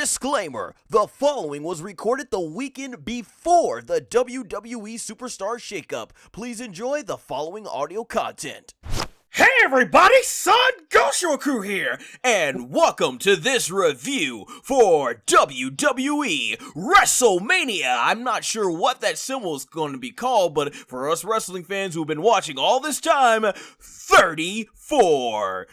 Disclaimer, the following was recorded the weekend before the WWE Superstar Shakeup. Please enjoy the following audio content. Hey everybody, SonGoshuaku here, and welcome to this review for WWE WrestleMania. I'm not sure what that symbol is going to be called, but for us wrestling fans who've been watching all this time, 34.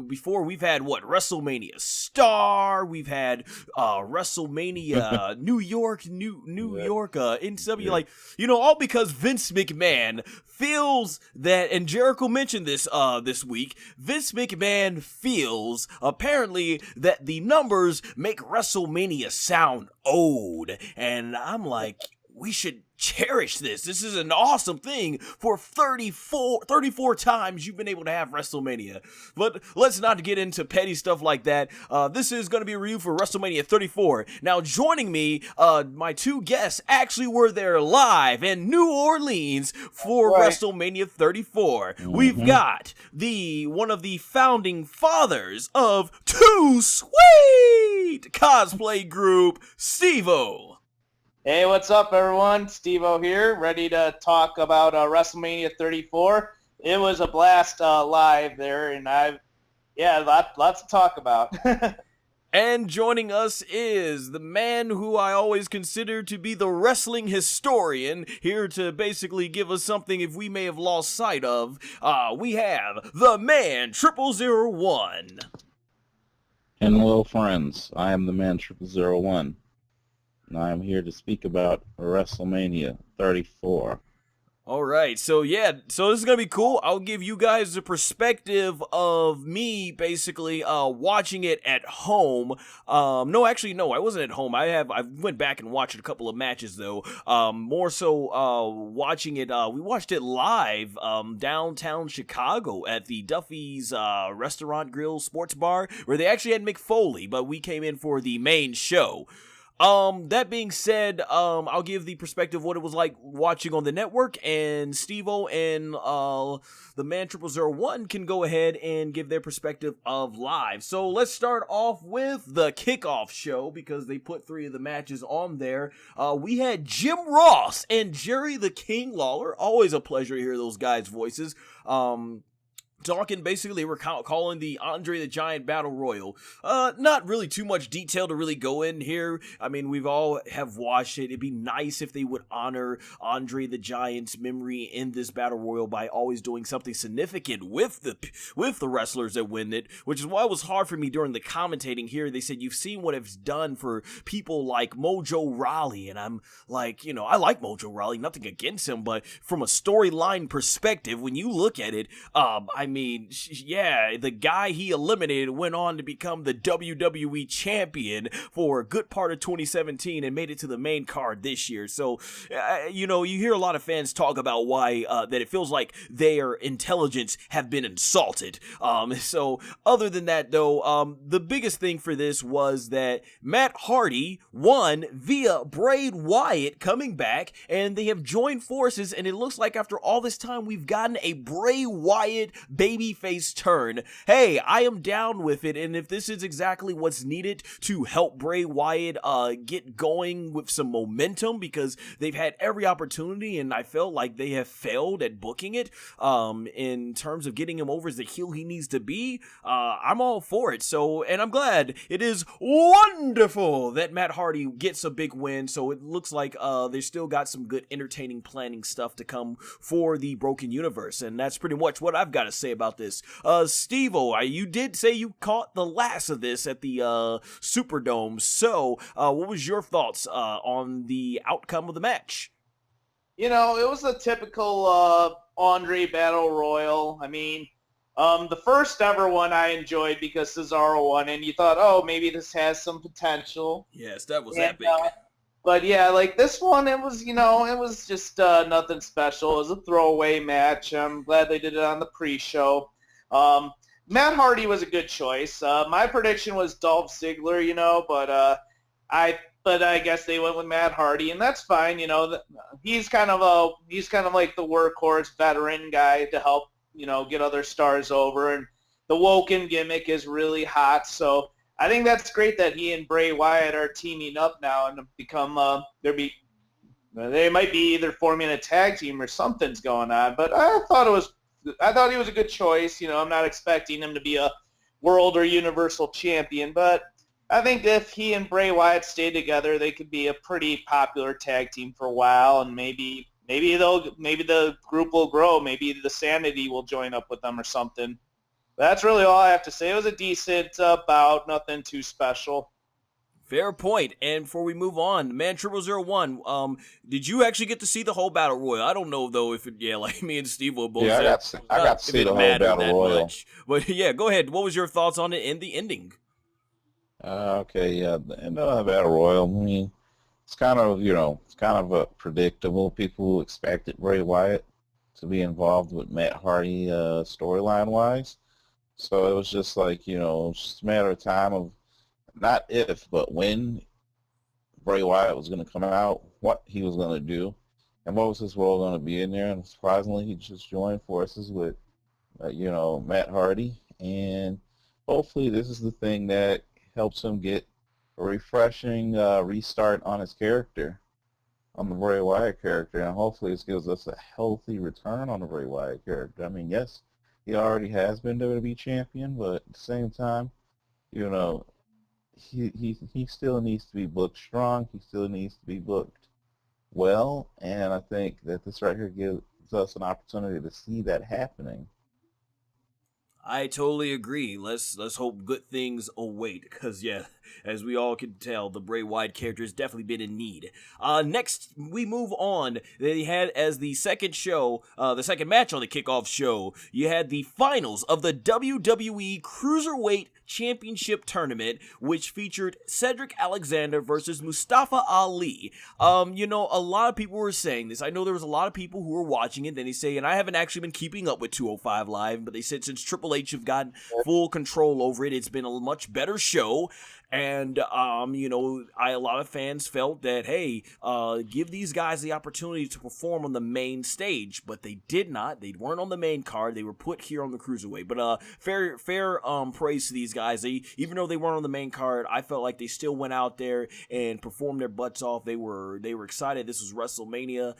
Before we've had WrestleMania Star, we've had WrestleMania New York, New York, NW, all because Vince McMahon feels that, and Jericho mentioned this this week, Vince McMahon feels apparently that the numbers make WrestleMania sound old, and I'm like, we should cherish this. This is an awesome thing for 34 times you've been able to have WrestleMania. But let's not get into petty stuff like that. This is going to be a review for WrestleMania 34. Now, joining me, my two guests actually were there live in New Orleans for WrestleMania 34. We've got one of the founding fathers of TooSweetCosplay's group, Stvo. Hey, what's up, everyone? Stvo here, ready to talk about WrestleMania 34. It was a blast live there, and lots to talk about. And joining us is the man who I always consider to be the wrestling historian, here to basically give us something if we may have lost sight of. We have the man0001. Hello, friends. I am the man0001. And I am here to speak about WrestleMania 34. Alright, so this is gonna be cool. I'll give you guys a perspective of me basically watching it at home. No, I wasn't at home. I went back and watched a couple of matches though. More so watching it, we watched it live downtown Chicago at the Duffy's Restaurant Grill Sports Bar, where they actually had Mick Foley, but we came in for the main show. That being said, I'll give the perspective of what it was like watching on the network, and Stvo and the man0001 can go ahead and give their perspective of live. So let's start off with the kickoff show, because they put 3 of the matches on there. We had Jim Ross and Jerry the King Lawler. Always a pleasure to hear those guys' voices. Talking, basically, they were calling the Andre the Giant Battle Royal. Not really too much detail to really go in here. I mean, we've all have watched it. It'd be nice if they would honor Andre the Giant's memory in this Battle Royal by always doing something significant with the wrestlers that win it, which is why it was hard for me during the commentating here. They said, you've seen what it's done for people like Mojo Rawley, and I'm like, I like Mojo Rawley, nothing against him, but from a storyline perspective, when you look at it, the guy he eliminated went on to become the WWE champion for a good part of 2017 and made it to the main card this year. So, you hear a lot of fans talk about why that it feels like their intelligence have been insulted. So other than that, though, the biggest thing for this was that Matt Hardy won via Bray Wyatt coming back, and they have joined forces, and it looks like after all this time, we've gotten a Bray Wyatt babyface turn. Hey, I am down with it, and if this is exactly what's needed to help Bray Wyatt get going with some momentum, because they've had every opportunity and I felt like they have failed at booking it in terms of getting him over as the heel he needs to be, I'm all for it. So, and I'm glad. It is wonderful that Matt Hardy gets a big win, so it looks like they still got some good entertaining planning stuff to come for the Broken Universe, and that's pretty much what I've got to say about this. Stvo, you did say you caught the last of this at the Superdome, so what was your thoughts on the outcome of the match? It was a typical Andre Battle Royal. I mean, the first ever one I enjoyed because Cesaro won, and you thought, oh, maybe this has some potential. Yes, that was epic. But yeah, like this one, it was just nothing special. It was a throwaway match. I'm glad they did it on the pre-show. Matt Hardy was a good choice. My prediction was Dolph Ziggler, but I guess they went with Matt Hardy, and that's fine. He's kind of like the workhorse veteran guy to help get other stars over, and the Woken gimmick is really hot. So I think that's great that he and Bray Wyatt are teaming up now and become they might be either forming a tag team or something's going on. But I thought he was a good choice. You know, I'm not expecting him to be a world or universal champion, but I think if he and Bray Wyatt stay together, they could be a pretty popular tag team for a while, and maybe the group will grow. Maybe the Sanity will join up with them or something. That's really all I have to say. It was a decent bout, nothing too special. Fair point. And before we move on, man, 0001, did you actually get to see the whole battle royal? I don't know though if it, like me and Steve will both. Yeah, I got to see the whole battle royal. Much. But yeah, go ahead. What was your thoughts on it and the ending? Okay, yeah, the end of the battle royal. I mean, it's kind of predictable. People expected Bray Wyatt to be involved with Matt Hardy storyline wise, so it was just like just a matter of time of not if but when Bray Wyatt was going to come out, what he was going to do, and what was his role going to be in there. And surprisingly, he just joined forces with Matt Hardy, and hopefully this is the thing that helps him get a refreshing restart on his character, on the Bray Wyatt character, and hopefully this gives us a healthy return on the Bray Wyatt character. I mean, yes, he already has been WWE champion, but at the same time, he still needs to be booked strong. He still needs to be booked well, and I think that this right here gives us an opportunity to see that happening. I totally agree. Let's hope good things await, because yeah, as we all can tell, the Bray Wyatt character has definitely been in need. Next, we move on. They had as the second show, the second match on the kickoff show, you had the finals of the WWE Cruiserweight Championship Tournament, which featured Cedric Alexander versus Mustafa Ali. A lot of people were saying this. I know there was a lot of people who were watching it. Then they say, and I haven't actually been keeping up with 205 Live, but they said since Triple H have gotten full control over it, it's been a much better show. And, a lot of fans felt that, hey, give these guys the opportunity to perform on the main stage, but they did not. They weren't on the main card. They were put here on the Cruiserweight. But fair praise to these guys. Even though they weren't on the main card, I felt like they still went out there and performed their butts off. They were excited. This was WrestleMania,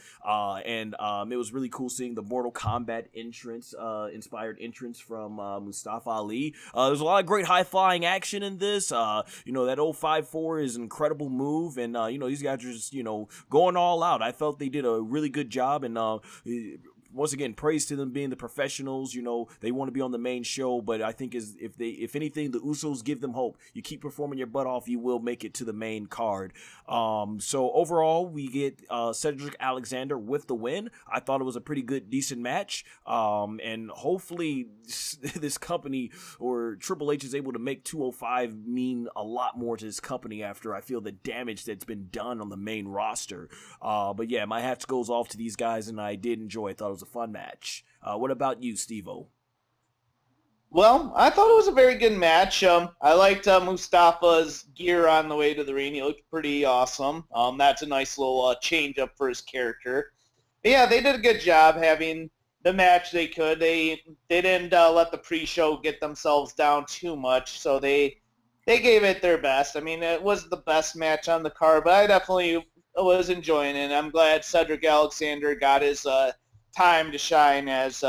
and it was really cool seeing the Mortal Kombat inspired entrance from Mustafa Ali. There's a lot of great high-flying action in this. That 054 is an incredible move, and these guys are just going all out. I felt they did a really good job, and once again, praise to them being the professionals. They want to be on the main show, but I think if anything, the Usos give them hope. You keep performing your butt off, you will make it to the main card. So overall, we get Cedric Alexander with the win. I thought it was a pretty good, decent match. And hopefully this company or Triple H is able to make 205 mean a lot more to this company after I feel the damage that's been done on the main roster. But yeah, my hat goes off to these guys, and I did enjoy it. I thought it was a fun match. What about you, Stvo? Well, I thought it was a very good match. I liked Mustafa's gear on the way to the ring. He looked pretty awesome. That's a nice little change up for his character. But yeah, they did a good job having the match they could. They didn't let the pre-show get themselves down too much, so they gave it their best. I mean, it was the best match on the card, but I definitely was enjoying it. I'm glad Cedric Alexander got his time to shine as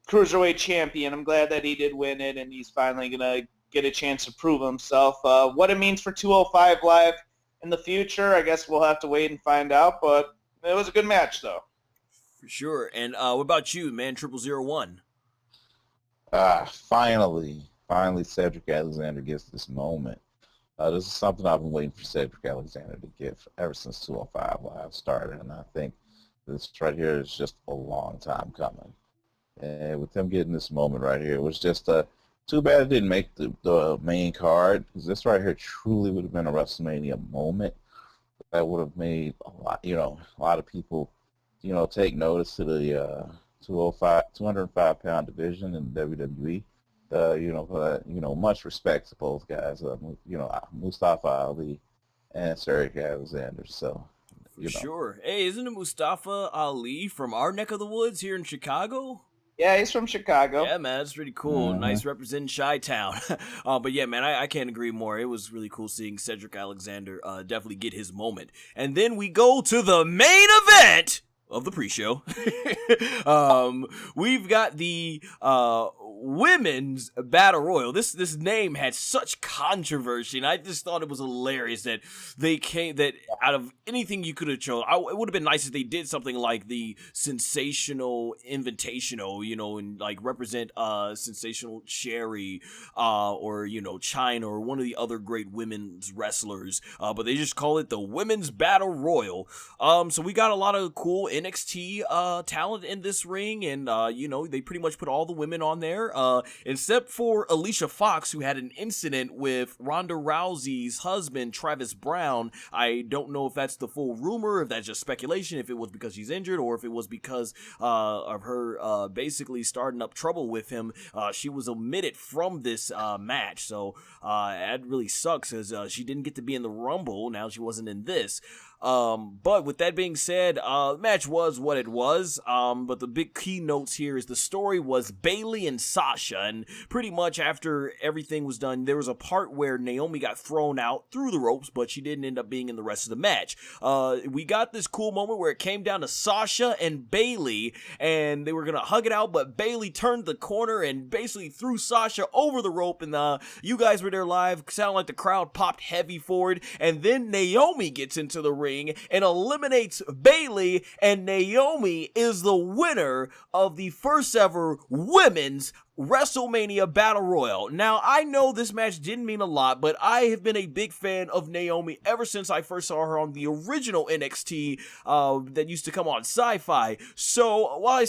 Cruiserweight champion. I'm glad that he did win it, and he's finally going to get a chance to prove himself. What it means for 205 Live in the future, I guess we'll have to wait and find out, but it was a good match, though. For sure. And what about you, man, 0001? Finally, Cedric Alexander gets this moment. This is something I've been waiting for Cedric Alexander to get ever since 205 Live started, and I think this right here is just a long time coming. And with him getting this moment right here, it was just too bad it didn't make the main card, because this right here truly would have been a WrestleMania moment that would have made a lot of people, take notice to the 205-pound division in WWE. Much respect to both guys, Mustafa Ali and Cedric Alexander. So, For sure. Hey, isn't it Mustafa Ali from our neck of the woods here in Chicago? Yeah, he's from Chicago. Yeah, man, that's pretty cool. Nice representing Chi-Town. But yeah, man, I can't agree more. It was really cool seeing Cedric Alexander definitely get his moment. And then we go to the main event of the pre-show. We've got the women's battle royal. This name had such controversy, and I just thought it was hilarious that that out of anything you could have chosen, it would have been nice if they did something like the sensational invitational, and like represent sensational Sherry or China or one of the other great women's wrestlers, but they just call it the women's battle royal. So we got a lot of cool NXT talent in this ring, and they pretty much put all the women on there, except for Alicia Fox, who had an incident with Ronda Rousey's husband Travis Brown. I don't know if that's the full rumor, if that's just speculation, if it was because she's injured, or if it was because of her basically starting up trouble with him. She was omitted from this match, so that really sucks, as she didn't get to be in the Rumble. Now she wasn't in this. But with that being said, the match was what it was. But the big keynotes here is the story was Bayley and Sasha, and pretty much after everything was done, there was a part where Naomi got thrown out through the ropes, but she didn't end up being in the rest of the match. We got this cool moment where it came down to Sasha and Bayley, and they were gonna hug it out, but Bayley turned the corner and basically threw Sasha over the rope, and you guys were there live. Sounded like the crowd popped heavy forward, and then Naomi gets into the ring and eliminates Bayley, and Naomi is the winner of the first ever women's WrestleMania Battle Royal. Now, I know this match didn't mean a lot, but I have been a big fan of Naomi ever since I first saw her on the original NXT that used to come on Sci-Fi. So, like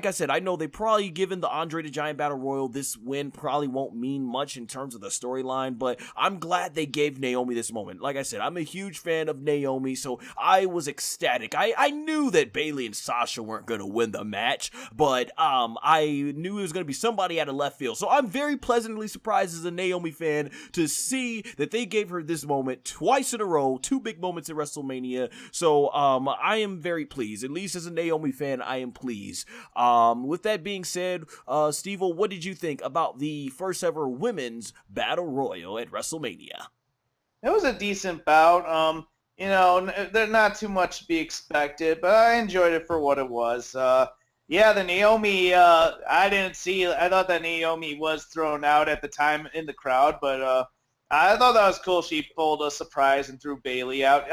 I said, I know they probably, given the Andre the Giant Battle Royal, this win probably won't mean much in terms of the storyline, but I'm glad they gave Naomi this moment. Like I said, I'm a huge fan of Naomi, so I was ecstatic. I knew that Bayley and Sasha weren't going to win the match, but I knew it was going to be somebody out of left field. So I'm very pleasantly surprised as a Naomi fan to see that they gave her this moment twice in a row, two big moments at WrestleMania. So I am very pleased. At least as a Naomi fan, I am pleased. With that being said, Stvo, what did you think about the first ever women's battle royal at WrestleMania? It was a decent bout. There's not too much to be expected, but I enjoyed it for what it was. Yeah, the Naomi, I thought that Naomi was thrown out at the time in the crowd, but I thought that was cool. She pulled a surprise and threw Bayley out.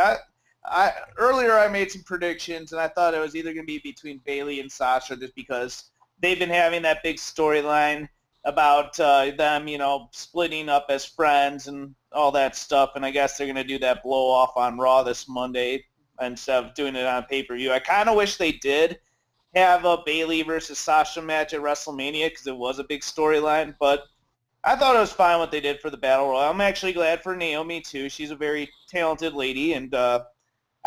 Earlier I made some predictions, and I thought it was either going to be between Bayley and Sasha, just because they've been having that big storyline about them, splitting up as friends and all that stuff, and I guess they're going to do that blow-off on Raw this Monday instead of doing it on pay-per-view. I kind of wish they did have a Bayley versus Sasha match at WrestleMania, because it was a big storyline, but I thought it was fine what they did for the Battle Royal. I'm actually glad for Naomi, too. She's a very talented lady, and I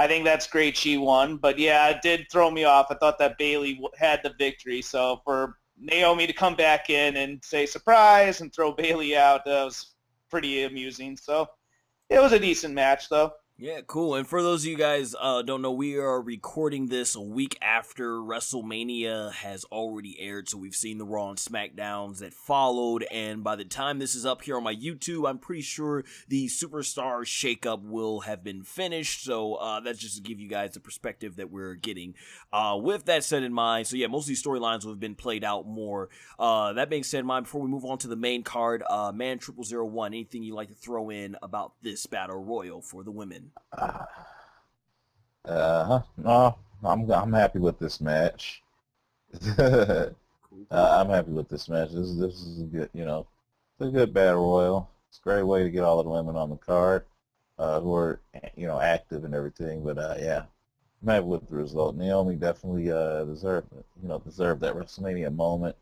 think that's great she won. But, yeah, it did throw me off. I thought that Bayley had the victory, so for Naomi to come back in and say surprise and throw Bayley out, that was pretty amusing. So it was a decent match, though. Yeah, cool. And for those of you guys don't know, we are recording this a week after WrestleMania has already aired, so we've seen the Raw and SmackDowns that followed, and by the time this is up here on my YouTube, I'm pretty sure the Superstar shakeup will have been finished, so that's just to give you guys the perspective that we're getting. With that said in mind, so yeah, most of these storylines will have been played out more. That being said in mind, before we move on to the main card, MANN0001, anything you'd like to throw in about this Battle Royal for the women? No, I'm happy with this match. I'm happy with this match. This is a good, it's a good battle royal. It's a great way to get all of the women on the card who are, active and everything. But yeah, I'm happy with the result. Naomi definitely deserved that WrestleMania moment.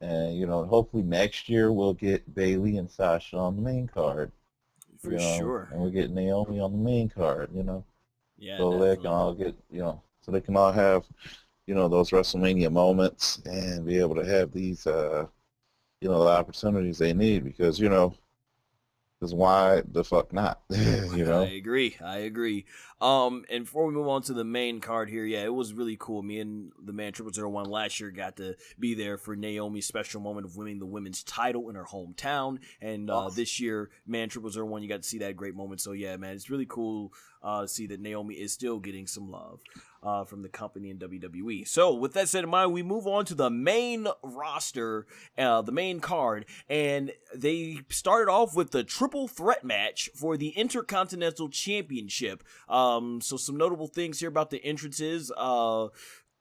And hopefully next year we'll get Bayley and Sasha on the main card. For sure. And we get Naomi on the main card, Yeah, so definitely. they can all get, so they can all have, those WrestleMania moments and be able to have these, the opportunities they need, because, Because why the fuck not? You know? I agree. And before we move on to the main card here, yeah, it was really cool. Me and the man 0001 last year got to be there for Naomi's special moment of winning the women's title in her hometown. And this year, man 0001, you got to see that great moment. So yeah, man, it's really cool to see that Naomi is still getting some love from the company in WWE. So with that said in mind, we move on to the main roster, the main card, and they started off with the triple threat match for the Intercontinental Championship. So some notable things here about the entrances. Man,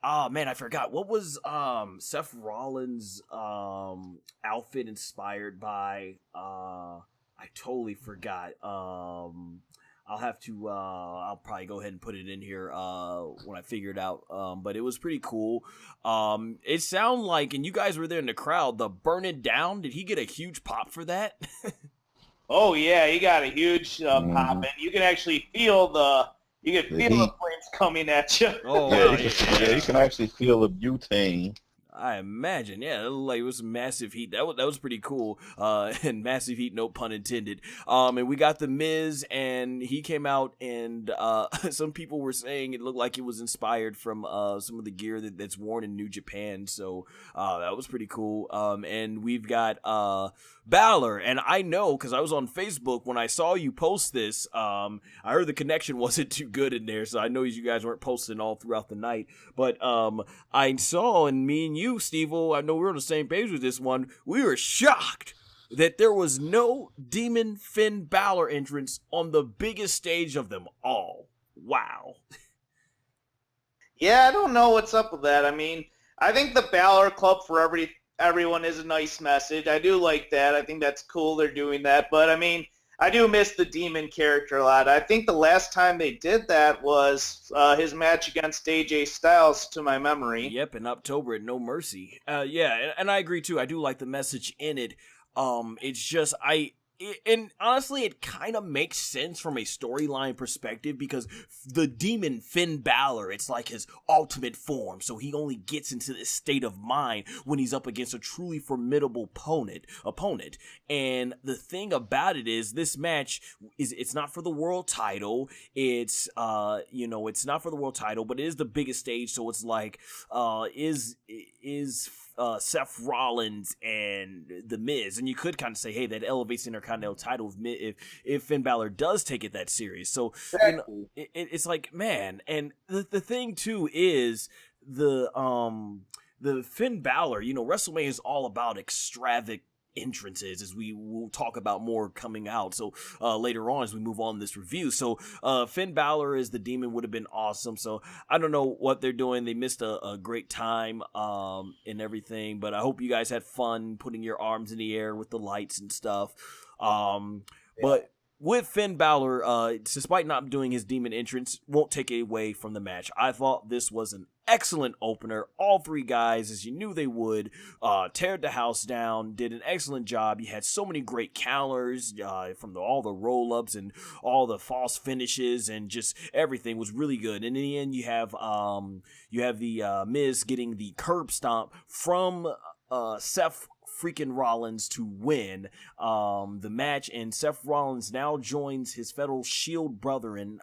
I forgot. What was Seth Rollins' outfit inspired by? I totally forgot. I'll probably go ahead and put it in here when I figure it out. But it was pretty cool. It sounded like, and you guys were there in the crowd, the Burn It Down, did he get a huge pop for that? Oh yeah, he got a huge pop, and you can actually feel the flames coming at you. Oh yeah, wow, yeah, you can actually feel the butane. I imagine, yeah, it was massive heat. That was pretty cool, and massive heat, no pun intended. And we got the Miz, and he came out, and some people were saying it looked like it was inspired from some of the gear that's worn in New Japan. So that was pretty cool. And we've got Balor, and I know because I was on Facebook when I saw you post this. I heard the connection wasn't too good in there, so I know you guys weren't posting all throughout the night. But I saw, and me and you, Stvo, I know we're on the same page with this one. We were shocked that there was no Demon Finn Balor entrance on the biggest stage of them all. Wow. Yeah, I don't know what's up with that. I mean, I think the Balor Club for everyone is a nice message. I do like that. I think that's cool they're doing that. But, I mean, I do miss the Demon character a lot. I think the last time they did that was his match against AJ Styles, to my memory. Yep, in October at No Mercy. Yeah, and I agree too. I do like the message in it. It's just and honestly, it kind of makes sense from a storyline perspective because the Demon Finn Balor, it's like his ultimate form, so he only gets into this state of mind when he's up against a truly formidable opponent. And the thing about it is, this match it's not for the world title. It's it's not for the world title, but it is the biggest stage, so it's like is Seth Rollins and The Miz, and you could kind of say, hey, that elevates the Intercontinental title if Finn Balor does take it that serious. So it's like, man, and the thing too is the Finn Balor, WrestleMania is all about extravagant entrances, as we will talk about more coming out. So later on as we move on this review. So Finn Balor as the Demon would have been awesome. So I don't know what they're doing. They missed a great time and everything, but I hope you guys had fun putting your arms in the air with the lights and stuff. But with Finn Balor, despite not doing his Demon entrance, won't take it away from the match. I thought this was an excellent opener. All three guys, as you knew they would, teared the house down, did an excellent job. You had so many great counters from all the roll-ups and all the false finishes, and just everything was really good. And in the end, you have the Miz getting the curb stomp from Seth freaking Rollins to win the match, and Seth Rollins now joins his fellow Shield brethren,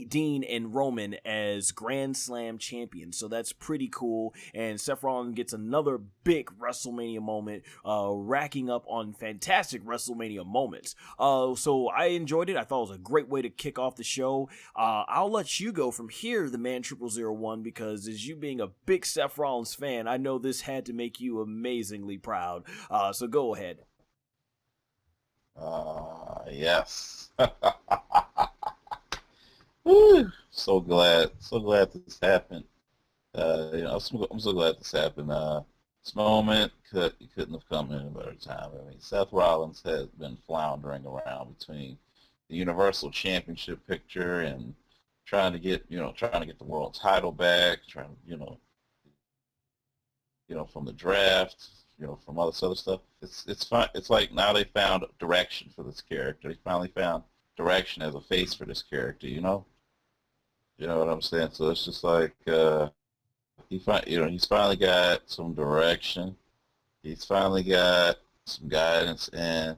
Dean and Roman as Grand Slam champions. So that's pretty cool. And Seth Rollins gets another big WrestleMania moment, racking up on fantastic WrestleMania moments. So I enjoyed it. I thought it was a great way to kick off the show. I'll let you go from here, the man 0001, because as you being a big Seth Rollins fan, I know this had to make you amazingly proud. So go ahead. Yes. Woo! So glad this happened. I'm so glad this happened. This moment couldn't have come in a better time. I mean, Seth Rollins has been floundering around between the Universal Championship picture and trying to get the world title back, from the draft, from all this other stuff. It's fun. It's like now they found direction for this character. They finally found direction as a face for this character. You know what I'm saying? So it's just like he's finally got some direction. He's finally got some guidance, and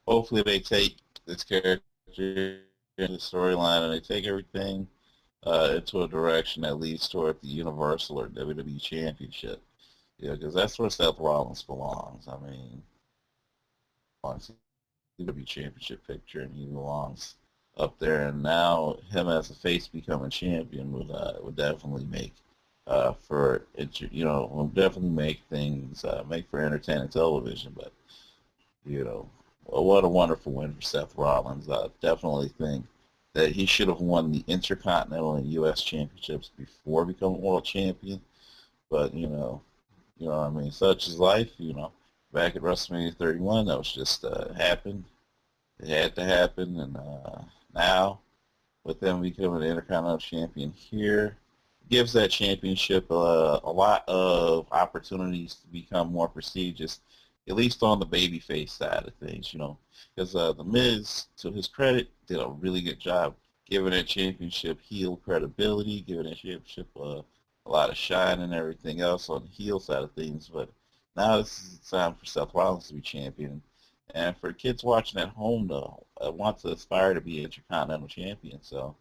hopefully they take this character in the storyline and they take everything into a direction that leads toward the Universal or WWE Championship. Yeah, because that's where Seth Rollins belongs. I mean, belongs to the WWE Championship picture, and he belongs up there. And now him as a face becoming champion would definitely make will definitely make things make for entertaining television. But well, what a wonderful win for Seth Rollins. I definitely think that he should have won the Intercontinental and U.S. Championships before becoming world champion. But I mean, such is life. Back at WrestleMania 31, that was just happened. It had to happen, and now with them becoming the Intercontinental champion here, gives that championship a lot of opportunities to become more prestigious, at least on the babyface side of things, because The Miz, to his credit, did a really good job giving that championship heel credibility, giving that championship a lot of shine and everything else on the heel side of things. But now this is the time for Seth Rollins to be champion. And for kids watching at home, though, I want to aspire to be Intercontinental champion. So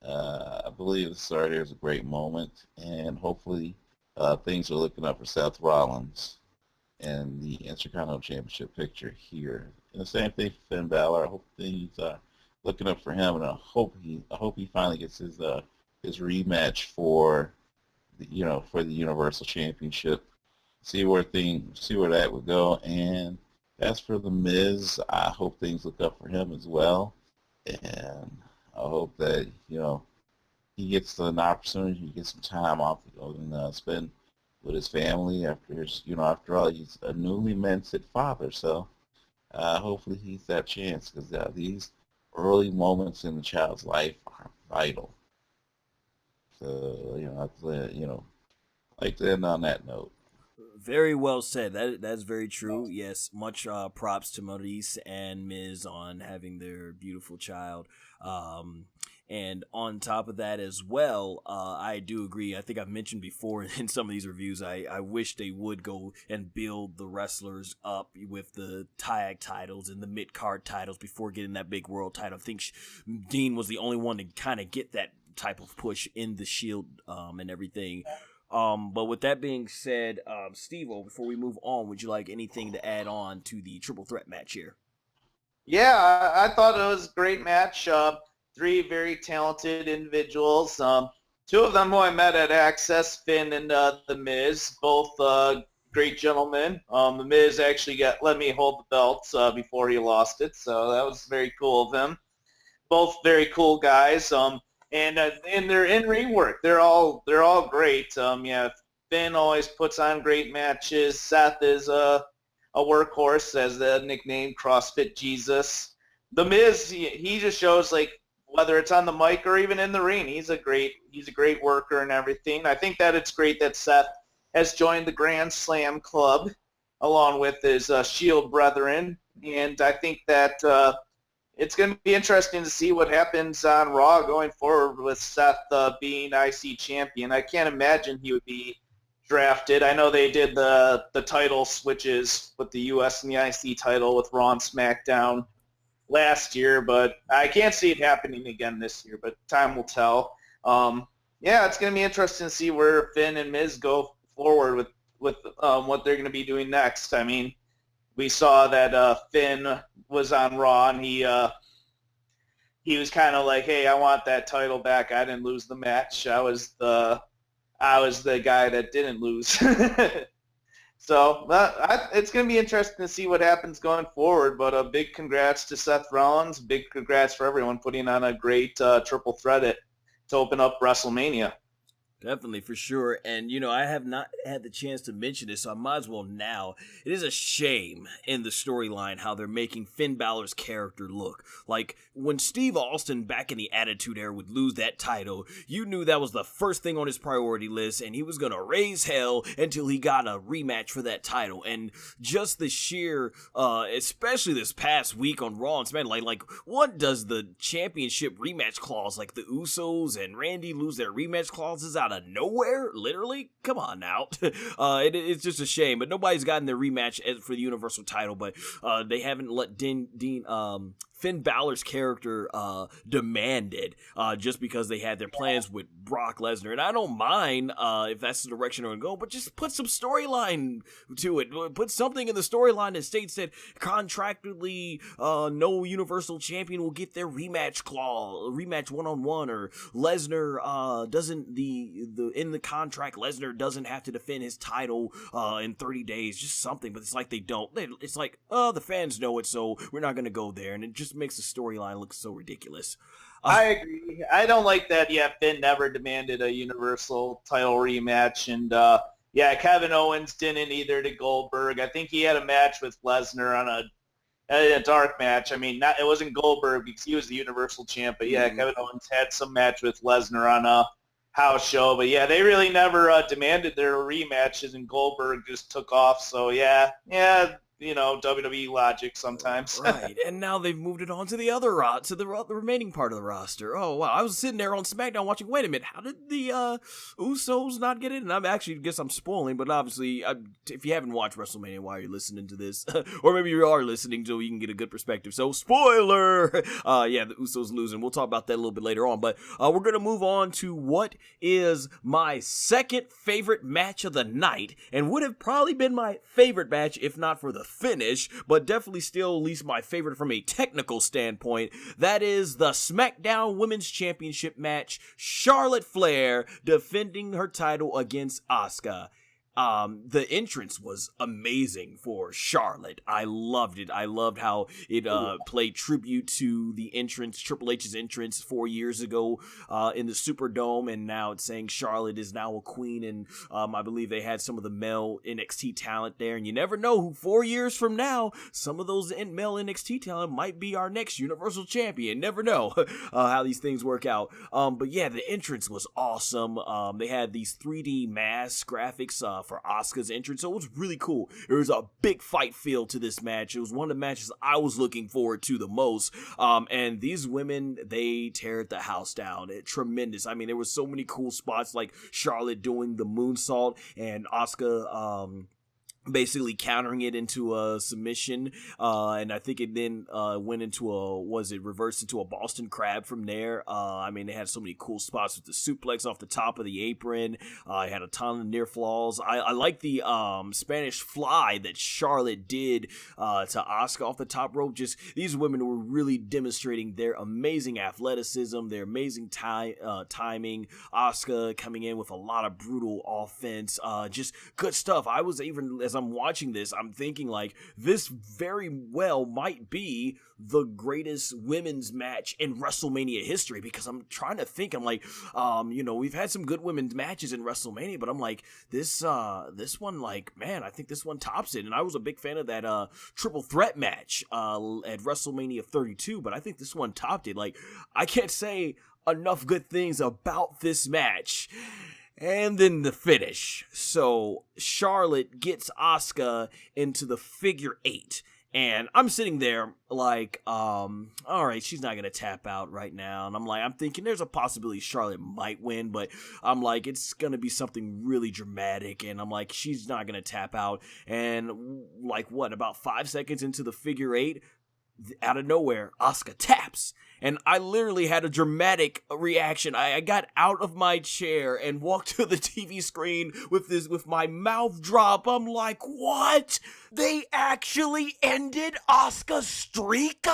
I believe this right here is a great moment, and hopefully things are looking up for Seth Rollins and the Intercontinental Championship picture here. And the same thing for Finn Balor. I hope things are looking up for him, and I hope he finally gets his rematch for the Universal Championship. See where that would go. And as for The Miz, I hope things look up for him as well, and I hope that he gets an opportunity to get some time off to go and spend with his family after all, he's a newly minted father. So hopefully he's that chance, because these early moments in the child's life are vital. So I'd like to end on that note. Very well said. That's very true. Yes, much props to Maurice and Miz on having their beautiful child. And on top of that as well, I do agree. I think I've mentioned before in some of these reviews, I wish they would go and build the wrestlers up with the tag titles and the mid-card titles before getting that big world title. I think Dean was the only one to kind of get that type of push in the Shield and everything. But with that being said, Stvo, before we move on, would you like anything to add on to the triple threat match here? Yeah, I thought it was a great match. Three very talented individuals. Two of them who I met at Access, Finn and The Miz, both great gentlemen. The Miz actually let me hold the belt before he lost it, so that was very cool of him. Both very cool guys. And their in-ring work, they're all great. Finn always puts on great matches. Seth is a workhorse, as the nickname CrossFit Jesus. The Miz, he just shows, like, whether it's on the mic or even in the ring, he's a great worker and everything. I think that it's great that Seth has joined the Grand Slam Club along with his Shield brethren, and I think that it's going to be interesting to see what happens on Raw going forward with Seth being IC champion. I can't imagine he would be drafted. I know they did the title switches with the US and the IC title with Raw and SmackDown last year, but I can't see it happening again this year, but time will tell. It's going to be interesting to see where Finn and Miz go forward with what they're going to be doing next. I mean, we saw that Finn was on Raw, and he was kind of like, "Hey, I want that title back. I didn't lose the match. I was the guy that didn't lose." So it's going to be interesting to see what happens going forward. But a big congrats to Seth Rollins. Big congrats for everyone putting on a great triple threat to open up WrestleMania. Definitely, for sure. And, I have not had the chance to mention this, so I might as well now. It is a shame in the storyline how they're making Finn Balor's character look. Like, when Steve Austin back in the Attitude Era would lose that title, you knew that was the first thing on his priority list, and he was going to raise hell until he got a rematch for that title. And just the sheer, especially this past week on Raw and SmackDown, like what does the championship rematch clause, like the Usos and Randy lose their rematch clauses out of of nowhere, literally. Come on now. It's just a shame, but nobody's gotten their rematch for the Universal title, but they haven't let Finn Balor's character demand it, just because they had their plans with Brock Lesnar. And I don't mind if that's the direction they're going to go, but just put some storyline to it. Put something in the storyline that states that contractually no Universal Champion will get their rematch one-on-one, or Lesnar doesn't, in the contract, Lesnar doesn't have to defend his title in 30 days. Just something, but it's like they don't. It's like, the fans know it, so we're not going to go there. And it just makes the storyline look so ridiculous. I agree. I don't like that. Yeah, Finn never demanded a Universal title rematch, and Kevin Owens didn't either to Goldberg. I think he had a match with Lesnar on a dark match. I mean, it wasn't Goldberg because he was the Universal champ, but Kevin Owens had some match with Lesnar on a house show. But they really never demanded their rematches, and Goldberg just took off. So WWE logic sometimes. Right, and now they've moved it on to the other to the remaining part of the roster. Oh wow, I was sitting there on SmackDown watching. Wait a minute, how did the Usos not get in? And I'm spoiling, but obviously, if you haven't watched WrestleMania, why are you listening to this? Or maybe you are listening so you can get a good perspective. So spoiler, the Usos losing. We'll talk about that a little bit later on. But we're gonna move on to what is my second favorite match of the night, and would have probably been my favorite match if not for the finish, but definitely still at least my favorite from a technical standpoint. That is the SmackDown Women's Championship match, Charlotte Flair defending her title against Asuka. The entrance was amazing for Charlotte. I loved it. I loved how it played tribute to the entrance, Triple H's entrance 4 years ago in the Superdome, and now it's saying Charlotte is now a queen, and I believe they had some of the male NXT talent there, and you never know who 4 years from now, some of those male NXT talent might be our next Universal Champion. Never know how these things work out. But the entrance was awesome. They had these 3D mask graphics for Asuka's entrance, so it was really cool. There was a big fight feel to this match. It was one of the matches I was looking forward to the most, and these women, they teared the house down. Tremendous. I mean, there was so many cool spots, like Charlotte doing the moonsault and Asuka basically countering it into a submission, and I think it then went into reversed into a Boston Crab from there. I mean, they had so many cool spots with the suplex off the top of the apron. I had a ton of near falls. I like the Spanish fly that Charlotte did to Asuka off the top rope. Just these women were really demonstrating their amazing athleticism, their amazing timing. Asuka coming in with a lot of brutal offense, just good stuff. I was even, as I'm watching this, I'm thinking like this very well might be the greatest women's match in WrestleMania history, because I'm trying to think, I'm like, we've had some good women's matches in WrestleMania, but I'm like, this one, like, man, I think this one tops it. And I was a big fan of that triple threat match at WrestleMania 32, but I think this one topped it. Like, I can't say enough good things about this match. And then the finish. So Charlotte gets Asuka into the figure 8. And I'm sitting there like, all right, she's not going to tap out right now. And I'm thinking there's a possibility Charlotte might win, but I'm like, it's going to be something really dramatic. And I'm like, she's not going to tap out. And like, about 5 seconds into the figure 8, out of nowhere, Asuka taps. And I literally had a dramatic reaction. I got out of my chair and walked to the TV screen with my mouth drop. I'm like, what? They actually ended Asuka's streak?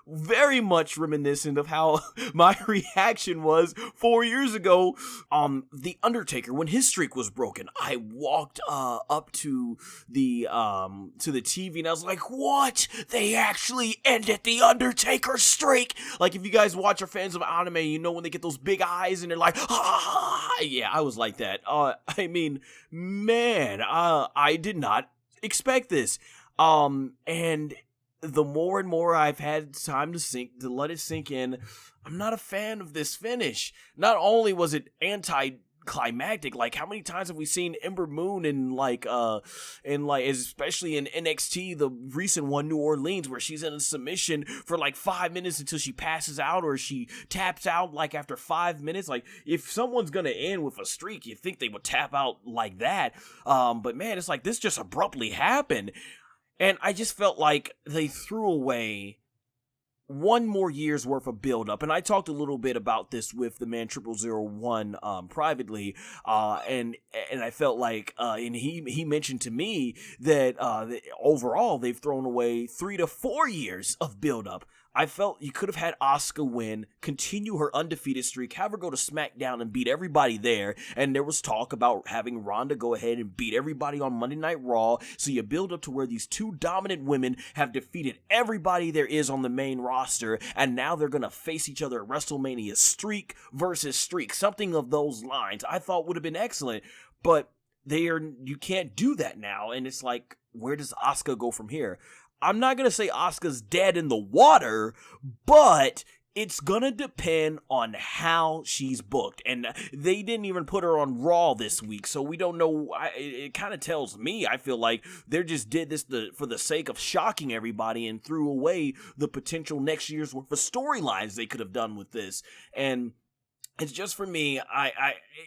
Very much reminiscent of how my reaction was 4 years ago. The Undertaker, when his streak was broken, I walked up to the TV and I was like, what? They actually ended the Undertaker streak? Like, if you guys watch or fans of anime, you know when they get those big eyes and they're like, ah, yeah, I was like that. I mean, man, I did not expect this. And the more and more I've had time to let it sink in, I'm not a fan of this finish. Not only was it climactic. Like, how many times have we seen Ember Moon in especially in NXT, the recent one, New Orleans, where she's in a submission for like 5 minutes until she passes out or she taps out like after 5 minutes. Like, if someone's gonna end with a streak, you think they would tap out like that. But man, it's like this just abruptly happened. And I just felt like they threw away one more year's worth of build-up. And I talked a little bit about this with the man0001 privately, and I felt like, and he mentioned to me that overall they've thrown away 3 to 4 years of build-up. I felt you could have had Asuka win, continue her undefeated streak, have her go to SmackDown and beat everybody there, and there was talk about having Ronda go ahead and beat everybody on Monday Night Raw, so you build up to where these two dominant women have defeated everybody there is on the main roster, and now they're going to face each other at WrestleMania, streak versus streak, something of those lines I thought would have been excellent, but you can't do that now, and it's like, where does Asuka go from here? I'm not going to say Asuka's dead in the water, but it's going to depend on how she's booked. And they didn't even put her on Raw this week, so we don't know. It kind of tells me, I feel like they just did this for the sake of shocking everybody and threw away the potential next year's worth of storylines they could have done with this. And it's just, for me,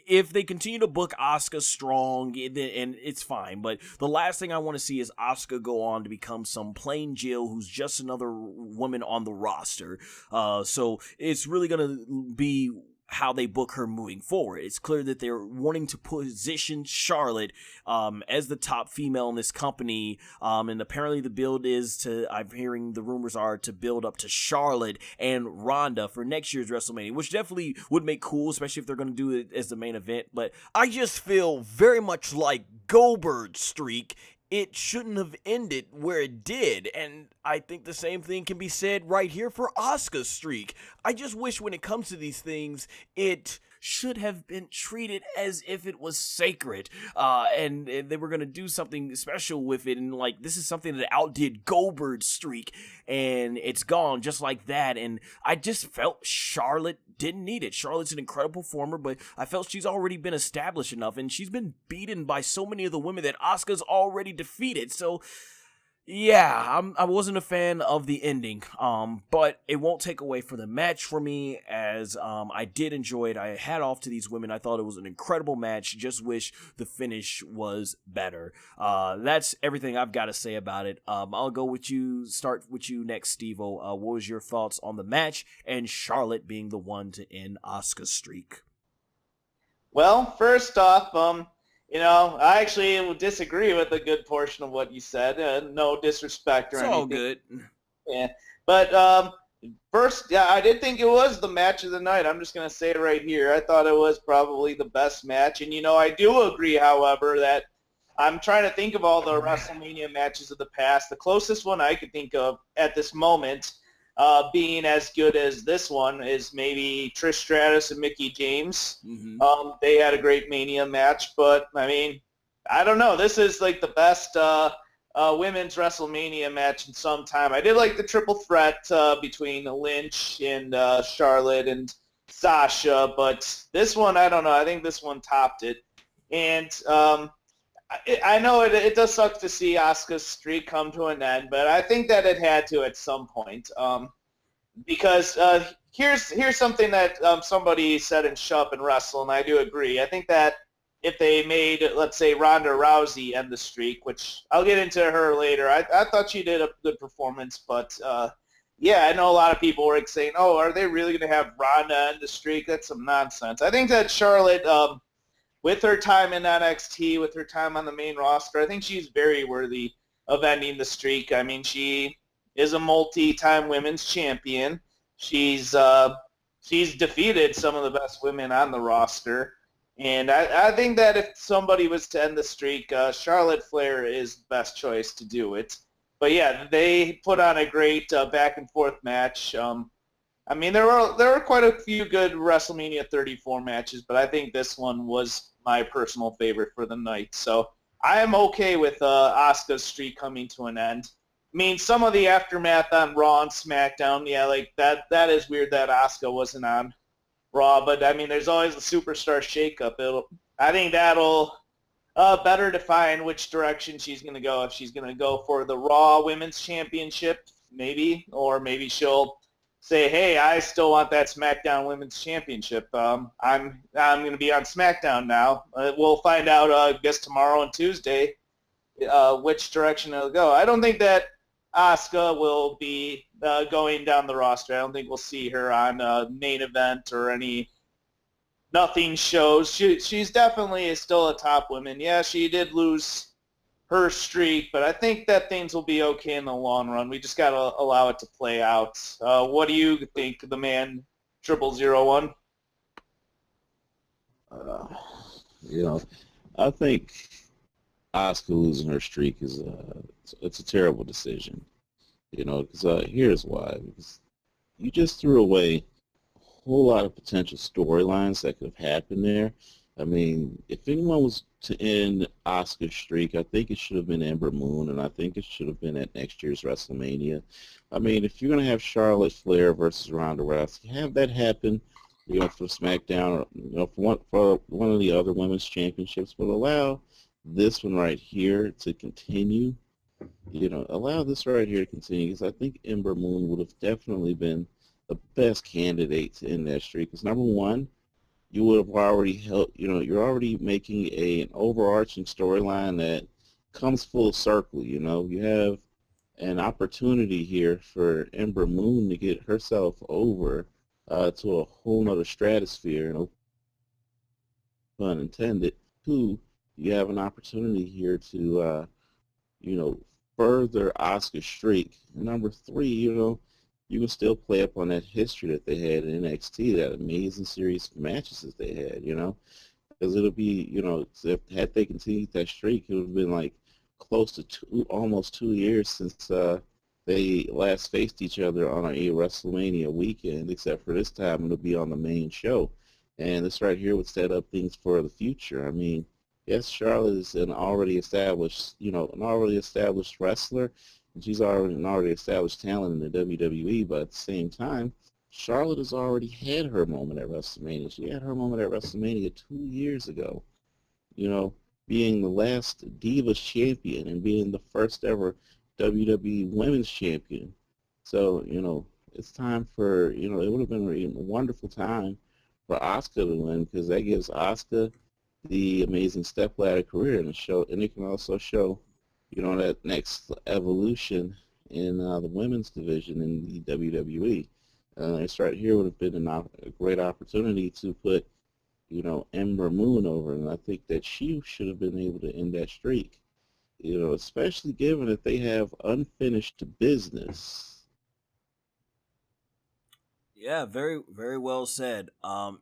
if they continue to book Asuka strong, and it's fine, but the last thing I want to see is Asuka go on to become some plain Jill who's just another woman on the roster. So it's really going to be how they book her moving forward. It's clear that they're wanting to position Charlotte as the top female in this company, and apparently the build is I'm hearing the rumors are to build up to Charlotte and Ronda for next year's WrestleMania, which definitely would make cool, especially if they're going to do it as the main event. But I just feel very much like Goldberg's streak. It shouldn't have ended where it did, and I think the same thing can be said right here for Asuka's streak. I just wish when it comes to these things, it should have been treated as if it was sacred, and they were going to do something special with it, and like, this is something that outdid Goldberg's streak, and it's gone just like that, and I just felt Charlotte didn't need it. Charlotte's an incredible performer, but I felt she's already been established enough, and she's been beaten by so many of the women that Asuka's already defeated, so yeah, I wasn't a fan of the ending, but it won't take away from the match for me, as I did enjoy it. I had off to these women. I thought it was an incredible match. Just wish the finish was better. That's everything I've got to say about it. I'll start with you next, Stvo. What was your thoughts on the match and Charlotte being the one to end Asuka's streak? Well, first off, I actually will disagree with a good portion of what you said. No disrespect or anything. It's all good. Yeah, but first, yeah, I did think it was the match of the night. I'm just going to say it right here. I thought it was probably the best match. And, I do agree, however, that I'm trying to think of all the WrestleMania matches of the past. The closest one I could think of at this moment being as good as this one is maybe Trish Stratus and Mickie James. Mm-hmm. They had a great Mania match, but, I don't know. This is like the best women's WrestleMania match in some time. I did like the triple threat between Lynch and Charlotte and Sasha, but this one, I don't know. I think this one topped it. And I know it does suck to see Asuka's streak come to an end, but I think that it had to at some point. Because here's something that somebody said in Shop and Wrestle, and I do agree. I think that if they made, let's say, Ronda Rousey end the streak, which I'll get into her later, I thought she did a good performance, but yeah, I know a lot of people were saying, oh, are they really going to have Ronda end the streak? That's some nonsense. I think that Charlotte, with her time in NXT, with her time on the main roster, I think she's very worthy of ending the streak. She is a multi-time women's champion. She's defeated some of the best women on the roster. And I think that if somebody was to end the streak, Charlotte Flair is the best choice to do it. But yeah, they put on a great back and forth match. There were quite a few good WrestleMania 34 matches, but I think this one was my personal favorite for the night. So I am okay with Asuka's streak coming to an end. Some of the aftermath on Raw and SmackDown, yeah, like that is weird that Asuka wasn't on Raw, but I mean, there's always the superstar shakeup. I think that'll better define which direction she's going to go. If she's going to go for the Raw Women's Championship, maybe, or maybe she'll say, "Hey, I still want that SmackDown Women's Championship. I'm going to be on SmackDown now." We'll find out, I guess, tomorrow and Tuesday which direction it'll go. I don't think that Asuka will be going down the roster. I don't think we'll see her on main event or any nothing shows. She's definitely still a top woman. Yeah, she did lose her streak, but I think that things will be okay in the long run. We just got to allow it to play out. What do you think, the man 0001? Uh, you know, I think Asuka losing her streak is it's a terrible decision. Because here's why. Because you just threw away a whole lot of potential storylines that could have happened there. I mean, if anyone was to end Asuka's streak, I think it should have been Ember Moon, and I think it should have been at next year's WrestleMania. I mean, if you're going to have Charlotte Flair versus Ronda Rousey, have that happen, for SmackDown, or, for one of the other women's championships, but allow this one right here to continue. Allow this right here to continue, because I think Ember Moon would have definitely been the best candidate to end that streak. Because number one, you would have already helped, you're already making an overarching storyline that comes full circle. You have an opportunity here for Ember Moon to get herself over to a whole nother stratosphere, no pun intended. Two, you have an opportunity here to, further Asuka's streak. And number three, you can still play up on that history that they had in NXT, that amazing series of matches that they had, because it'll be, had they continued that streak, it would have been like close to almost 2 years since they last faced each other on a WrestleMania weekend, except for this time it'll be on the main show. And this right here would set up things for the future. I mean, yes, Charlotte is an already established wrestler, and she's already an already established talent in the WWE, but at the same time, Charlotte has already had her moment at WrestleMania. She had her moment at WrestleMania 2 years ago, being the last Divas champion and being the first ever WWE Women's Champion. So, it's time for, it would have been a wonderful time for Asuka to win, because that gives Asuka the amazing stepladder career in the show, and it can also show, that next evolution in the women's division in the WWE. This right here would have been a great opportunity to put, Ember Moon over, and I think that she should have been able to end that streak, especially given that they have unfinished business. Yeah, very, very well said. I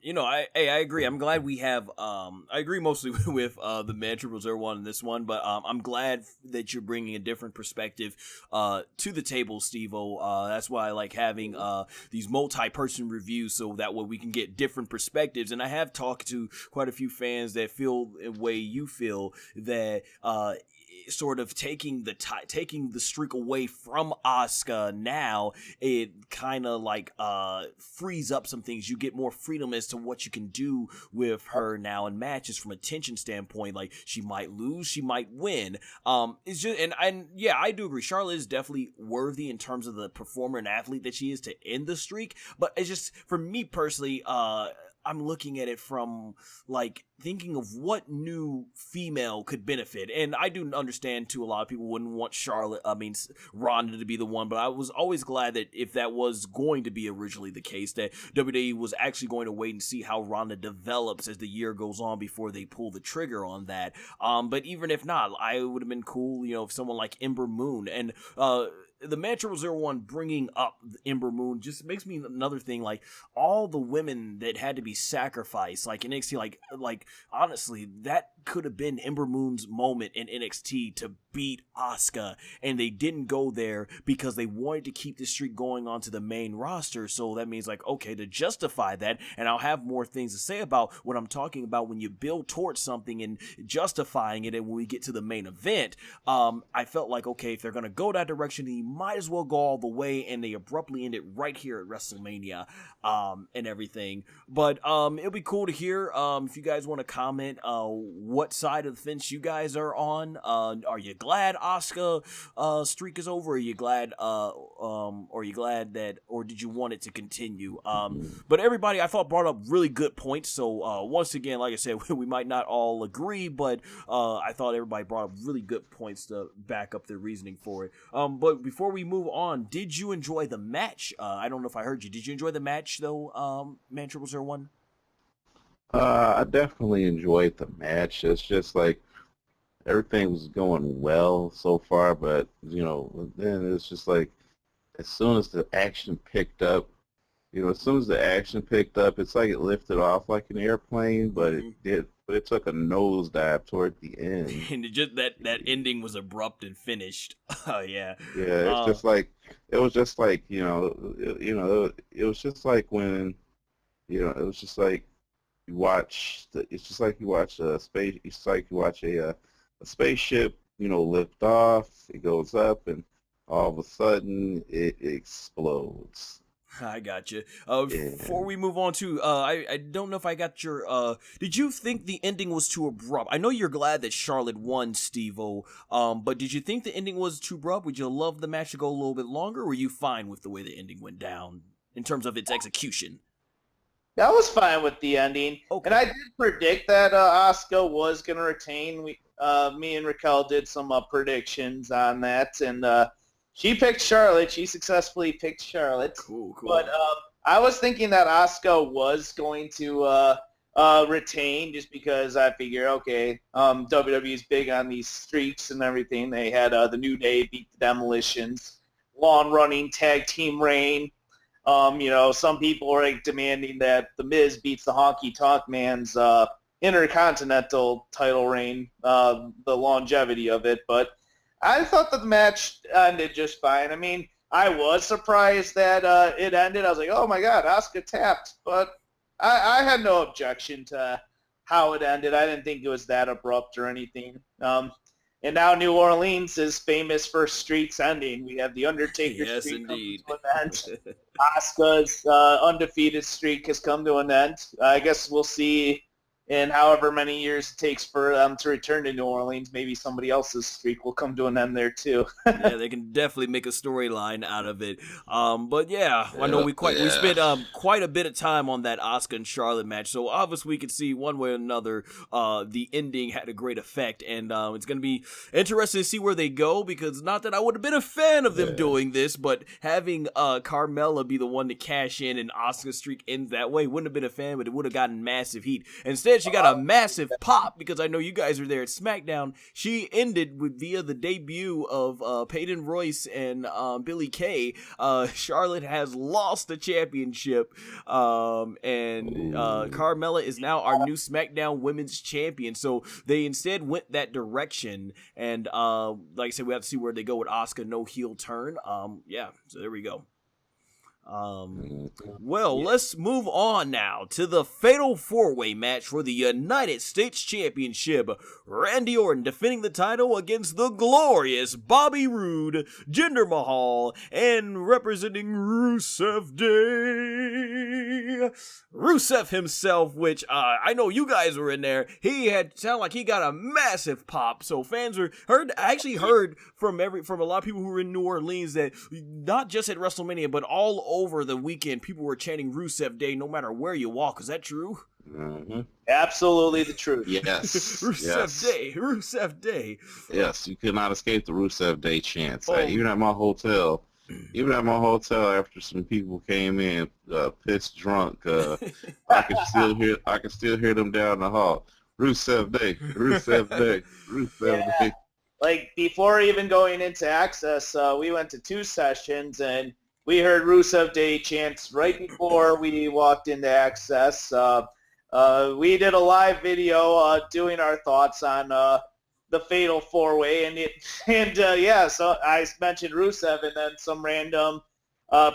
agree. I'm glad we have. I agree mostly with the man 0001 in this one, but I'm glad that you're bringing a different perspective to the table, Stvo. That's why I like having these multi-person reviews, so that way we can get different perspectives. And I have talked to quite a few fans that feel the way you feel, that sort of taking the streak away from Asuka now, it kind of like frees up some things. You get more freedom as to what you can do with her now in matches from a tension standpoint. Like, she might lose, she might win. It's just, and yeah, I do agree. Charlotte is definitely worthy in terms of the performer and athlete that she is to end the streak. But it's just, for me personally, I'm looking at it from, like, thinking of what new female could benefit. And I do understand, too, a lot of people wouldn't want Ronda to be the one, but I was always glad that if that was going to be originally the case, that WWE was actually going to wait and see how Ronda develops as the year goes on before they pull the trigger on that. But even if not, I would have been cool, if someone like Ember Moon, and the man 0001 bringing up Ember Moon just makes me another thing, like, all the women that had to be sacrificed, like in NXT, like honestly, that could have been Ember Moon's moment in NXT to beat Asuka, and they didn't go there because they wanted to keep the streak going onto the main roster. So that means, like, okay, to justify that, and I'll have more things to say about what I'm talking about when you build towards something and justifying it, and when we get to the main event, I felt like, okay, if they're gonna go that direction, then you might as well go all the way, and they abruptly end it right here at WrestleMania, and everything. But it'll be cool to hear if you guys want to comment what side of the fence you guys are on. Are you glad Asuka streak is over? Are you glad or did you want it to continue? But everybody, I thought, brought up really good points. So once again, like I said, we might not all agree, but I thought everybody brought up really good points to back up their reasoning for it. But before we move on, did you enjoy the match? I don't know if I heard you. Did you enjoy the match though, Man0001? I definitely enjoyed the match. It's just like everything was going well so far, but then it's just like as soon as the action picked up, it's like it lifted off like an airplane, but it took a nosedive toward the end. And that ending was abrupt and finished. Oh yeah. Yeah, it was just like it was just like when it was just like you watch a space. It's like you watch a spaceship, lift off. It goes up, and all of a sudden it explodes. I got you. Before we move on to, I don't know if I got your, did you think the ending was too abrupt? I know you're glad that Charlotte won, Stvo, but did you think the ending was too abrupt? Would you love the match to go a little bit longer, or were you fine with the way the ending went down in terms of its execution? That was fine with the ending. Okay. And I did predict that Asuka was going to retain. Me and Raquel did some predictions on that, and she picked Charlotte. She successfully picked Charlotte. Cool. But I was thinking that Asuka was going to retain just because I figure, okay, WWE is big on these streaks and everything. They had the New Day beat the Demolitions, long-running tag team reign. Some people are demanding that The Miz beats the Honky Tonk Man's Intercontinental title reign, the longevity of it. But I thought that the match ended just fine. I mean, I was surprised that it ended. I was like, oh my God, Asuka tapped. But I had no objection to how it ended. I didn't think it was that abrupt or anything. And now New Orleans is famous for streaks ending. We have the Undertaker streak coming to an end. Asuka's undefeated streak has come to an end. I guess we'll see in however many years it takes for them to return to New Orleans. Maybe somebody else's streak will come to an end there too. Yeah, they can definitely make a storyline out of it. But yeah, I know we spent quite a bit of time on that Asuka and Charlotte match, so obviously we could see one way or another the ending had a great effect, and it's going to be interesting to see where they go, because not that I would have been a fan of them doing this, but having Carmella be the one to cash in and Asuka's streak ends that way, wouldn't have been a fan, but it would have gotten massive heat. Instead, she got a massive pop, because I know you guys were there at SmackDown. She ended via the debut of Peyton Royce and Billie Kay. Charlotte has lost the championship, and Carmella is now our new SmackDown Women's Champion. So they instead went that direction, and like I said, we have to see where they go with Asuka, no heel turn. So there we go. Let's move on now to the Fatal 4-Way match for the United States Championship. Randy Orton defending the title against the glorious Bobby Roode, Jinder Mahal, and representing Rusev Day. Rusev himself, which I know you guys were in there. He had sounded like he got a massive pop. So fans were heard. I actually heard from a lot of people who were in New Orleans that not just at WrestleMania, but all over the weekend, people were chanting Rusev Day no matter where you walk. Is that true? Mm-hmm. Absolutely the truth. Yes. Rusev Day. Yes, you could not escape the Rusev Day chants. Even at my hotel, after some people came in, pissed drunk, I could still hear them down the hall. Rusev Day, Rusev Day, Rusev Day. Like, before even going into Access, we went to 2 sessions, and we heard Rusev Day chants right before we walked into Access. We did a live video doing our thoughts on the fatal four-way, so I mentioned Rusev, and then some random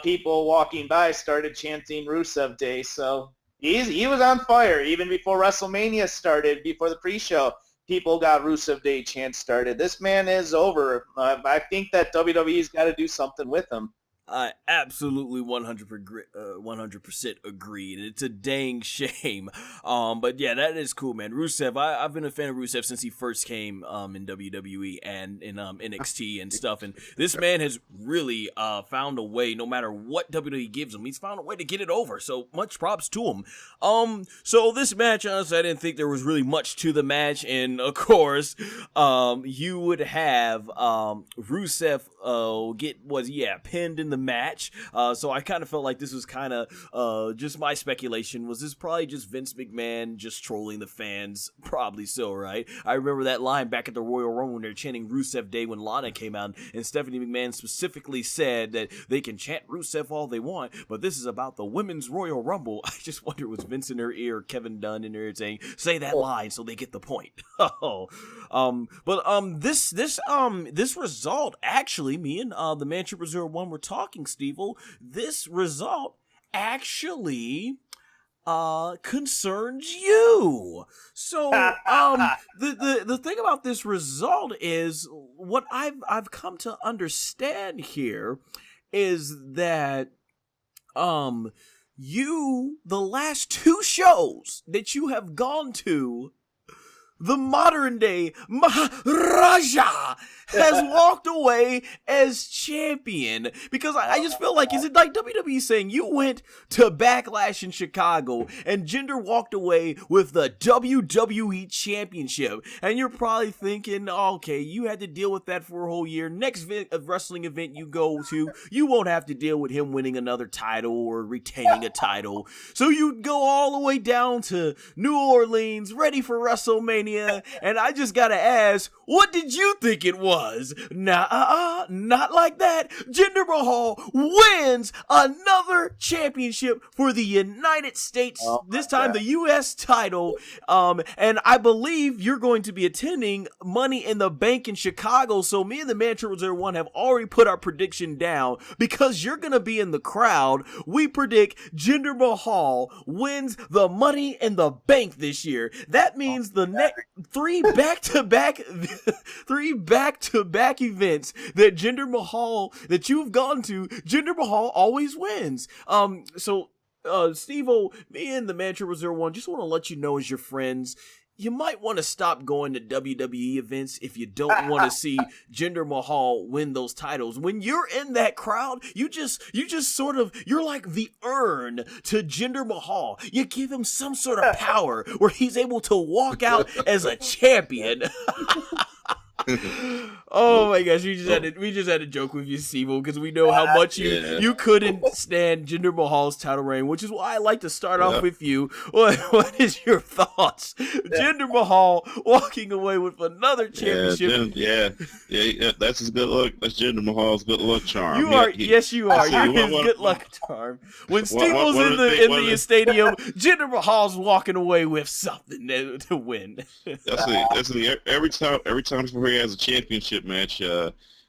people walking by started chanting Rusev Day. So he was on fire even before WrestleMania started. Before the pre-show, people got Rusev Day chants started. This man is over. I think that WWE's got to do something with him. I absolutely 100% agreed. It's a dang shame. But yeah, that is cool, man. Rusev, I've been a fan of Rusev since he first came in WWE and in NXT and stuff. And this man has really found a way, no matter what WWE gives him, he's found a way to get it over. So much props to him. So this match, honestly, I didn't think there was really much to the match. And of course, you would have Rusev pinned in the match. So I kind of felt like this was kind of just my speculation. Was this probably just Vince McMahon just trolling the fans? Probably so, right? I remember that line back at the Royal Rumble when they're chanting Rusev Day when Lana came out, and Stephanie McMahon specifically said that they can chant Rusev all they want, but this is about the Women's Royal Rumble. I just wonder, was Vince in her ear, Kevin Dunn in her ear saying, say that line so they get the point. This result, actually, me and the Manchester 01 were talking, Steve-O, this result actually concerns you. So the thing about this result is what I've come to understand here is that you, the last two shows that you have gone to, the modern day Maharaja has walked away as champion. Because I just feel like, is it like WWE saying you went to Backlash in Chicago and Jinder walked away with the WWE Championship? And you're probably thinking, okay, you had to deal with that for a whole year. Next wrestling event you go to, you won't have to deal with him winning another title or retaining a title. So you go all the way down to New Orleans, ready for WrestleMania. And I just gotta ask, what did you think it was? Nah, not like that. Jinder Mahal wins another championship for the United States, this time the U.S. title, and I believe you're going to be attending Money in the Bank in Chicago, so me and the Manchester 01 have already put our prediction down. Because you're gonna be in the crowd, we predict Jinder Mahal wins the Money in the Bank this year. That means the next three back-to-back events that Jinder Mahal, that you've gone to, Jinder Mahal always wins. Steve-O, me and the Manchester 01 just want to let you know, as your friends, you might want to stop going to WWE events if you don't want to see Jinder Mahal win those titles. When you're in that crowd, you just sort of, you're like the urn to Jinder Mahal. You give him some sort of power where he's able to walk out as a champion. Oh my gosh, we just had to joke with you, Steve-O, because we know how much you couldn't stand Jinder Mahal's title reign, which is why I like to start off with you. What is your thoughts? Jinder Mahal walking away with another championship. That's his good luck. That's Jinder Mahal's good luck charm. Yes, you are. You're his good luck charm. When Steve-O's in the stadium, Jinder Mahal's walking away with something to win. That's every time he has a championship match.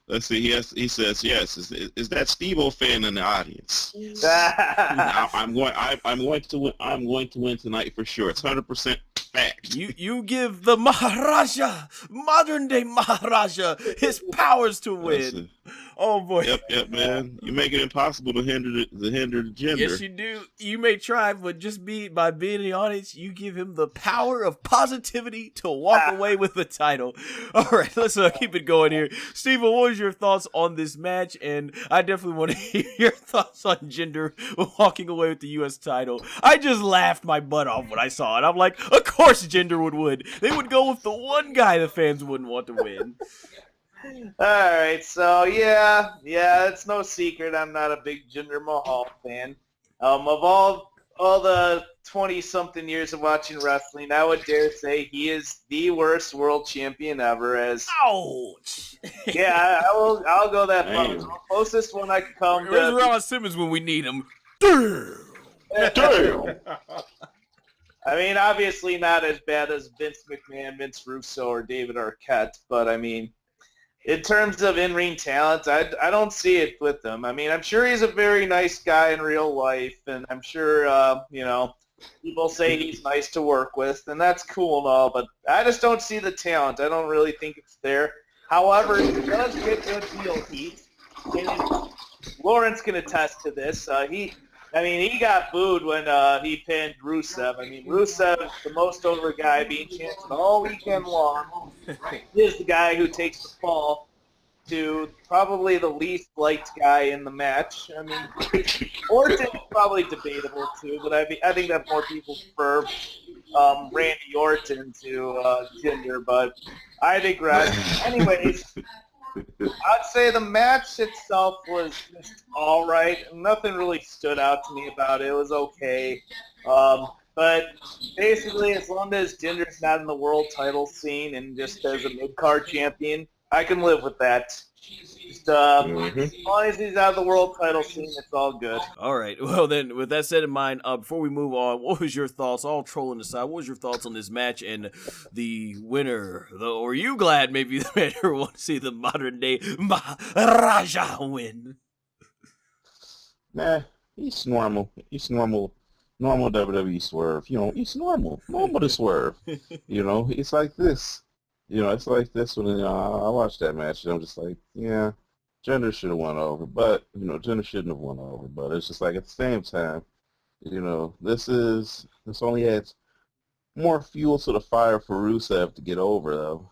Let's see. He says yes. Is that Steve-O fan in the audience? I'm going to win. I'm going to win tonight for sure. It's 100% fact. You give the Maharaja, modern day Maharaja, his powers to win. Oh boy. Yep, man. You make it impossible to hinder the gender. Yes, you do. You may try, but just by being in the audience, you give him the power of positivity to walk away with the title. All right, let's keep it going here. Steve-O, what was your thoughts on this match? And I definitely want to hear your thoughts on Jinder walking away with the U.S. title. I just laughed my butt off when I saw it. I'm like, of course Jinder would win. They would go with the one guy the fans wouldn't want to win. Alright, so yeah, it's no secret I'm not a big Jinder Mahal fan. Of all the 20-something years of watching wrestling, I would dare say he is the worst world champion ever. Ouch! Yeah, I'll go that far. The closest one I could come Where's Ron Simmons when we need him? Damn! I mean, obviously not as bad as Vince McMahon, Vince Russo, or David Arquette, but I mean, in terms of in-ring talent, I don't see it with him. I mean, I'm sure he's a very nice guy in real life, and I'm sure, people say he's nice to work with, and that's cool and all, but I just don't see the talent. I don't really think it's there. However, he does get good heel heat, and Lawrence can attest to this. He got booed when he pinned Rusev. I mean, Rusev is the most over guy being chanted all weekend long. He is the guy who takes the fall to probably the least liked guy in the match. I mean, Orton is probably debatable too, but I think that more people prefer Randy Orton to Jinder, but I digress. Anyways, I'd say the match itself was just all right. Nothing really stood out to me about it. It was okay. But basically, as long as Jinder's not in the world title scene and just as a mid-card champion, I can live with that. Just, as long as he's out of the world title scene, it's all good. All right. Well, then, with that said in mind, before we move on, what was your thoughts, all trolling aside, what was your thoughts on this match and the winner? Or are you glad maybe the winner want to see the modern-day Maharaja win? Nah, he's normal. He's normal WWE Swerve. He's normal to Swerve. It's like this. It's like this when I watched that match and I'm just like, yeah, Jinder should have won over, but Jinder shouldn't have won over. But it's just like at the same time, this only adds more fuel to the fire for Rusev to get over though.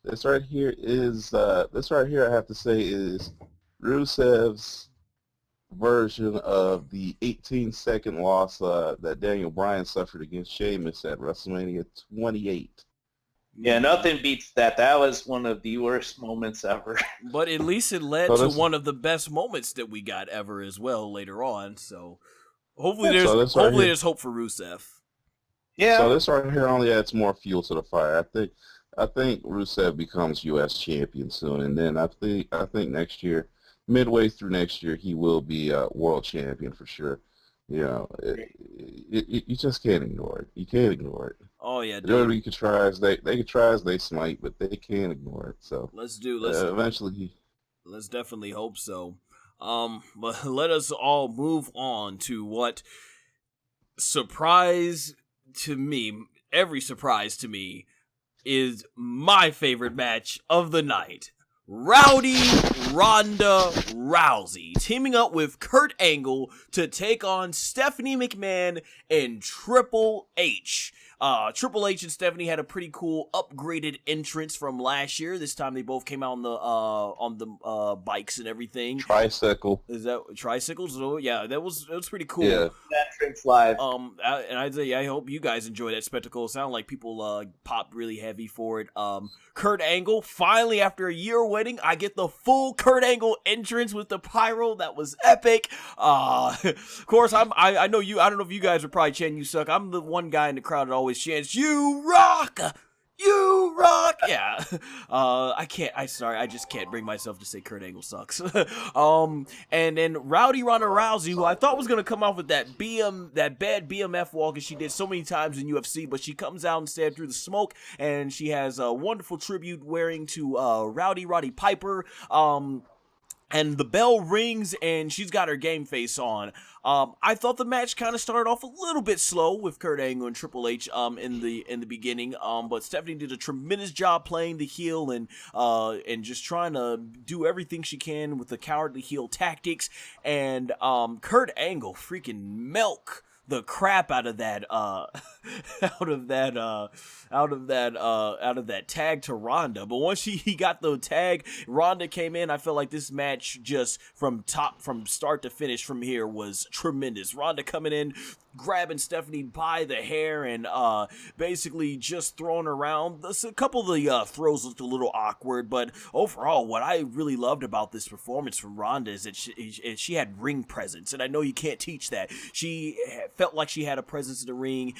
This right here I have to say is Rusev's version of the 18-second loss that Daniel Bryan suffered against Sheamus at WrestleMania 28. Yeah, nothing beats that. That was one of the worst moments ever. But at least it led to one of the best moments that we got ever as well later on. So hopefully there's hope for Rusev. Yeah. So this right here only adds more fuel to the fire. I think Rusev becomes U.S. champion soon, and then I think next year, midway through next year, he will be world champion for sure. You just can't ignore it. You can't ignore it. Oh yeah, WWE could try as they could try as they smite, but they can't ignore it. So let's eventually. Let's definitely hope so. But let us all move on to what surprise to me, every surprise to me, is my favorite match of the night. Rowdy Ronda Rousey teaming up with Kurt Angle to take on Stephanie McMahon and Triple H. Triple H and Stephanie had a pretty cool upgraded entrance from last year. This time they both came out on the bikes and everything. Tricycle. Is that tricycles? Oh yeah, that was pretty cool. Yeah. Entrance live. And I'd say I hope you guys enjoy that spectacle. It sounded like people popped really heavy for it. Kurt Angle, finally after a year waiting, I get the full Kurt Angle entrance with the pyro. That was epic. Of course, I know you. I don't know if you guys are probably chanting "You suck." I'm the one guy in the crowd that always chants "You rock." You rock! Yeah. I just can't bring myself to say Kurt Angle sucks. And then Rowdy Ronda Rousey, who I thought was gonna come off with that bad BMF walk as she did so many times in UFC, but she comes out instead through the smoke, and she has a wonderful tribute wearing to Roddy Piper. And the bell rings, and she's got her game face on. I thought the match kind of started off a little bit slow with Kurt Angle and Triple H in the beginning. But Stephanie did a tremendous job playing the heel and just trying to do everything she can with the cowardly heel tactics. And Kurt Angle freaking milk the crap out of that tag to Ronda. But once he got the tag, Ronda came in. I felt like this match just from start to finish from here was tremendous. Ronda coming in, grabbing Stephanie by the hair and basically just throwing her around. A couple of the throws looked a little awkward, but overall, what I really loved about this performance from Ronda is that she had ring presence, and I know you can't teach that. She felt like she had a presence in the ring.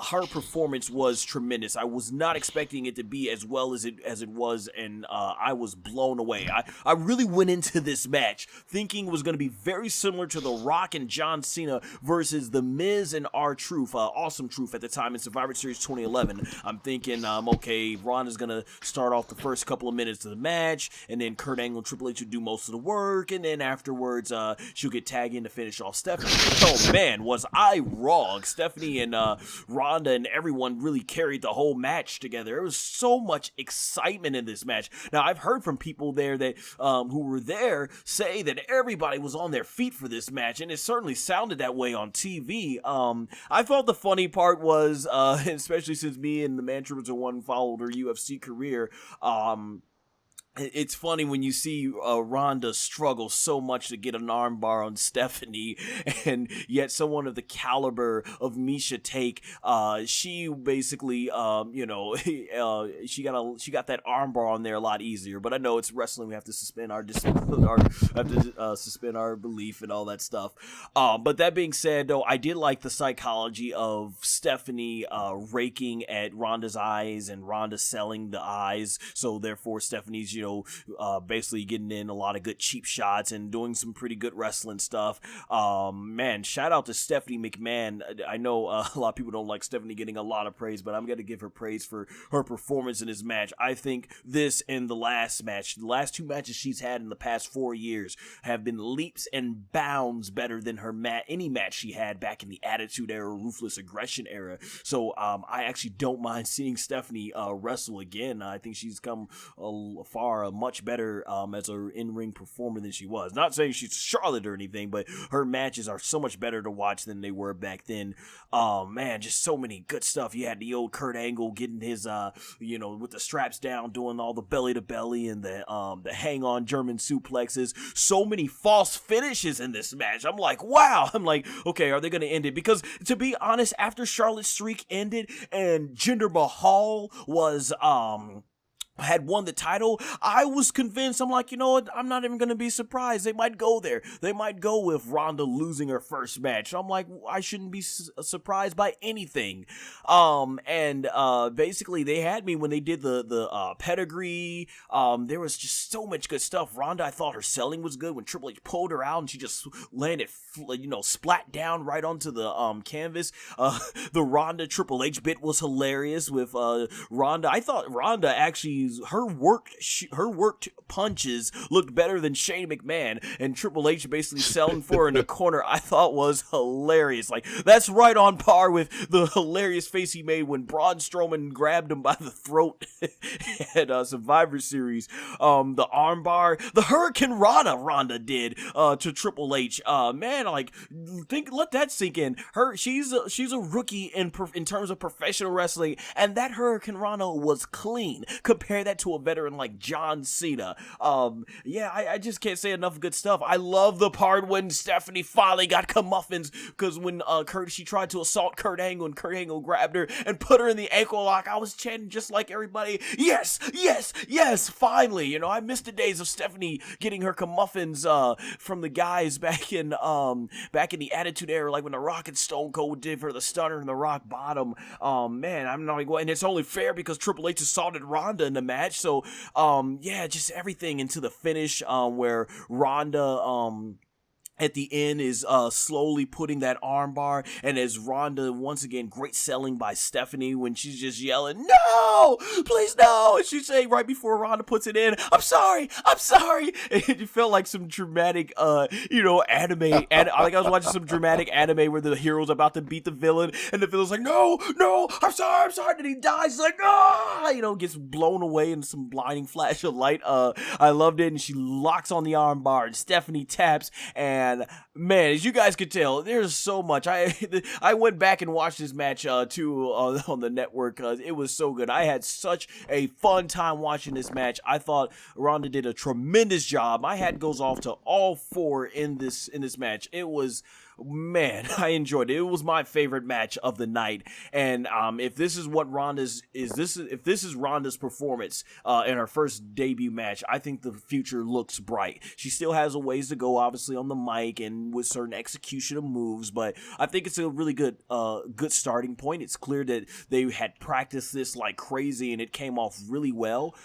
her performance was tremendous. I was not expecting it to be as well as it was, and I was blown away. I really went into this match thinking it was going to be very similar to The Rock and John Cena versus The Miz and R-Truth, Awesome Truth at the time in Survivor Series 2011. I'm thinking, okay, Ronda's going to start off the first couple of minutes of the match, and then Kurt Angle and Triple H will do most of the work, and then afterwards, she'll get tagged in to finish off Stephanie. Oh man, was I wrong. Stephanie and Ronda and everyone really carried the whole match together. There was so much excitement in this match. Now, I've heard from people there that who were there say that everybody was on their feet for this match, and it certainly sounded that way on TV. I thought the funny part was, especially since me and the themann0001 followed her UFC career, it's funny when you see Ronda struggle so much to get an armbar on Stephanie, and yet someone of the caliber of Miesha Tate, she basically, she got that armbar on there a lot easier. But I know it's wrestling; we have to suspend our suspend our belief and all that stuff. But that being said, though, I did like the psychology of Stephanie raking at Ronda's eyes and Ronda selling the eyes, so therefore Stephanie's basically getting in a lot of good cheap shots and doing some pretty good wrestling stuff. Man, shout out to Stephanie McMahon. I know a lot of people don't like Stephanie getting a lot of praise, but I'm going to give her praise for her performance in this match. I think this and the last match, the last two matches she's had in the past 4 years, have been leaps and bounds better than her any match she had back in the Attitude Era, Ruthless Aggression era. So I actually don't mind seeing Stephanie wrestle again. I think she's come much better as an in-ring performer than she was. Not saying she's Charlotte or anything, but her matches are so much better to watch than they were back then. Man, just so many good stuff. You had the old Kurt Angle getting his, with the straps down, doing all the belly-to-belly and the hang-on German suplexes. So many false finishes in this match. I'm like, wow. I'm like, okay, are they going to end it? Because, to be honest, after Charlotte's streak ended and Jinder Mahal was, had won the title, I was convinced. I'm like, you know what? I'm not even going to be surprised. They might go there. They might go with Ronda losing her first match. I'm like, I shouldn't be surprised by anything. Basically, they had me when they did the pedigree. There was just so much good stuff. Ronda, I thought her selling was good when Triple H pulled her out and she just landed, splat down right onto the canvas. The Ronda Triple H bit was hilarious with Ronda. I thought Ronda actually, her worked punches looked better than Shane McMahon, and Triple H basically selling for her in the corner, I thought was hilarious. Like, that's right on par with the hilarious face he made when Braun Strowman grabbed him by the throat at Survivor Series. The armbar, the Hurricane Ronda did to Triple H. Man, like, let that sink in. She's a rookie in terms of professional wrestling, and that Hurricane Rana was clean. Compare that to a veteran like John Cena. I just can't say enough good stuff. I love the part when Stephanie finally got comeuppance, because when she tried to assault Kurt Angle and Kurt Angle grabbed her and put her in the ankle lock, I was chanting just like everybody, yes, yes, yes, finally. I missed the days of Stephanie getting her comeuppance from the guys back in the Attitude Era, like when The Rock and Stone Cold did for the Stunner and the Rock Bottom. Man, I'm not going, and it's only fair because Triple H assaulted Ronda in the match. So just everything into the finish where Ronda at the end is slowly putting that armbar, and as Ronda, once again, great selling by Stephanie when she's just yelling, no, please no, and she's saying right before Ronda puts it in, I'm sorry, and it felt like some dramatic anime, and like I was watching some dramatic anime where the hero's about to beat the villain, and the villain's like, no, I'm sorry, and he dies. He's like, gets blown away in some blinding flash of light. I loved it, and she locks on the armbar, and Stephanie taps, and man, as you guys could tell, there's so much. I went back and watched this match too on the network because it was so good. I had such a fun time watching this match. I thought Ronda did a tremendous job. My hat goes off to all four in this match. It was man, I enjoyed it. It was my favorite match of the night. And if this is what if this is Ronda's performance in her first debut match, I think the future looks bright. She still has a ways to go, obviously, on the mic and with certain execution of moves, but I think it's a really good starting point. It's clear that they had practiced this like crazy and it came off really well.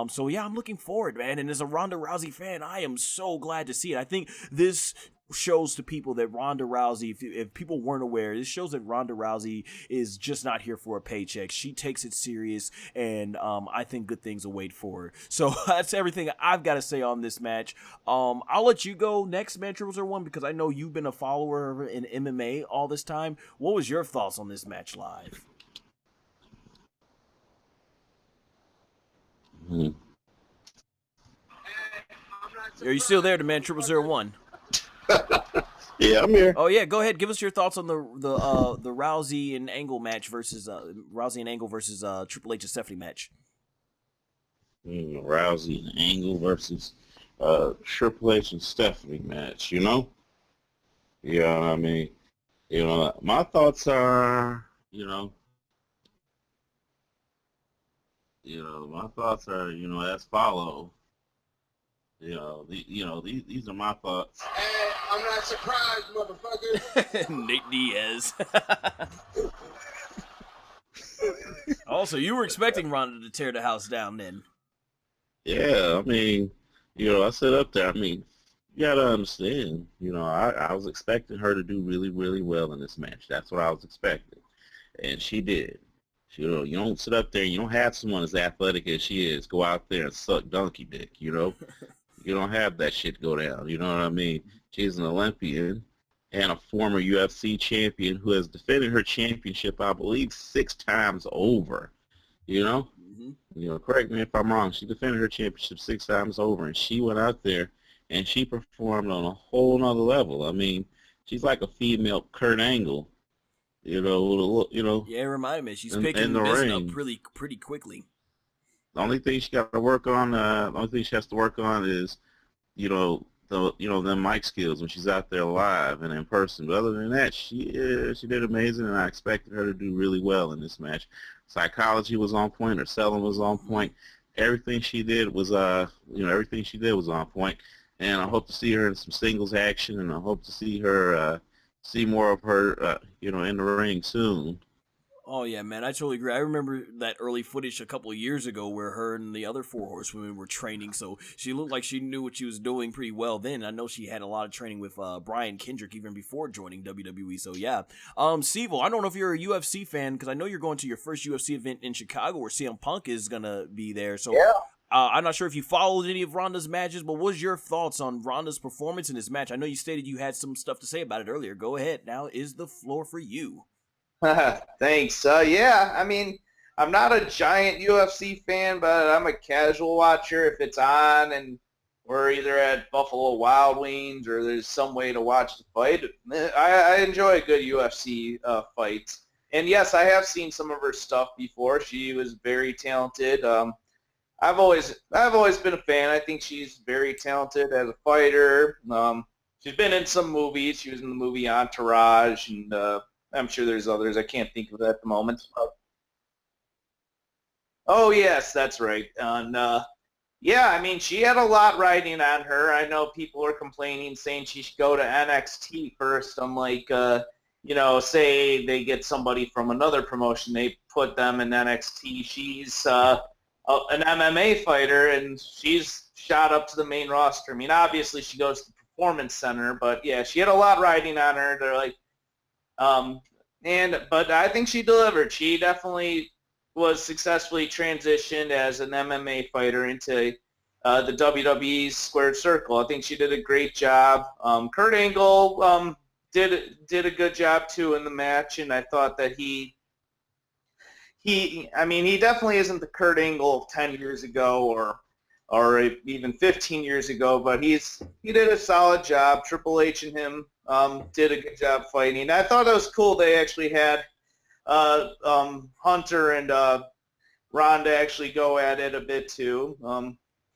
So yeah, I'm looking forward, man. And as a Ronda Rousey fan, I am so glad to see it. I think this shows to people that Ronda Rousey, if people weren't aware, this shows that Ronda Rousey is just not here for a paycheck. She takes it serious, and I think good things await for her. So that's everything I've got to say on this match. I'll let you go next, man, Triple One, because I know you've been a follower in MMA all this time. What was your thoughts on this match live? Are you still there, the man 0001? Yeah, I'm here. Oh yeah, go ahead. Give us your thoughts on the Rousey and Angle match versus Triple H and Stephanie match. Rousey and Angle versus Triple H and Stephanie match. Yeah, I mean, my thoughts are, as follow. These are my thoughts. Hey, I'm not surprised, motherfucker. Nate Diaz. Also, you were expecting Ronda to tear the house down then. Yeah, I mean, I said up there, I mean, you gotta understand, I was expecting her to do really, really well in this match. That's what I was expecting. And she did. You don't sit up there and you don't have someone as athletic as she is go out there and suck donkey dick, You don't have that shit go down, you know what I mean? She's an Olympian and a former UFC champion who has defended her championship, I believe, 6 times over, Correct me if I'm wrong. She defended her championship 6 times over, and she went out there and she performed on a whole nother level. I mean, she's like a female Kurt Angle, Yeah, it reminded me. She's picking the business up pretty quickly. The only thing she got to work on, the only thing she has to work on is, them mic skills when she's out there live and in person. But other than that, she did amazing, and I expected her to do really well in this match. Psychology was on point. Her selling was on point. Everything she did was, on point. And I hope to see her in some singles action, and I hope to see her, see more of her, in the ring soon. Oh, yeah, man, I totally agree. I remember that early footage a couple of years ago where her and the other 4 horsewomen were training, so she looked like she knew what she was doing pretty well then. I know she had a lot of training with Brian Kendrick even before joining WWE, so yeah. Stvo, I don't know if you're a UFC fan, because I know you're going to your first UFC event in Chicago where CM Punk is going to be there, so yeah. I'm not sure if you followed any of Ronda's matches, but what was your thoughts on Ronda's performance in this match? I know you stated you had some stuff to say about it earlier. Go ahead. Now is the floor for you. Thanks. Yeah, I mean, I'm not a giant UFC fan, but I'm a casual watcher if it's on and we're either at Buffalo Wild Wings or there's some way to watch the fight. I enjoy a good UFC fight. And yes, I have seen some of her stuff before. She was very talented. I've always been a fan. I think she's very talented as a fighter. She's been in some movies. She was in the movie Entourage, and I'm sure there's others. I can't think of it at the moment. Oh, yes, that's right. And, yeah, I mean, she had a lot riding on her. I know people are complaining, saying she should go to NXT first. I'm like, say they get somebody from another promotion, they put them in NXT. She's an MMA fighter, and she's shot up to the main roster. I mean, obviously she goes to the Performance Center, but, yeah, she had a lot riding on her. They're like, but I think she delivered. She definitely was successfully transitioned as an MMA fighter into the WWE's Squared Circle. I think she did a great job. Kurt Angle did a good job too in the match, and I thought that he definitely isn't the Kurt Angle of 10 years ago or even 15 years ago, but he did a solid job. Triple H and him did a good job fighting. I thought it was cool they actually had Hunter and Ronda actually go at it a bit too.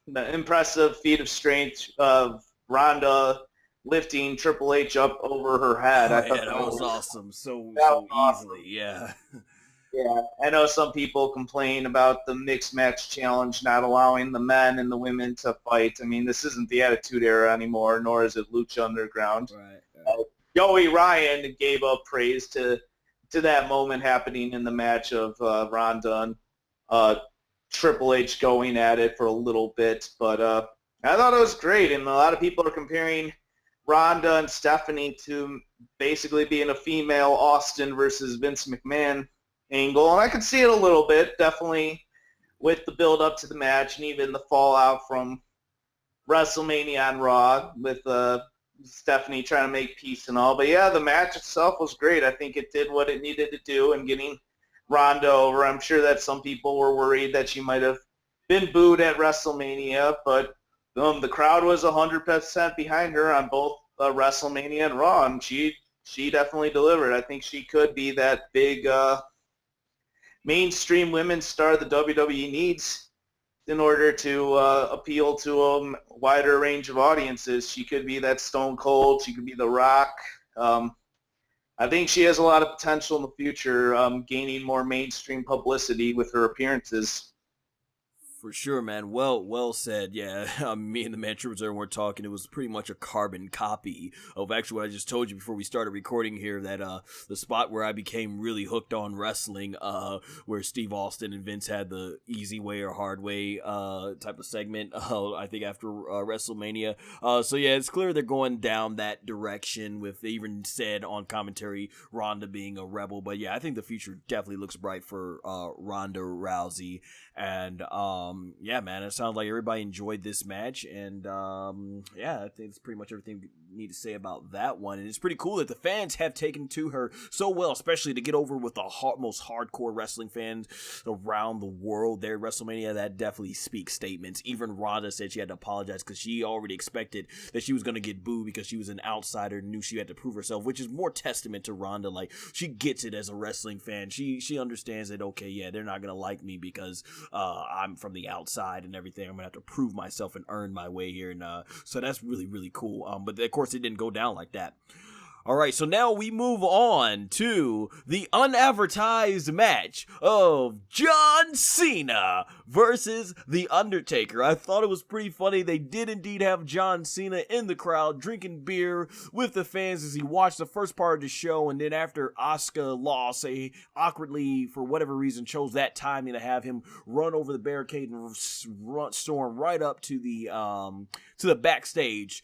The impressive feat of strength of Ronda lifting Triple H up over her head. I thought that was awesome. So awesome. easily, yeah. Yeah, I know some people complain about the mixed match challenge not allowing the men and the women to fight. I mean, this isn't the Attitude Era anymore, nor is it Lucha Underground. Right. Joey Ryan gave up praise to that moment happening in the match of Ronda and Triple H going at it for a little bit. But I thought it was great, and a lot of people are comparing Ronda and Stephanie to basically being a female Austin versus Vince McMahon angle, and I could see it a little bit, definitely with the build up to the match and even the fallout from WrestleMania on Raw with Stephanie trying to make peace and all. But yeah, the match itself was great. I think it did what it needed to do in getting Ronda over. I'm sure that some people were worried that she might have been booed at WrestleMania, but the crowd was 100% behind her on both WrestleMania and Raw, and she definitely delivered. I think she could be that big mainstream women's star the WWE needs in order to appeal to a wider range of audiences. She could be that Stone Cold. She could be The Rock. I think she has a lot of potential in the future, gaining more mainstream publicity with her appearances. For sure, man. Well said. Yeah, me and the Man Troopers were talking. It was pretty much a carbon copy of actually what I just told you before we started recording here. That the spot where I became really hooked on wrestling, where Steve Austin and Vince had the easy way or hard way type of segment. I think after WrestleMania. So yeah, it's clear they're going down that direction. With they even said on commentary Ronda being a rebel. But yeah, I think the future definitely looks bright for Ronda Rousey. And yeah, man, it sounds like everybody enjoyed this match, and yeah, I think it's pretty much everything we need to say about that one. And it's pretty cool that the fans have taken to her so well, especially to get over with the most hardcore wrestling fans around the world there at WrestleMania. That definitely speaks statements. Even Ronda said she had to apologize because she already expected that she was going to get booed because she was an outsider and knew she had to prove herself, which is more testament to Ronda. Like, she gets it as a wrestling fan. She understands that, okay, yeah, they're not going to like me because I'm from the outside and everything. I'm gonna have to prove myself and earn my way here, and so that's really, really cool. But of course it didn't go down like that. Alright, so now we move on to the unadvertised match of John Cena versus The Undertaker. I thought it was pretty funny. They did indeed have John Cena in the crowd drinking beer with the fans as he watched the first part of the show, and then after Asuka lost, they awkwardly, for whatever reason, chose that timing to have him run over the barricade and storm right up to the backstage.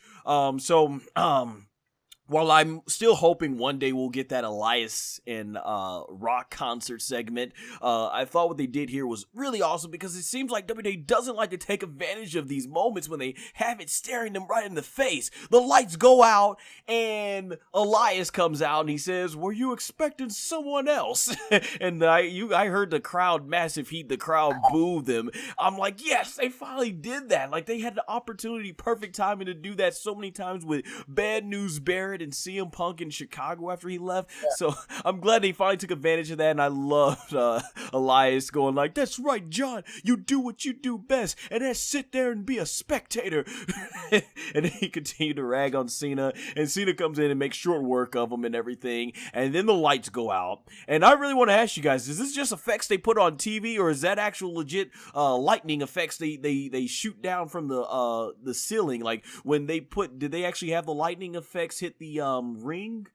While I'm still hoping one day we'll get that Elias and Rock concert segment, I thought what they did here was really awesome because it seems like WWE doesn't like to take advantage of these moments when they have it staring them right in the face. The lights go out and Elias comes out and he says, "Were you expecting someone else?" And I heard the crowd, massive heat, the crowd boo them. I'm like, yes, they finally did that. Like, they had the opportunity, perfect timing to do that so many times with Bad News Barrett and CM Punk in Chicago after he left. Yeah. So I'm glad they finally took advantage of that, and I loved Elias going like, "That's right, John, you do what you do best, and that's sit there and be a spectator." And then he continued to rag on Cena, and Cena comes in and makes short work of him and everything, and then the lights go out. And I really want to ask you guys, is this just effects they put on TV, or is that actual legit lightning effects they shoot down from the ceiling? Like, when they did they actually have the lightning effects hit the ring?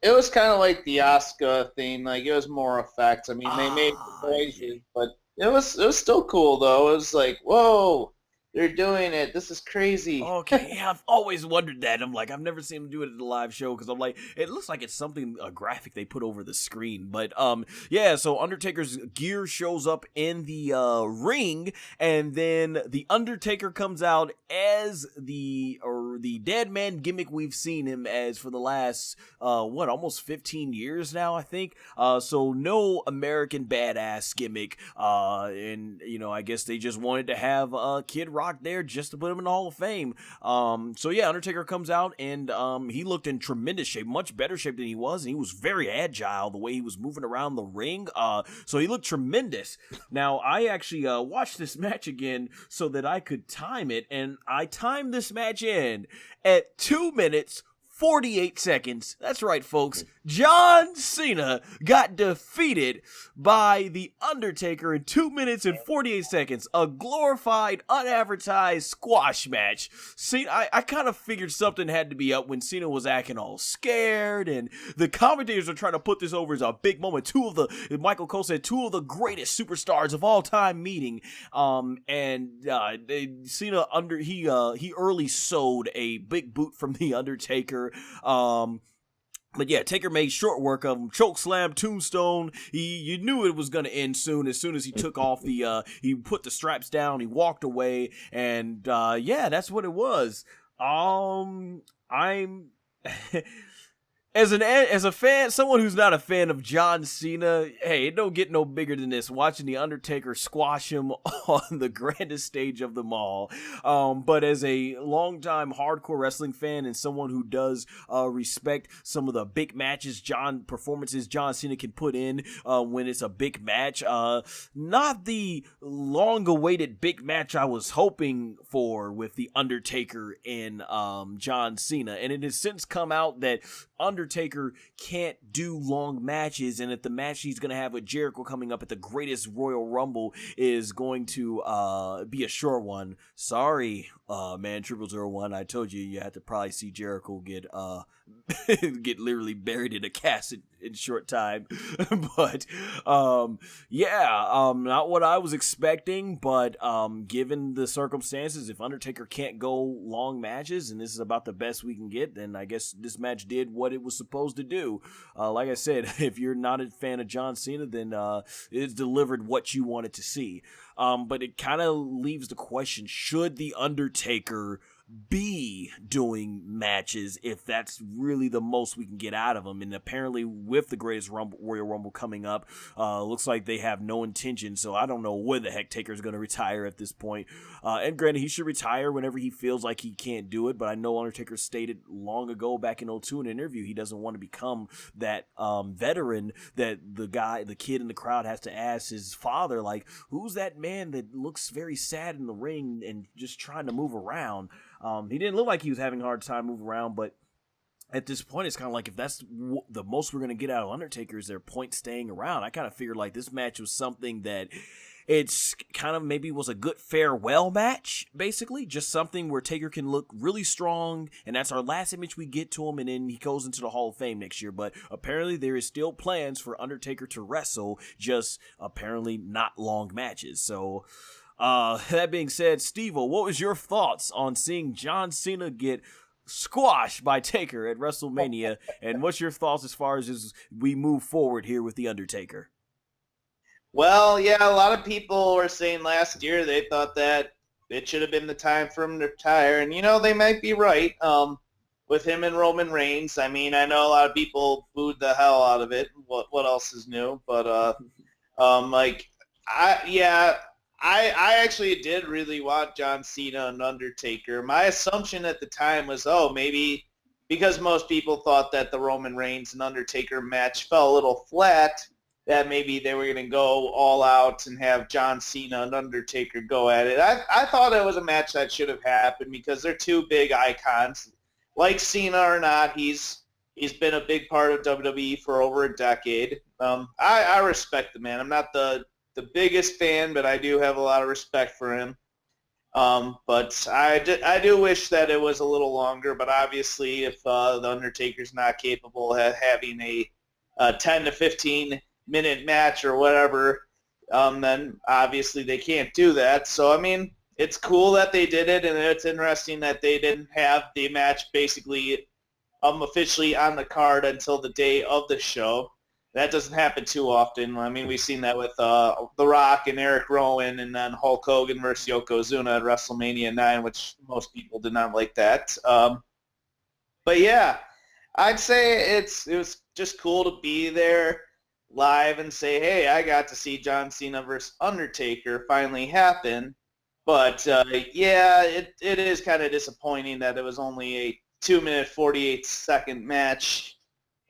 It was kind of like the Asuka thing. Like, it was more effects. I mean, they made noises, but it was still cool though. It was like, whoa, they're doing it. This is crazy. Okay, yeah, I've always wondered that. I'm like, I've never seen them do it at the live show because I'm like, it looks like it's something, a graphic they put over the screen. But yeah, so Undertaker's gear shows up in the ring, and then the Undertaker comes out as the dead man gimmick we've seen him as for the last almost 15 years now, I think. So no American badass gimmick, and I guess they just wanted to have Kid Rock Rock there just to put him in the Hall of Fame. So yeah, Undertaker comes out and he looked in tremendous shape, much better shape than he was, and he was very agile the way he was moving around the ring. So he looked tremendous. Now I actually watched this match again so that I could time it, and I timed this match in at 2 minutes 48 seconds. That's right, folks. John Cena got defeated by The Undertaker in 2 minutes and 48 seconds. A glorified, unadvertised squash match. Cena, I kind of figured something had to be up when Cena was acting all scared, and the commentators are trying to put this over as a big moment. Michael Cole said, two of the greatest superstars of all time meeting. Cena he early sowed a big boot from The Undertaker. But yeah, Taker made short work of him. Choke slam, tombstone. You knew it was going to end soon. As soon as he took off he put the straps down, he walked away, and yeah, that's what it was. I'm as a fan, someone who's not a fan of John Cena, hey, it don't get no bigger than this. Watching The Undertaker squash him on the grandest stage of them all. But as a longtime hardcore wrestling fan and someone who does respect some of the big performances John Cena can put in when it's a big match, not the long-awaited big match I was hoping for with The Undertaker and John Cena. And it has since come out that Undertaker can't do long matches, and that the match he's going to have with Jericho coming up at the greatest Royal Rumble is going to be a short one. Sorry, man, 0001. I told you had to probably see Jericho get get literally buried in a casket in short time. But not what I was expecting, but given the circumstances, if Undertaker can't go long matches and this is about the best we can get, then I guess this match did what it was supposed to do. Like I said, if you're not a fan of John Cena, then it's delivered what you wanted to see. But it kind of leaves the question, should The Undertaker be doing matches if that's really the most we can get out of him? And apparently with the greatest Royal Rumble coming up, looks like they have no intention, so I don't know when the heck Taker's going to retire at this point. And granted, he should retire whenever he feels like he can't do it, but I know Undertaker stated long ago back in 2002 in an interview he doesn't want to become that veteran that the kid in the crowd has to ask his father, like, who's that man that looks very sad in the ring and just trying to move around? He didn't look like he was having a hard time moving around, but at this point, it's kind of like, if that's the most we're going to get out of Undertaker, is their point staying around? I kind of figured like this match was something that it's kind of maybe was a good farewell match, basically. Just something where Taker can look really strong, and that's our last image we get to him, and then he goes into the Hall of Fame next year. But apparently there is still plans for Undertaker to wrestle, just apparently not long matches. So that being said, Stvo, what was your thoughts on seeing John Cena get squashed by Taker at WrestleMania, and what's your thoughts as far as we move forward here with The Undertaker? Well, yeah, a lot of people were saying last year they thought that it should have been the time for him to retire, and they might be right. With him and Roman Reigns, I mean, I know a lot of people booed the hell out of it. What else is new? But I actually did really want John Cena and Undertaker. My assumption at the time was, maybe because most people thought that the Roman Reigns and Undertaker match fell a little flat, that maybe they were going to go all out and have John Cena and Undertaker go at it. I thought it was a match that should have happened because they're two big icons. Like Cena or not, he's been a big part of WWE for over a decade. I respect the man. I'm not the biggest fan, but I do have a lot of respect for him. But I do wish that it was a little longer, but obviously if the Undertaker's not capable of having a 10 to 15 minute match or whatever, then obviously they can't do that. So, I mean, it's cool that they did it, and it's interesting that they didn't have the match basically officially on the card until the day of the show. That doesn't happen too often. I mean, we've seen that with The Rock and Eric Rowan, and then Hulk Hogan versus Yokozuna at WrestleMania 9, which most people did not like that. But yeah, I'd say it was just cool to be there live and say, hey, I got to see John Cena versus Undertaker finally happen. But yeah, it is kind of disappointing that it was only a 2-minute 48-second match.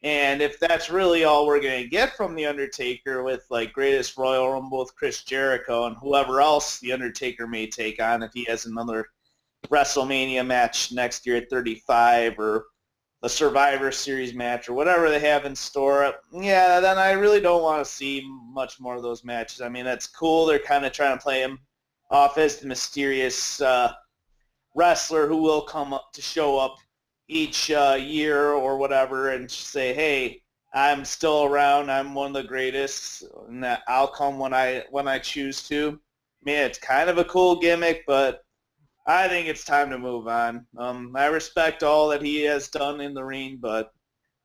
And if that's really all we're going to get from The Undertaker with like Greatest Royal Rumble with Chris Jericho and whoever else The Undertaker may take on if he has another WrestleMania match next year at 35 or a Survivor Series match or whatever they have in store, yeah, then I really don't want to see much more of those matches. I mean, that's cool. They're kind of trying to play him off as the mysterious wrestler who will come up to show up each year or whatever and say, hey, I'm still around. I'm one of the greatest, and I'll come when I choose to. I mean, it's kind of a cool gimmick, but I think it's time to move on. I respect all that he has done in the ring, but,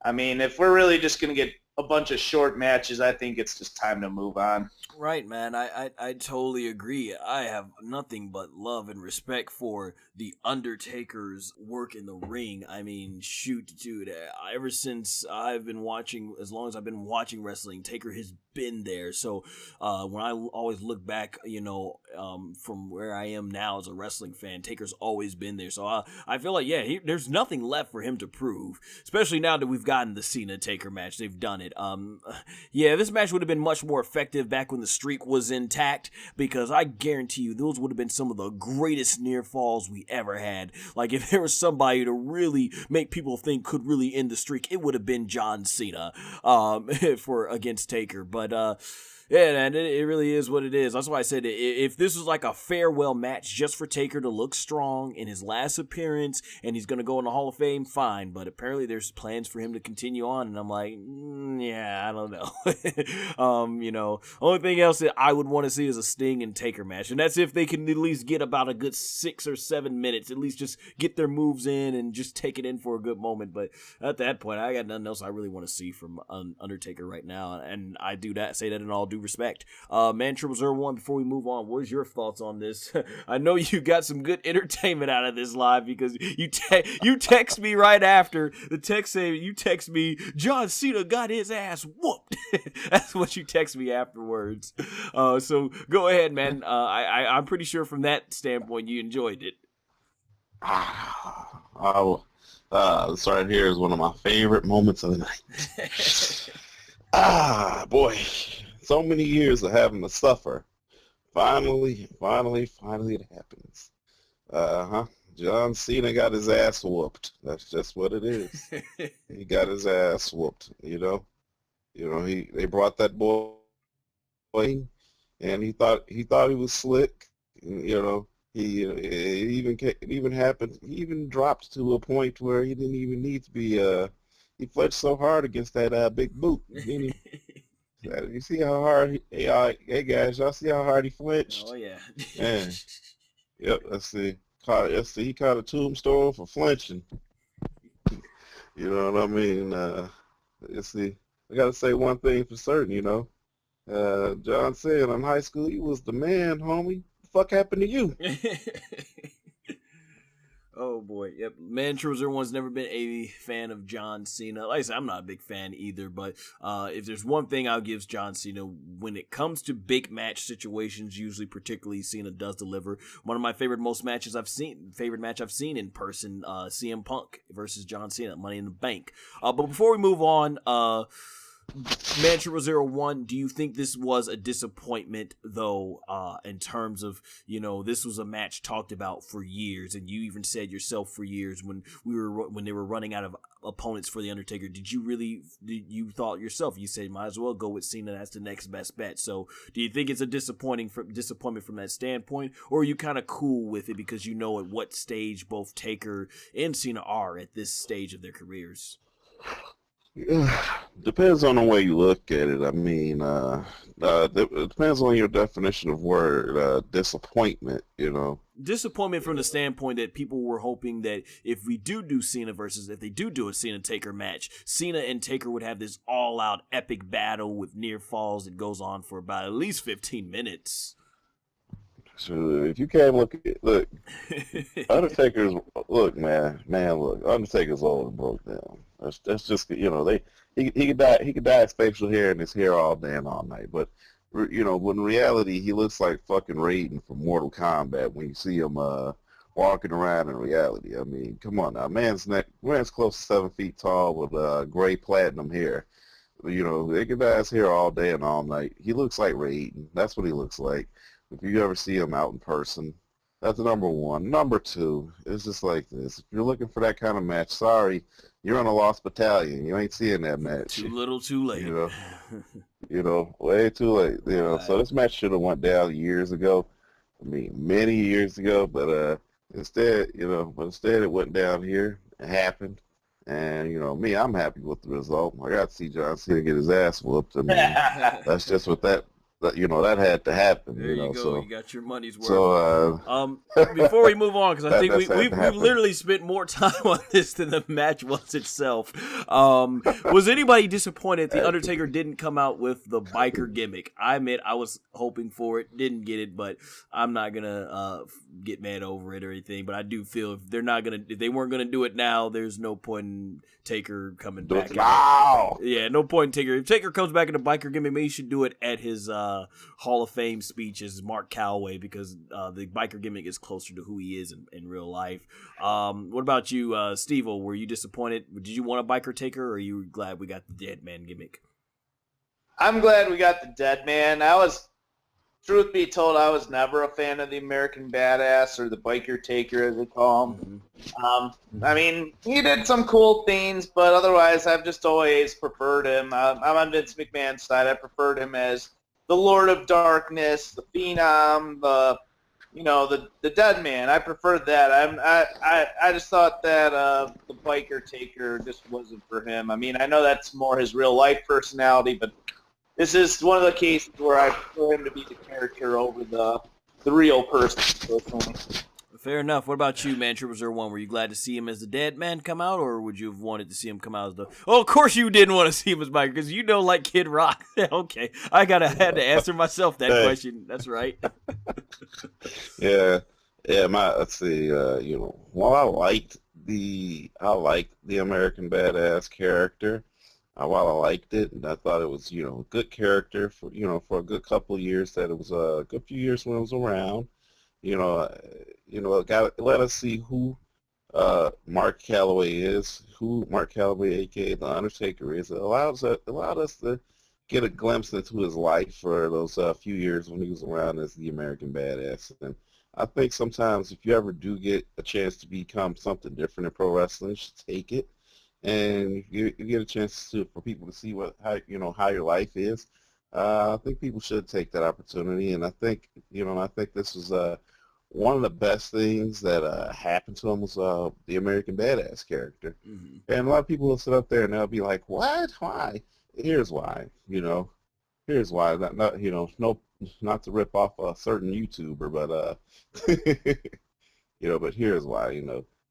I mean, if we're really just going to get a bunch of short matches, I think it's just time to move on. Right, man. I totally agree. I have nothing but love and respect for the Undertaker's work in the ring. I mean, shoot, dude. Ever since I've been watching, as long as I've been watching wrestling, Taker has been there. So when I always look back, from where I am now as a wrestling fan, Taker's always been there. So I feel like, yeah, there's nothing left for him to prove, especially now that we've gotten the Cena-Taker match. They've done it. Yeah, this match would have been much more effective back when the streak was intact, because I guarantee you those would have been some of the greatest near falls we ever had. Like, if there was somebody to really make people think could really end the streak, it would have been John Cena against Taker. But yeah, man, it really is what it is. That's why I said if this was like a farewell match just for Taker to look strong in his last appearance and he's going to go in the Hall of Fame, fine. But apparently there's plans for him to continue on, and I'm like, yeah, I don't know. Only thing else that I would want to see is a Sting and Taker match, and that's if they can at least get about a good 6 or 7 minutes, at least just get their moves in and just take it in for a good moment. But at that point, I got nothing else I really want to see from Undertaker right now, and I say that in all due respect. Man0001, before we move on, what is your thoughts on this? I know you got some good entertainment out of this live, because you text me right after the text saying, you text me, John Cena got his ass whooped. That's what you text me afterwards. So go ahead, man. I'm pretty sure from that standpoint you enjoyed it. This right here is one of my favorite moments of the night. Boy, so many years of having to suffer. Finally it happens. John Cena got his ass whooped. That's just what it is. He got his ass whooped. They brought that boy in, and he thought he was slick. It even happened. He even dropped to a point where he didn't even need to be. He flinched so hard against that big boot. You see how hard? Hey guys, y'all see how hard he flinched? Oh yeah. Man. Yep. Let's see. He caught a tombstone for flinching. You know what I mean? Let's see. I gotta say one thing for certain. John said in high school he was the man, homie. What the fuck happened to you? Oh boy, yep. Man0001's never been a fan of John Cena. Like I said, I'm not a big fan either, but if there's one thing I'll give John Cena, when it comes to big match situations, usually particularly Cena does deliver. One of my favorite match I've seen in person, CM Punk versus John Cena, Money in the Bank. But before we move on, Man0001, do you think this was a disappointment, though, in terms of, this was a match talked about for years, and you even said yourself for years when they were running out of opponents for The Undertaker, you thought yourself, you said, might as well go with Cena, that's the next best bet. So do you think it's a disappointment from that standpoint, or are you kind of cool with it because you know at what stage both Taker and Cena are at this stage of their careers? Depends on the way you look at it. I mean, it depends on your definition of word disappointment, Disappointment from the standpoint that people were hoping that if they do a Cena-Taker match, Cena and Taker would have this all-out epic battle with near falls that goes on for about at least 15 minutes. So if you can't look, Undertaker's Undertaker's old and broke down. That's just he could dye his facial hair and his hair all day and all night. But you know, when in reality he looks like fucking Raiden from Mortal Kombat when you see him walking around in reality. I mean, come on now, man's close to 7 feet tall with gray platinum hair. You know, they can dye his hair all day and all night. He looks like Raiden. That's what he looks like. If you ever see him out in person, that's number one. Number two, it's just like this. If you're looking for that kind of match, sorry, you're on a lost battalion. You ain't seeing that match. Too little, too late. You know, way too late. You know, Right. so this match should have went down years ago. I mean, many years ago. But instead, it went down here. It happened. And, you know, me, I'm happy with the result. I got to see John Cena get his ass whooped. I mean, that's just what that had to happen. There you go. So, you got your money's worth. so before we move on, because I think that's we've literally spent more time on this than the match was itself. Was anybody disappointed the Undertaker didn't come out with the biker gimmick? I admit I was hoping for it, didn't get it, but I'm not gonna get mad over it or anything. But I do feel if they weren't gonna do it now, there's no point in Taker coming do back. it now. Yeah, no point in Taker. If Taker comes back in a biker gimmick, maybe he should do it at his Hall of Fame speech as Mark Calloway, because the biker gimmick is closer to who he is in real life. What about you, Stvo? Were you disappointed? Did you want a biker Taker, or are you glad we got the dead man gimmick? I'm glad we got the dead man. Truth be told, I was never a fan of the American Badass or the Biker Taker, as they call him. I mean, he did some cool things, but otherwise, I've just always preferred him. I'm on Vince McMahon's side. I preferred him as the Lord of Darkness, the Phenom, the Dead Man. I preferred that. I just thought that the Biker Taker just wasn't for him. I mean, I know that's more his real life personality, but this is one of the cases where I prefer him to be the character over the real person, personally. Fair enough. What about you, Man Trip Reserve 1? Were you glad to see him as the dead man come out, or would you have wanted to see him come out as the... Oh, of course you didn't want to see him as biker, because you don't like Kid Rock. Okay. I had to answer myself that question. That's right. Yeah. Let's see, while I liked the American Badass character, while I liked it, and I thought it was, a good character for a good couple of years, that it was a good few years when it was around, let us see who Mark Calloway is, who Mark Calloway, aka the Undertaker, is. It allowed us to get a glimpse into his life for those few years when he was around as the American Badass. And I think sometimes if you ever do get a chance to become something different in pro wrestling, you should take it. And you get a chance for people to see how your life is. I think people should take that opportunity, and I think this was one of the best things that happened to him was the American Badass character. Mm-hmm. And a lot of people will sit up there and they'll be like, "What? Why?" Here's why. Here's why. Not to rip off a certain YouTuber, but but here's why.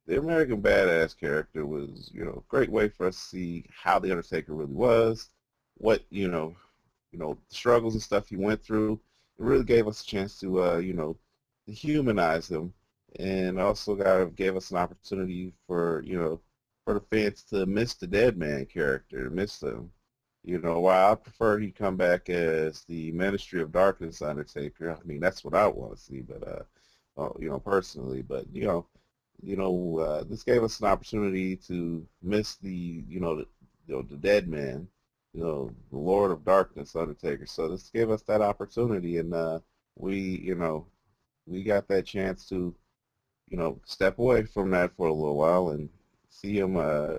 The American Badass character was, a great way for us to see how the Undertaker really was, what, the struggles and stuff he went through. It really gave us a chance to, humanize him, and also gave us an opportunity for the fans to miss the Dead Man character, miss him. While I prefer he come back as the Ministry of Darkness Undertaker, I mean, that's what I want to see, but, personally, but, this gave us an opportunity to miss the Dead Man, the Lord of Darkness Undertaker. So this gave us that opportunity, and we got that chance to, step away from that for a little while and see him,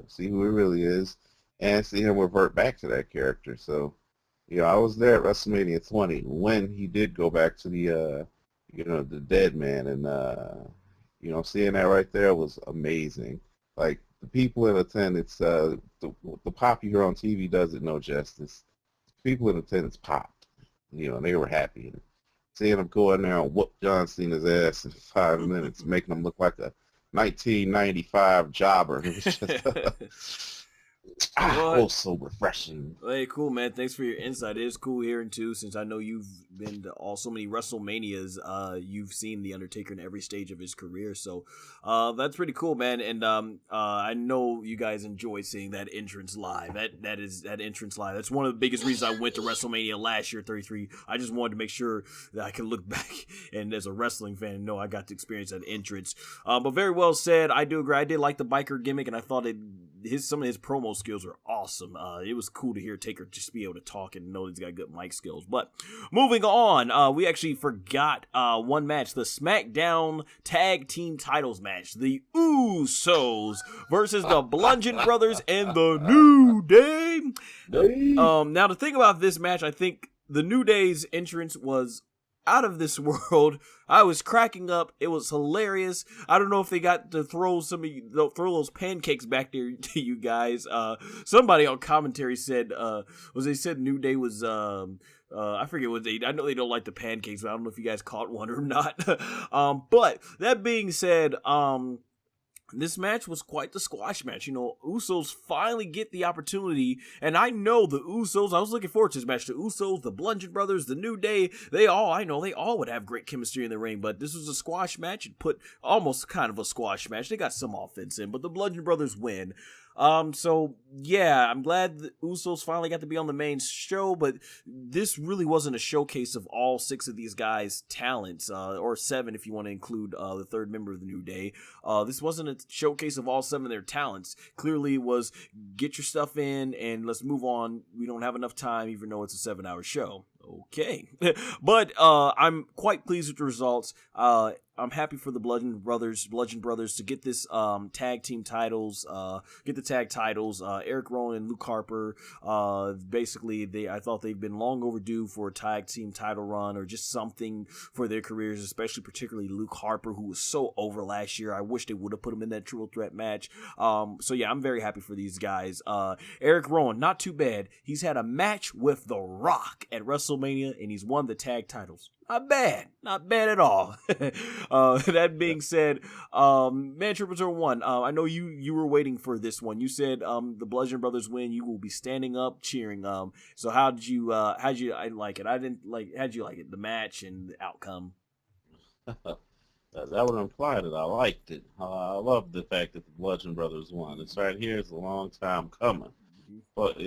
see who he really is, and see him revert back to that character. So, I was there at WrestleMania 20 when he did go back to the, the Dead Man, and seeing that right there was amazing. Like, the people in attendance, the pop you hear on TV doesn't know justice. People in attendance popped. They were happy. And seeing him go in there and whoop John Cena's ass in 5 minutes, making him look like a 1995 jobber. Oh, so refreshing. Hey, cool, man. Thanks for your insight. It is cool hearing, too, since I know you've been to so many WrestleManias. You've seen The Undertaker in every stage of his career, so that's pretty cool, man. And I know you guys enjoy seeing that entrance live. That entrance live. That's one of the biggest reasons I went to WrestleMania last year, 33. I just wanted to make sure that I could look back and, as a wrestling fan, know I got to experience that entrance. But very well said. I do agree. I did like the biker gimmick, and I thought some of his promo skills were awesome. It was cool to hear Taker just be able to talk and know he's got good mic skills. But moving on, we actually forgot one match, the SmackDown Tag Team Titles match. The Usos versus the Bludgeon Brothers and the New Day. Now, the thing about this match, I think the New Day's entrance was out of this world. I was cracking up. It was hilarious. I don't know if they got to throw those pancakes back there to you guys. Somebody on commentary said, they said New Day was, I forget what I know they don't like the pancakes, but I don't know if you guys caught one or not. But that being said, this match was quite the squash match. You know, Usos finally get the opportunity, and I know the Usos, I was looking forward to this match. The Usos, the Bludgeon Brothers, the New Day, they all would have great chemistry in the ring, but this was a squash match. It put almost kind of a squash match. They got some offense in, but the Bludgeon Brothers win. So yeah, I'm glad the Usos finally got to be on the main show, but this really wasn't a showcase of all 6 of these guys' talents, or 7 if you want to include the third member of the New Day. This wasn't a showcase of all 7 of their talents. Clearly it was get your stuff in and let's move on. We don't have enough time, even though it's a 7-hour show. Okay. But I'm quite pleased with the results. I'm happy for the Bludgeon Brothers to get this tag team titles, get the tag titles. Eric Rowan and Luke Harper, basically, I thought they've been long overdue for a tag team title run or just something for their careers, especially particularly Luke Harper, who was so over last year. I wish they would have put him in that triple threat match. So yeah, I'm very happy for these guys. Eric Rowan, not too bad. He's had a match with The Rock at WrestleMania, and he's won the tag titles. Not bad at all. That being said, Man Triple 1, I know you were waiting for this one. You said the Bludgeon Brothers win. You will be standing up cheering. So how'd you like it? How'd you like it? The match and the outcome. That would imply that I liked it. I love the fact that the Bludgeon Brothers won. It's right here. It's a long time coming. But,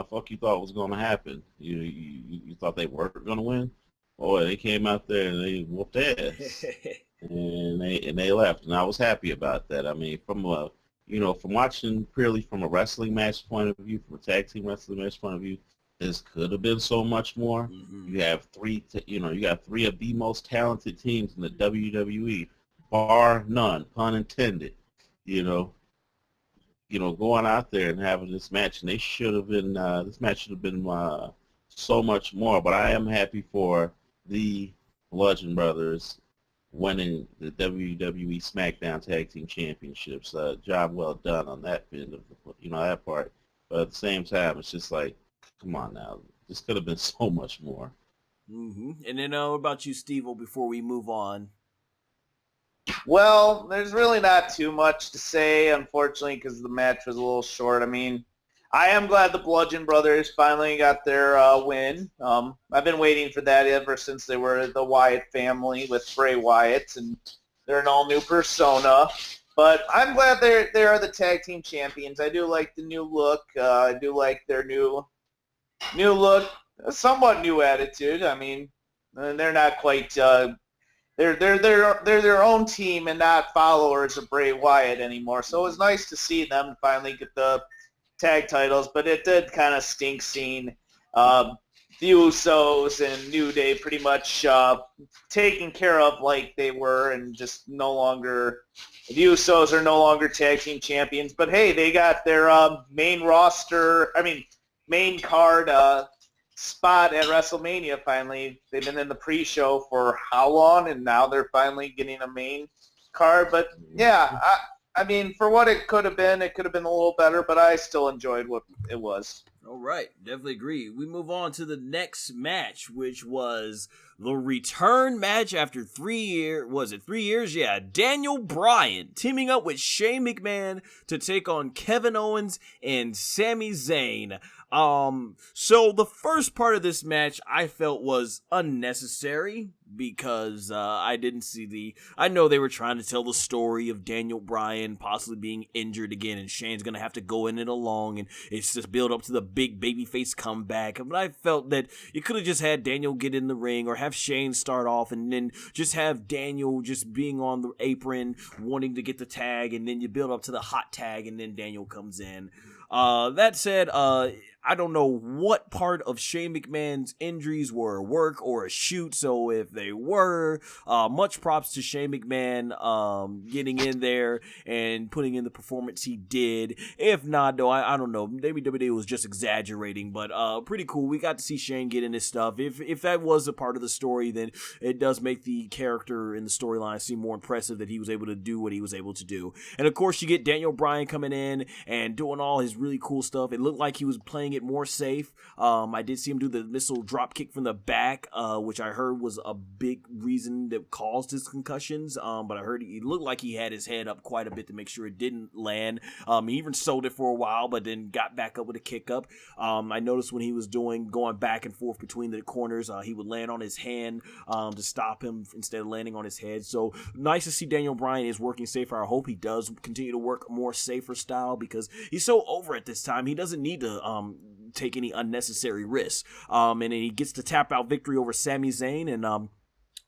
fuck you thought was going to happen. You thought they weren't going to win? Boy, they came out there and they whooped ass. and they left. And I was happy about that. I mean, from watching purely from a wrestling match point of view, from a tag team wrestling match point of view, this could have been so much more. Mm-hmm. You have 3 of the most talented teams in the WWE, bar none, pun intended. Going out there and having this match, and they should have been. This match should have been so much more. But I am happy for the Bludgeon Brothers winning the WWE SmackDown Tag Team Championships. Job well done on that end of that part. But at the same time, it's just like, come on now, this could have been so much more. Mm-hmm. And then what about you, Stvo, before we move on? Well, there's really not too much to say, unfortunately, because the match was a little short. I mean, I am glad the Bludgeon Brothers finally got their win. I've been waiting for that ever since they were the Wyatt family with Bray Wyatt, and they're an all-new persona. But I'm glad they are the tag team champions. I do like the new look. I do like their new look, somewhat new attitude. I mean, they're not quite. They're their own team and not followers of Bray Wyatt anymore. So it was nice to see them finally get the tag titles, but it did kind of stink seeing the Usos and New Day pretty much taken care of like they were, and just no longer, the Usos are no longer tag team champions. But hey, they got their main card spot at WrestleMania finally. They've been in the pre-show for how long, and now they're finally getting a main card. But yeah, I mean, for what it could have been a little better, but I still enjoyed what it was. All right, definitely agree. We move on to the next match, which was the return match after 3 years. Was it 3 years? Yeah. Daniel Bryan teaming up with Shane McMahon to take on Kevin Owens and Sami Zayn. So the first part of this match I felt was unnecessary because I didn't see I know they were trying to tell the story of Daniel Bryan possibly being injured again and Shane's gonna have to go in it along and it's just build up to the big babyface comeback. But I felt that you could have just had Daniel get in the ring or have Shane start off and then just have Daniel just being on the apron wanting to get the tag and then you build up to the hot tag and then Daniel comes in. That said, I don't know what part of Shane McMahon's injuries were a work or a shoot, so if they were, much props to Shane McMahon getting in there and putting in the performance he did. If not, though, I don't know. Maybe WWE was just exaggerating, but pretty cool. We got to see Shane get in his stuff. If that was a part of the story, then it does make the character in the storyline seem more impressive that he was able to do what he was able to do. And of course, you get Daniel Bryan coming in and doing all his really cool stuff. It looked like he was playing it more safe. I did see him do the missile drop kick from the back, which I heard was a big reason that caused his concussions. But I heard he looked like he had his head up quite a bit to make sure it didn't land. He even sold it for a while, but then got back up with a kick up. I noticed when he was going back and forth between the corners, he would land on his hand to stop him instead of landing on his head. So nice to see Daniel Bryan is working safer. I hope he does continue to work more safer style because he's so over at this time. He doesn't need to take any unnecessary risks. And then he gets the tap out victory over Sami Zayn, and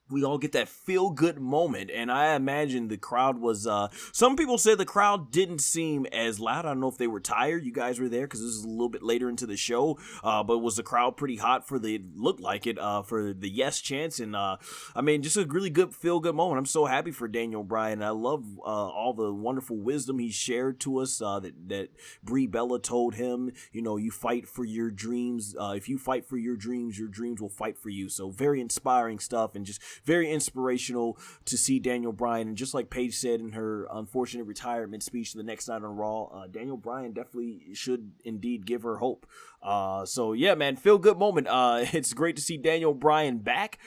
we all get that feel-good moment, and I imagine the crowd was, some people said the crowd didn't seem as loud. I don't know if they were tired. You guys were there because this is a little bit later into the show, but was the crowd pretty hot looked like it, for the yes chants, and, I mean, just a really good feel-good moment. I'm so happy for Daniel Bryan. I love, all the wonderful wisdom he shared to us, that Brie Bella told him, you fight for your dreams. If you fight for your dreams will fight for you. So very inspiring stuff, and just very inspirational to see Daniel Bryan. And just like Paige said in her unfortunate retirement speech the next night on Raw, Daniel Bryan definitely should indeed give her hope. So yeah, man, feel good moment. It's great to see Daniel Bryan back.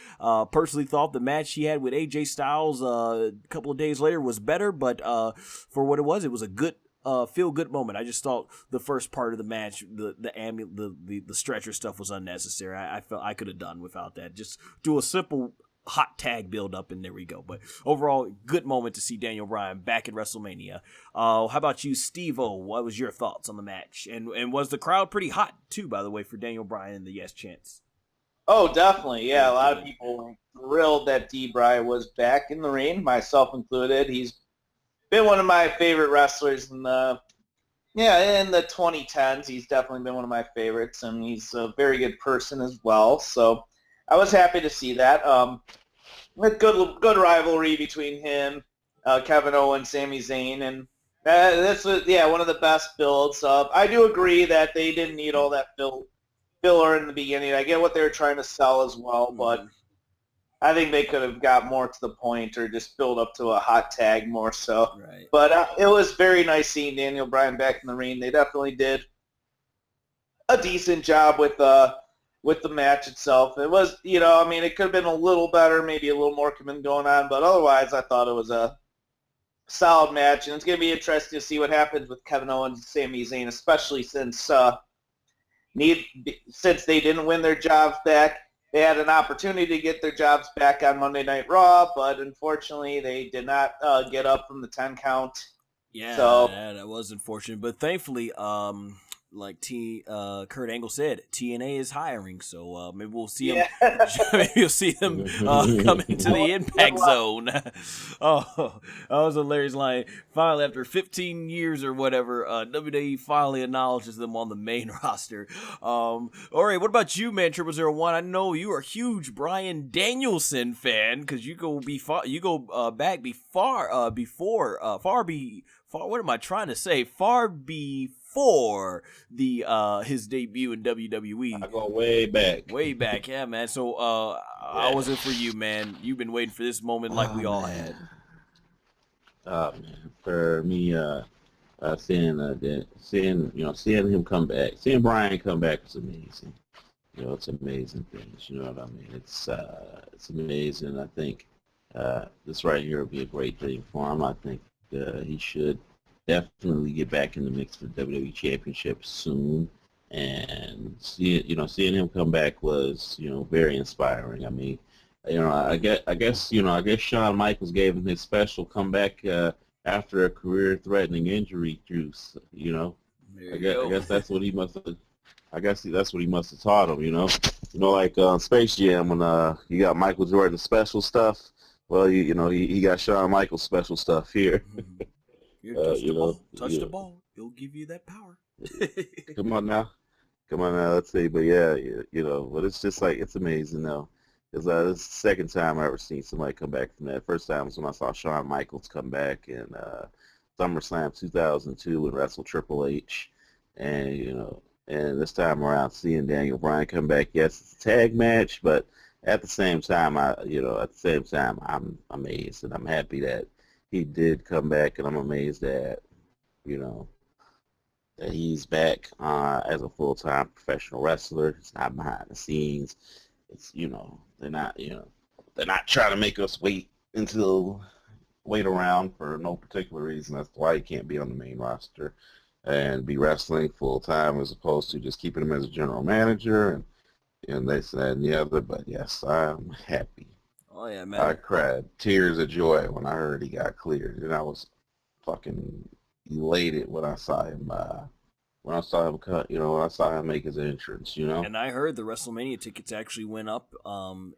Personally thought the match he had with AJ Styles a couple of days later was better, but for what it was a good feel good moment. I just thought the first part of the match, the stretcher stuff was unnecessary. I felt I could have done without that. Just do a simple hot tag build up and there we go. But overall, good moment to see Daniel Bryan back at WrestleMania. How about you, Stvo? What was your thoughts on the match? And was the crowd pretty hot too, by the way, for Daniel Bryan and the yes chants? Oh, definitely. Yeah, a lot of people were thrilled that D-Bry was back in the ring, myself included. He's been one of my favorite wrestlers in the 2010s. He's definitely been one of my favorites, and he's a very good person as well. So I was happy to see that. With good rivalry between him, Kevin Owens, Sami Zayn, and this was one of the best builds. I do agree that they didn't need all that filler in the beginning. I get what they were trying to sell as well, but I think they could have got more to the point or just build up to a hot tag more so. Right. But it was very nice seeing Daniel Bryan back in the ring. They definitely did a decent job with the match itself. It was, it could have been a little better, maybe a little more going on, but otherwise I thought it was a solid match, and it's going to be interesting to see what happens with Kevin Owens and Sami Zayn, especially since they didn't win their jobs back. They had an opportunity to get their jobs back on Monday Night Raw, but unfortunately they did not get up from the 10 count. Yeah, so that was unfortunate. But thankfully, like Kurt Angle said, TNA is hiring, so maybe we'll see them. Maybe you'll see them come into the Impact Zone. Oh, that was a hilarious line. Finally, after 15 years or whatever, WWE finally acknowledges them on the main roster. All right, what about you, man? 0001. I know you are a huge Bryan Danielson fan because you go back what am I trying to say? Far before his debut in WWE. I go way back. Way back, yeah, man. So how was it for you, man? You've been waiting for this moment like we all had. Man. For me, Seeing him come back, seeing Brian come back is amazing. It's amazing things. You know what I mean? It's amazing. I think this right here will be a great thing for him. I think he should definitely get back in the mix for WWE Championship soon. And seeing him come back was, very inspiring. I mean, I guess Shawn Michaels gave him his special comeback after a career-threatening injury. Juice, I guess that's what he must have. I guess that's what he must have taught him. Like Space Jam when you got Michael Jordan's special stuff. Well, he got Shawn Michaels' special stuff here. Touch the ball, he'll give you that power. Come on now, let's see. But yeah, but it's just like, it's amazing though. Because this is the second time I ever seen somebody come back from that. First time was when I saw Shawn Michaels come back in SummerSlam 2002 and wrestle Triple H. And this time around, seeing Daniel Bryan come back, yes, it's a tag match, but at the same time, I'm amazed, and I'm happy that he did come back, and I'm amazed that, that he's back as a full-time professional wrestler. He's not behind the scenes. It's, they're not trying to make us wait around for no particular reason. That's why he can't be on the main roster and be wrestling full time, as opposed to just keeping him as a general manager and this and the other. But yes, I'm happy. Oh yeah, man! I cried tears of joy when I heard he got cleared, and I was fucking elated when I saw him. When I saw him make his entrance, And I heard the WrestleMania tickets actually went up, and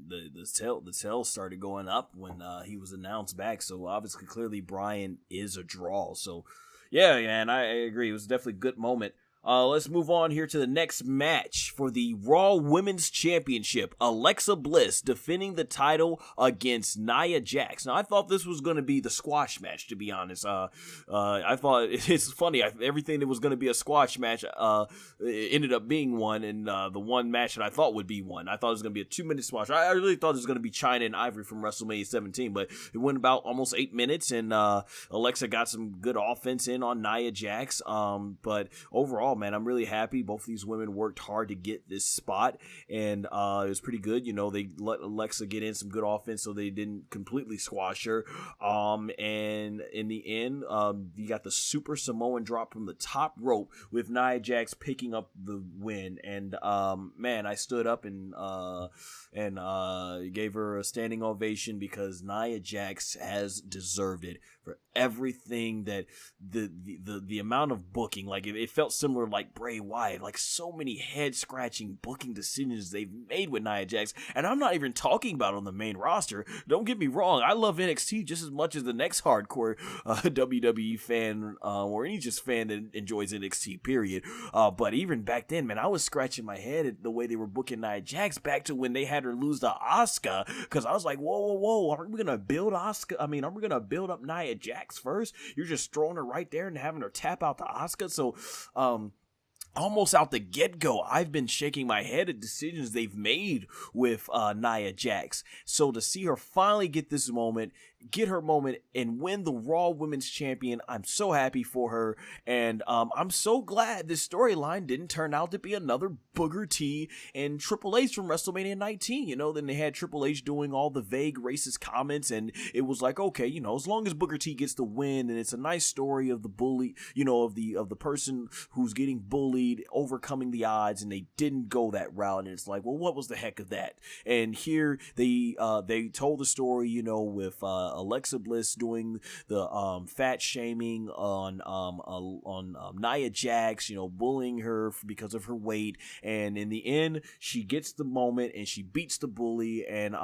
the sales started going up when he was announced back. So obviously, clearly, Brian is a draw. So. Yeah, and I agree. It was definitely a good moment. Let's move on here to the next match for the Raw Women's Championship. Alexa Bliss defending the title against Nia Jax. Now, I thought this was going to be the squash match, to be honest. I thought it's funny. Everything that was going to be a squash match it ended up being one, and the one match that I thought would be one. I thought it was going to be a 2-minute squash. I really thought it was going to be Chyna and Ivory from WrestleMania 17, but it went about almost 8 minutes, and Alexa got some good offense in on Nia Jax. But overall, man, I'm really happy. Both of these women worked hard to get this spot, and it was pretty good. They let Alexa get in some good offense, so they didn't completely squash her. And in the end, you got the Super Samoan drop from the top rope with Nia Jax picking up the win. And man, I stood up and gave her a standing ovation, because Nia Jax has deserved it for everything that the amount of booking. Like it felt similar like Bray Wyatt, like so many head scratching booking decisions they've made with Nia Jax, and I'm not even talking about on the main roster. Don't get me wrong, I love NXT just as much as the next hardcore WWE fan or any just fan that enjoys NXT, period. But even back then, man, I was scratching my head at the way they were booking Nia Jax back to when they had her lose to Asuka, because I was like, whoa, are we gonna build Asuka? I mean, are we gonna build up Nia Jax first? You're just throwing her right there and having her tap out to Asuka. So almost out the get-go, I've been shaking my head at decisions they've made with Nia Jax. So to see her finally get this moment, get her moment, and win the Raw Women's Champion, I'm so happy for her. And I'm so glad this storyline didn't turn out to be another Booker T and Triple H from WrestleMania 19. Then they had Triple H doing all the vague racist comments, and it was like, okay, as long as Booker T gets the win, and it's a nice story of the bully, of the person who's getting bullied, overcoming the odds, and they didn't go that route. And it's like, well, what was the heck of that? And here they told the story, with Alexa Bliss doing the fat shaming on Nia Jax, bullying her because of her weight, and in the end she gets the moment and she beats the bully, and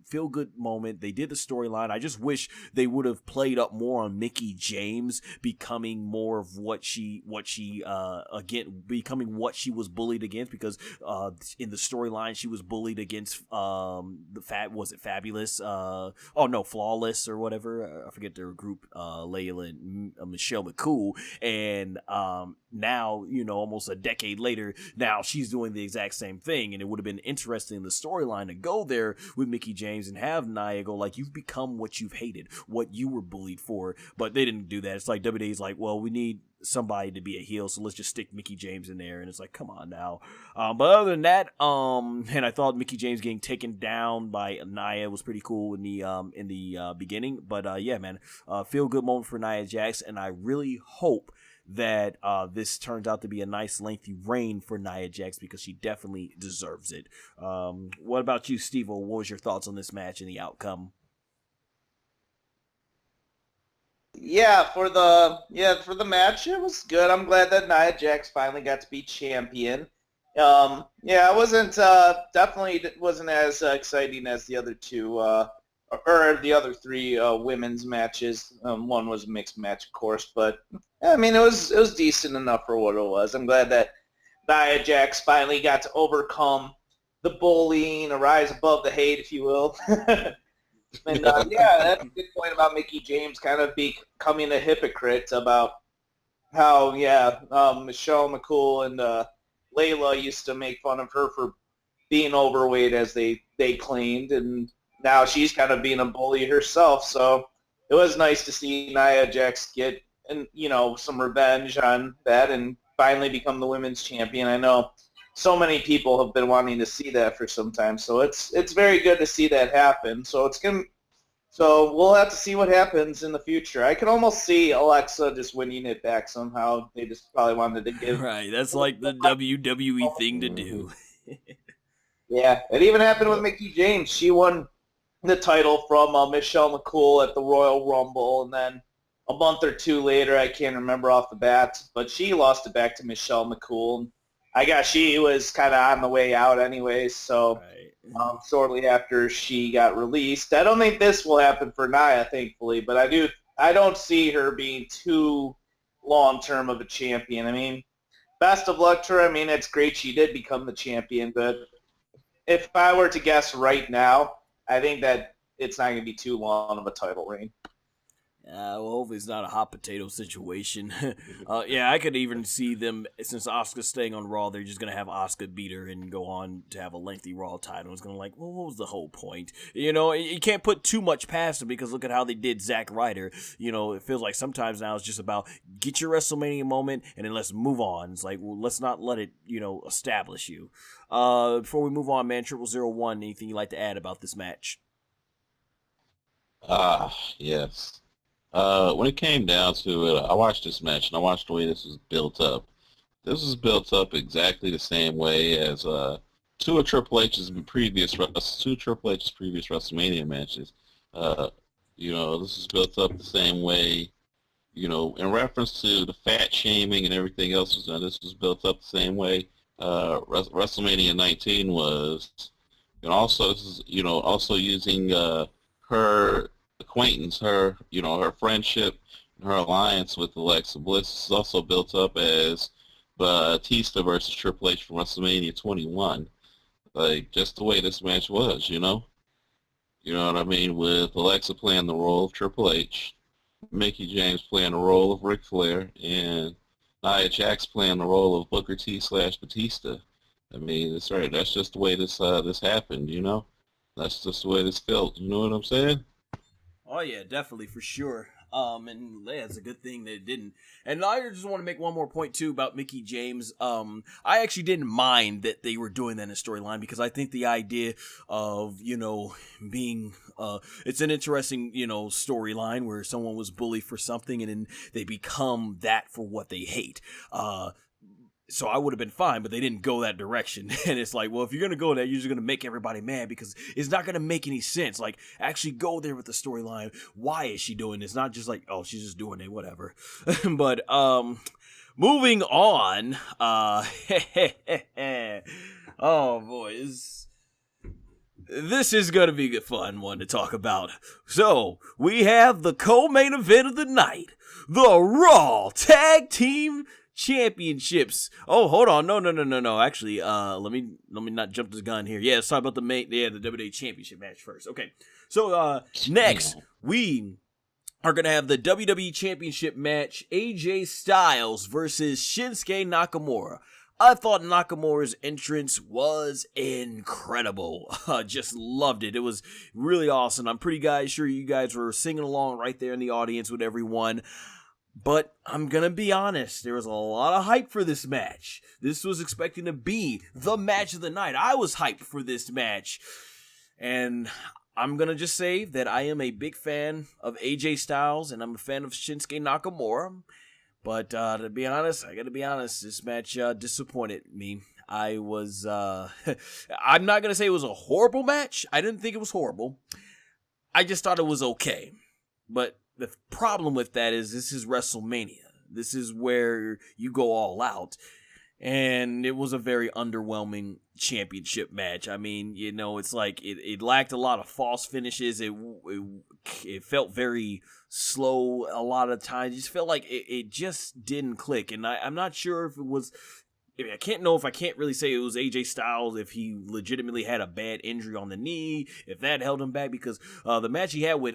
feel good moment. They did the storyline. I just wish they would have played up more on Mickie James becoming more of what she again becoming what she was bullied against, because in the storyline she was bullied against Fabulous, Flawless or whatever, I forget their group, Layla and Michelle McCool, and now, almost a decade later, now she's doing the exact same thing, and it would have been interesting in the storyline to go there with Mickie James and have Nia go like, you've become what you've hated, what you were bullied for, but they didn't do that. It's like WWE's like, well, we need somebody to be a heel, so let's just stick Mickie James in there, and it's like, come on now. But other than that, and I thought Mickie James getting taken down by Nia was pretty cool in the beginning, but yeah, man, feel good moment for Nia Jax, and I really hope that this turns out to be a nice lengthy reign for Nia Jax, because she definitely deserves it. What about you, Stvo? What was your thoughts on this match and the outcome? Yeah, for the match, it was good. I'm glad that Nia Jax finally got to be champion. It wasn't definitely wasn't as exciting as the other two or the other three women's matches. One was a mixed match, of course, but I mean, it was decent enough for what it was. I'm glad that Nia Jax finally got to overcome the bullying, a rise above the hate, if you will. And that's a good point about Mickie James kind of becoming a hypocrite about how, Michelle McCool and Layla used to make fun of her for being overweight, as they claimed, and now she's kind of being a bully herself. So it was nice to see Nia Jax get some revenge on that and finally become the women's champion. I know so many people have been wanting to see that for some time, so it's very good to see that happen. So we'll have to see what happens in the future. I can almost see Alexa just winning it back somehow. They just probably wanted to give. Right, that's like the WWE thing to do. Yeah, it even happened with Mickie James. She won the title from Michelle McCool at the Royal Rumble, and then a month or two later, I can't remember off the bat, but she lost it back to Michelle McCool. I guess she was kind of on the way out anyway, so right. Shortly after she got released. I don't think this will happen for Nia, thankfully, but I don't see her being too long-term of a champion. I mean, best of luck to her. I mean, it's great she did become the champion, but if I were to guess right now, I think that it's not going to be too long of a title reign. Well, hopefully it's not a hot potato situation. I could even see them, since Asuka's staying on Raw, they're just going to have Asuka beat her and go on to have a lengthy Raw title. It's going to what was the whole point? You can't put too much past them, because look at how they did Zack Ryder. It feels like sometimes now it's just about get your WrestleMania moment and then let's move on. It's like, well, let's not let it, establish you. Before we move on, man, 0001, anything you'd like to add about this match? Yes. When it came down to it, I watched this match and I watched the way this was built up. This was built up exactly the same way as two of Triple H's previous WrestleMania matches. This is built up the same way. In reference to the fat shaming and everything else was done, this was built up the same way WrestleMania 19 was. And also, this is also using her acquaintance, her friendship, her alliance with Alexa Bliss is also built up as Batista versus Triple H from WrestleMania 21. Like, just the way this match was, You know what I mean? With Alexa playing the role of Triple H, Mickie James playing the role of Ric Flair, and Nia Jax playing the role of Booker T / Batista. I mean, that's right. That's just the way this happened, That's just the way this felt. You know what I'm saying? Oh yeah, definitely, for sure. And yeah, it's a good thing that it didn't. And I just want to make one more point too about Mickie James. I actually didn't mind that they were doing that in a storyline, because I think the idea of, being, it's an interesting, storyline where someone was bullied for something and then they become that for what they hate. So I would have been fine, but they didn't go that direction. And it's like, well, if you're going to go there, you're just going to make everybody mad, because it's not going to make any sense. Like, actually go there with the storyline. Why is she doing this? Not just like, oh, she's just doing it, whatever. But, moving on, oh boy, this is going to be a fun one to talk about. So, we have the co-main event of the night, the Raw Tag Team championships. Oh, hold on. No. Actually, let me not jump the gun here. Yeah, let's talk about the WWE Championship match first. Okay. So, next, we are going to have the WWE Championship match, AJ Styles versus Shinsuke Nakamura. I thought Nakamura's entrance was incredible. Just loved it. It was really awesome. I'm sure you guys were singing along right there in the audience with everyone. But I'm going to be honest, there was a lot of hype for this match. This was expecting to be the match of the night. I was hyped for this match. And I'm going to just say that I am a big fan of AJ Styles, and I'm a fan of Shinsuke Nakamura. But to be honest, I got to be honest, this match disappointed me. I was, I'm not going to say it was a horrible match. I didn't think it was horrible. I just thought it was okay. But the problem with that is this is WrestleMania. This is where you go all out. And it was a very underwhelming championship match. I mean, you know, it's like it lacked a lot of false finishes. It felt very slow a lot of times. It just felt like it just didn't click. And I'm not sure if it was... I can't really say it was AJ Styles, if he legitimately had a bad injury on the knee, if that held him back, because the match he had with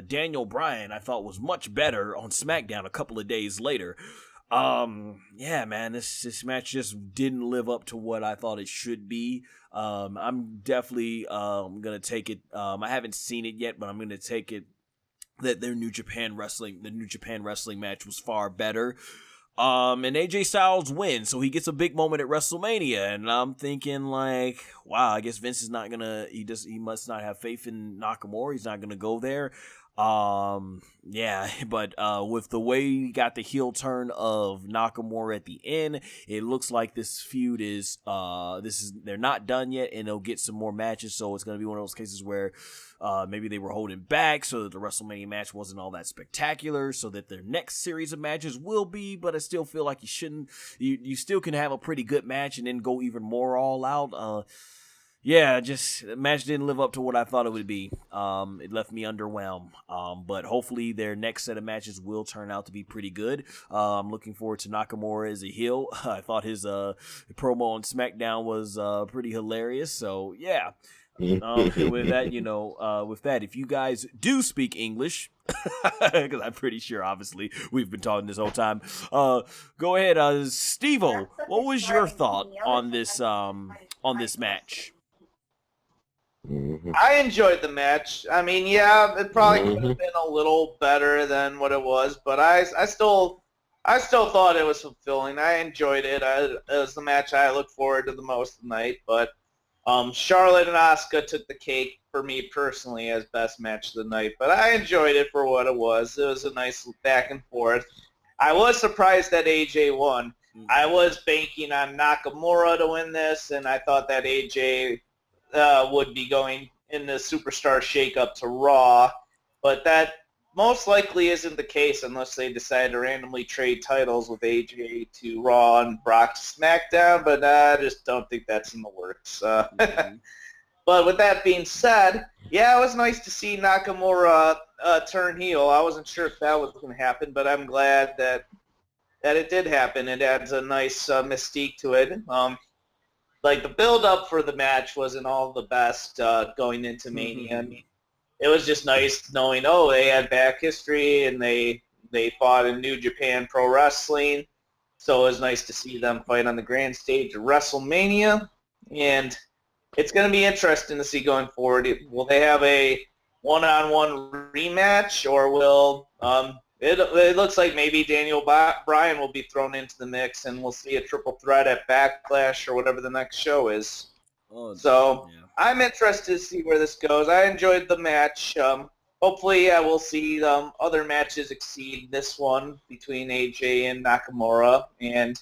Daniel Bryan I thought was much better on SmackDown a couple of days later. Yeah, man, this match just didn't live up to what I thought it should be. I'm definitely gonna take it. I haven't seen it yet, but I'm gonna take it that the New Japan Wrestling match was far better. And AJ Styles wins, so he gets a big moment at WrestleMania, and I'm thinking like, wow, I guess Vince is not gonna, he must not have faith in Nakamura, he's not gonna go there. Yeah, but with the way we got the heel turn of Nakamura at the end, it looks like this feud is, they're not done yet, and they'll get some more matches, so it's gonna be one of those cases where maybe they were holding back so that the WrestleMania match wasn't all that spectacular, so that their next series of matches will be, but I still feel like you still can have a pretty good match and then go even more all out. Yeah, just the match didn't live up to what I thought it would be. It left me underwhelmed. But hopefully their next set of matches will turn out to be pretty good. I'm looking forward to Nakamura as a heel. I thought his promo on SmackDown was pretty hilarious. So yeah. With that, if you guys do speak English, because I'm pretty sure, obviously, we've been talking this whole time. Go ahead, Stvo. What was your thought on this match? I enjoyed the match. I mean, yeah, it probably could have been a little better than what it was, but I still thought it was fulfilling. I enjoyed it. It was the match I looked forward to the most tonight. But Charlotte and Asuka took the cake for me personally as best match of the night. But I enjoyed it for what it was. It was a nice back and forth. I was surprised that AJ won. I was banking on Nakamura to win this, and I thought that AJ would be going in the Superstar Shakeup to Raw, but that most likely isn't the case unless they decide to randomly trade titles with AJ to Raw and Brock to SmackDown, but I just don't think that's in the works. But with that being said, yeah, it was nice to see Nakamura turn heel. I wasn't sure if that was going to happen, but I'm glad that it did happen. It adds a nice mystique to it. Like, the build-up for the match wasn't all the best going into Mania. I mean, it was just nice knowing, they had back history, and they fought in New Japan Pro Wrestling. So it was nice to see them fight on the grand stage of WrestleMania. And it's going to be interesting to see going forward. Will they have a one-on-one rematch, or will it looks like maybe Daniel Bryan will be thrown into the mix, and we'll see a triple threat at Backlash or whatever the next show is. I'm interested to see where this goes. I enjoyed the match. Hopefully, we'll see other matches exceed this one between AJ and Nakamura, and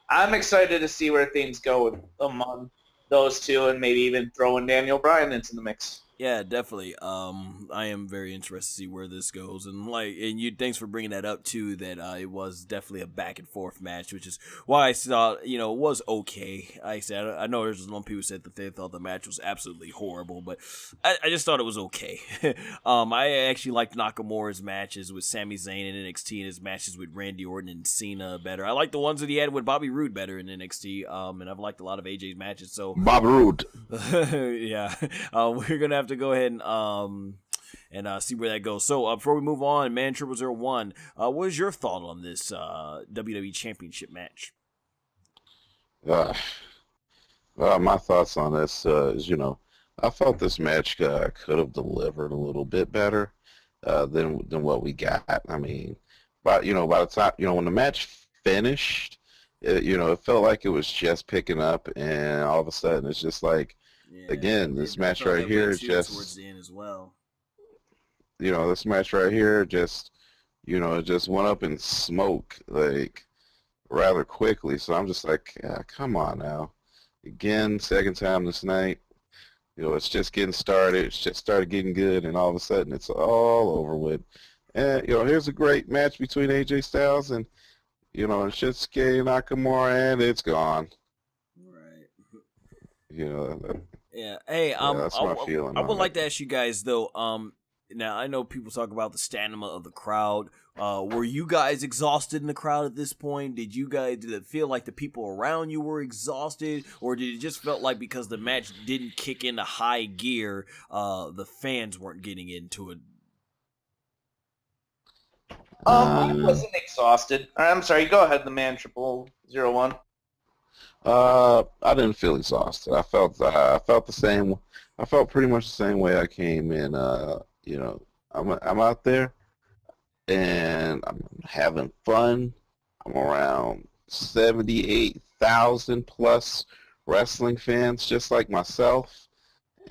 I'm excited to see where things go among those two, and maybe even throwing Daniel Bryan into the mix. Yeah, definitely. I am very interested to see where this goes, and thanks for bringing that up too. That it was definitely a back and forth match, which is why I saw, it was okay. I said I know there's some people who said that they thought the match was absolutely horrible, but I just thought it was okay. I actually liked Nakamura's matches with Sami Zayn in NXT and his matches with Randy Orton and Cena better. I like the ones that he had with Bobby Roode better in NXT. And I've liked a lot of AJ's matches. So Bobby Roode. yeah, we're gonna have to go ahead and see where that goes. So before we move on, Man0001, what is your thought on this WWE Championship match? My thoughts on this is, I felt this match could have delivered a little bit better than what we got. I mean, by the time, when the match finished, it felt like it was just picking up, and all of a sudden it's just like, again, this match right here just towards the end as well. This match right here just, it just went up in smoke like rather quickly. So I'm just like, come on now. Again, second time this night. It's just getting started. It's just started getting good, and all of a sudden it's all over with. And here's a great match between AJ Styles and Shinsuke Nakamura, and it's gone. Right. Yeah. Hey, that's my feeling. I would like to ask you guys though. Now I know people talk about the stamina of the crowd. Were you guys exhausted in the crowd at this point? Did it feel like the people around you were exhausted, or did it just felt like because the match didn't kick into high gear, the fans weren't getting into it? I wasn't exhausted. I'm sorry. Go ahead, the Man0001. I didn't feel exhausted. I felt the same. I felt pretty much the same way I came in. I'm out there and I'm having fun. I'm around 78,000 plus wrestling fans, just like myself.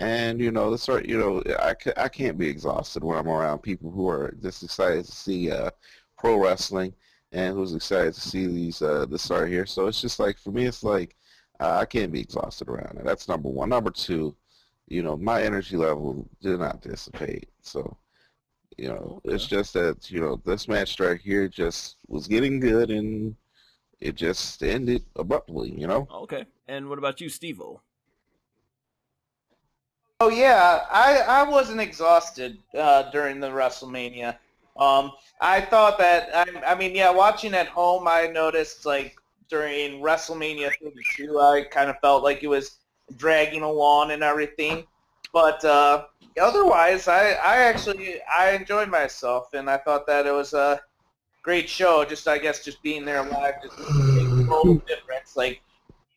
And I can't be exhausted when I'm around people who are just excited to see pro wrestling and who's excited to see this right here. So it's just like, for me, it's like I can't be exhausted around it. That's number one. Number two, my energy level did not dissipate. So, it's just that, this match right here just was getting good, and it just ended abruptly, Okay. And what about you, Stvo? Oh yeah, I wasn't exhausted during the WrestleMania. I thought that I mean, yeah, watching at home, I noticed like during WrestleMania 32, I kind of felt like it was dragging along and everything. But otherwise, I enjoyed myself, and I thought that it was a great show. I guess just being there live just makes a total difference. Like,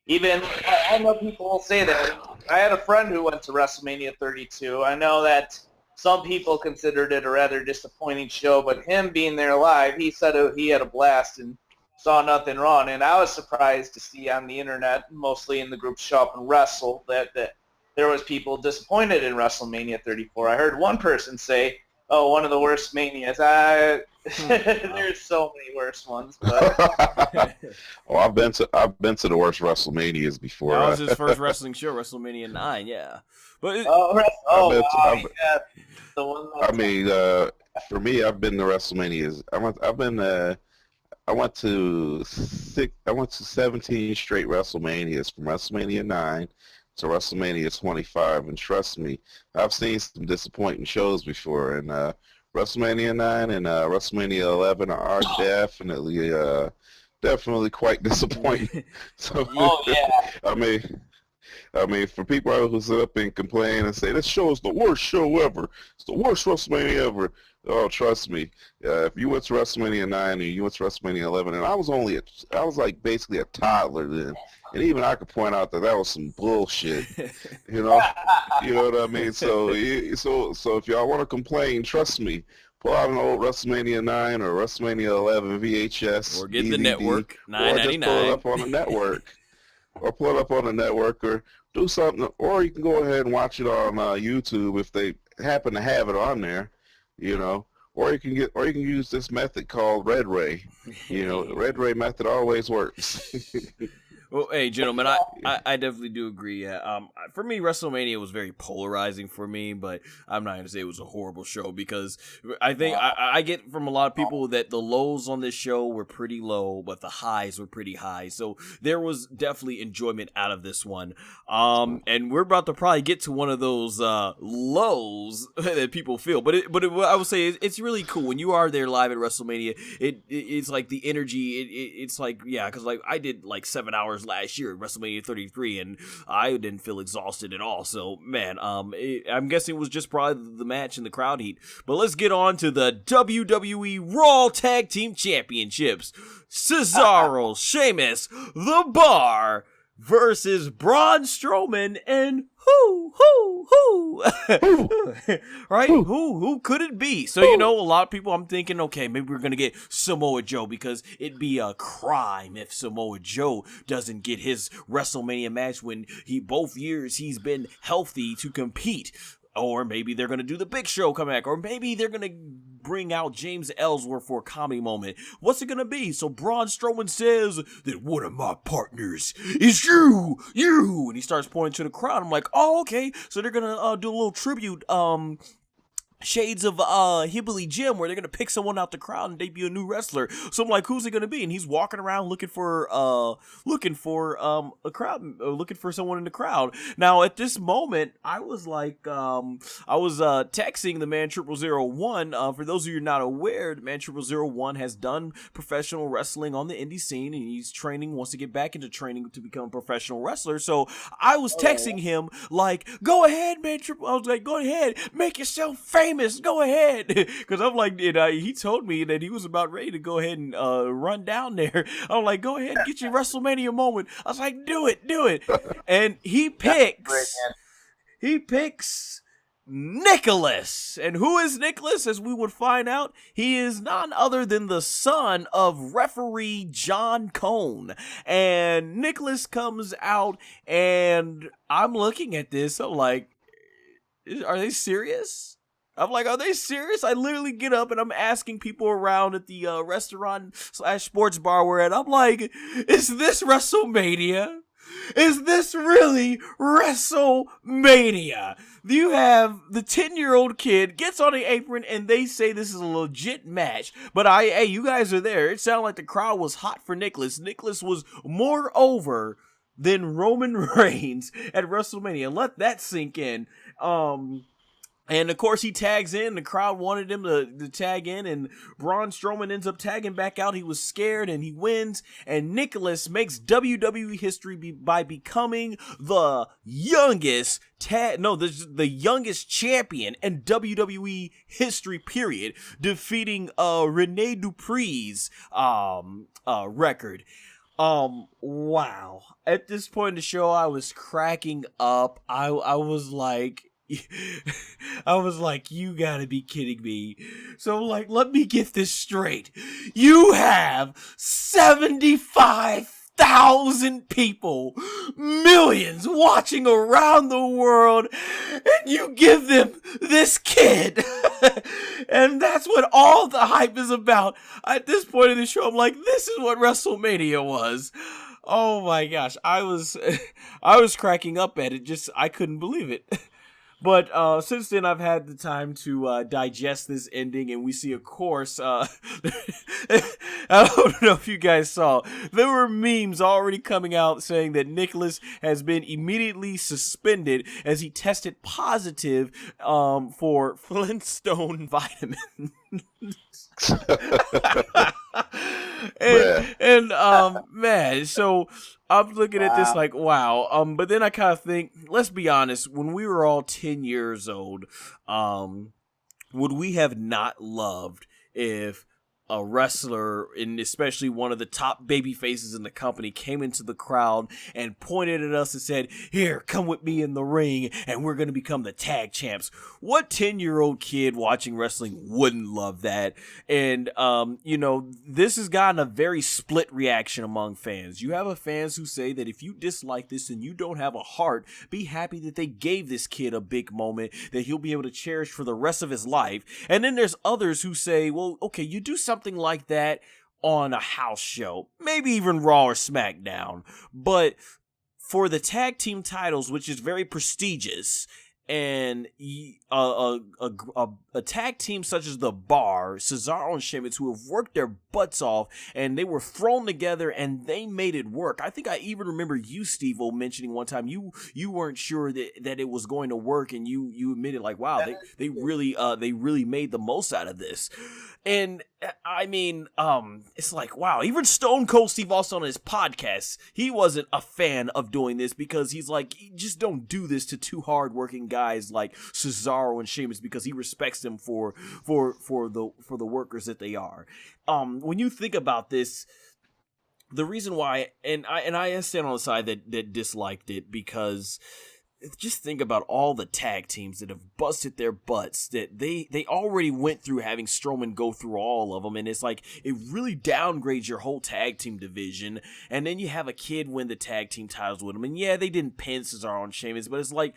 even, I know people will say that. I had a friend who went to WrestleMania 32. I know that some people considered it a rather disappointing show, but him being there live, he said he had a blast and saw nothing wrong. And I was surprised to see on the internet, mostly in the group Shop and Wrestle, that there was people disappointed in WrestleMania 34. I heard one person say, "Oh, one of the worst manias." There's so many worse ones. But Oh, I've been to the worst WrestleManias before. That was his first wrestling show, WrestleMania 9. Yeah, but yeah, the one. I mean, for me, I've been to WrestleManias. I went to 17 straight WrestleManias, from WrestleMania 9 to WrestleMania 25, and trust me, I've seen some disappointing shows before, and WrestleMania 9 and WrestleMania 11 are definitely quite disappointing. So, I mean, for people who sit up and complain and say this show is the worst show ever, it's the worst WrestleMania ever. Oh, trust me, if you went to WrestleMania 9 and you went to WrestleMania 11, and I was like basically a toddler then, and even I could point out that was some bullshit, you know what I mean? So if y'all want to complain, trust me, pull out an old WrestleMania 9 or WrestleMania 11 VHS, or get DVD, the network, $9.99, or just pull it up on the network, or do something, or you can go ahead and watch it on YouTube if they happen to have it on there. Or you can use this method called Red Ray. The Red Ray method always works. Well, hey, gentlemen, I definitely do agree. Yeah. For me, WrestleMania was very polarizing for me, but I'm not going to say it was a horrible show because I think I get from a lot of people that the lows on this show were pretty low, but the highs were pretty high. So there was definitely enjoyment out of this one. And we're about to probably get to one of those lows that people feel, but I would say it's really cool when you are there live at WrestleMania. It's like the energy. It's like, yeah, because like I did like 7 hours last year at WrestleMania 33, and I didn't feel exhausted at all. So, man, I'm guessing it was just probably the match and the crowd heat. But let's get on to the WWE Raw Tag Team Championships. Cesaro, Sheamus, The Bar versus Braun Strowman and who, right? Who could it be? So, you know, a lot of people, I'm thinking, okay, maybe we're going to get Samoa Joe because it'd be a crime if Samoa Joe doesn't get his WrestleMania match when both years he's been healthy to compete. Or maybe they're going to do the Big Show come back. Or maybe they're going to bring out James Ellsworth for a comedy moment. What's it going to be? So Braun Strowman says that one of my partners is you. And he starts pointing to the crowd. I'm like, oh, okay. So they're going to do a little tribute, shades of Hillbilly Jim, where they're gonna pick someone out the crowd and debut a new wrestler. So I'm like, who's it gonna be? And he's walking around looking for a crowd, looking for someone in the crowd. Now at this moment, I was like, I was texting the man0001. For those of you not aware, the man0001 has done professional wrestling on the indie scene, and he's wants to get back into training to become a professional wrestler. So I was texting him like, go ahead, man. I was like, go ahead, make yourself famous. Go ahead, because I'm like, he told me that he was about ready to go ahead and run down there. I'm like, go ahead, get your WrestleMania moment. I was like, do it, and he picks Nicholas. And who is Nicholas? As we would find out, he is none other than the son of referee John Cone. And Nicholas comes out, and I'm looking at this. I'm like, are they serious? I'm like, are they serious? I literally get up and I'm asking people around at the restaurant/sports bar we're at. I'm like, is this WrestleMania? Is this really WrestleMania? You have the 10-year-old kid gets on the apron and they say this is a legit match. But hey, you guys are there. It sounded like the crowd was hot for Nicholas. Nicholas was more over than Roman Reigns at WrestleMania. Let that sink in. And of course he tags in. The crowd wanted him to tag in, and Braun Strowman ends up tagging back out. He was scared and he wins, and Nicholas makes WWE history by becoming the youngest the youngest champion in WWE history, period, defeating Rene Dupree's record. Wow. At this point in the show, I was cracking up. I was like, you gotta be kidding me. So, like, let me get this straight. You have 75,000 people, millions watching around the world, and you give them this kid. And that's what all the hype is about. At this point in the show, I'm like, this is what WrestleMania was. Oh my gosh. I was cracking up at it. I couldn't believe it. But since then, I've had the time to digest this ending, and we see, of course, I don't know if you guys saw, there were memes already coming out saying that Nicholas has been immediately suspended as he tested positive for Flintstone vitamins. Man, so I'm looking at this like, wow. But then I kind of think, let's be honest, when we were all 10 years old, would we have not loved if a wrestler, and especially one of the top baby faces in the company, came into the crowd and pointed at us and said, here, come with me in the ring, and we're going to become the tag champs? What 10-year-old kid watching wrestling wouldn't love that? And, this has gotten a very split reaction among fans. You have fans who say that if you dislike this and you don't have a heart, be happy that they gave this kid a big moment that he'll be able to cherish for the rest of his life. And then there's others who say, well, okay, you do something like that on a house show, maybe even Raw or SmackDown. But for the tag team titles, which is very prestigious, and a tag team such as the Bar, Cesaro and Sheamus, who have worked their butts off, and they were thrown together and they made it work. I think I even remember you, Stvo, mentioning one time you weren't sure that it was going to work, and you admitted like, wow, they really made the most out of this. And I mean, it's like, wow, even Stone Cold Steve Austin on his podcast, he wasn't a fan of doing this, because he's like, just don't do this to two hardworking guys like Cesaro and Sheamus, because he respects them for the workers that they are. When you think about this, the reason why, and I stand on the side that disliked it, because just think about all the tag teams that have busted their butts, that they already went through having Strowman go through all of them, and it's like, it really downgrades your whole tag team division. And then you have a kid win the tag team titles with them, and yeah, they didn't pin Cesaro and Sheamus, but it's like,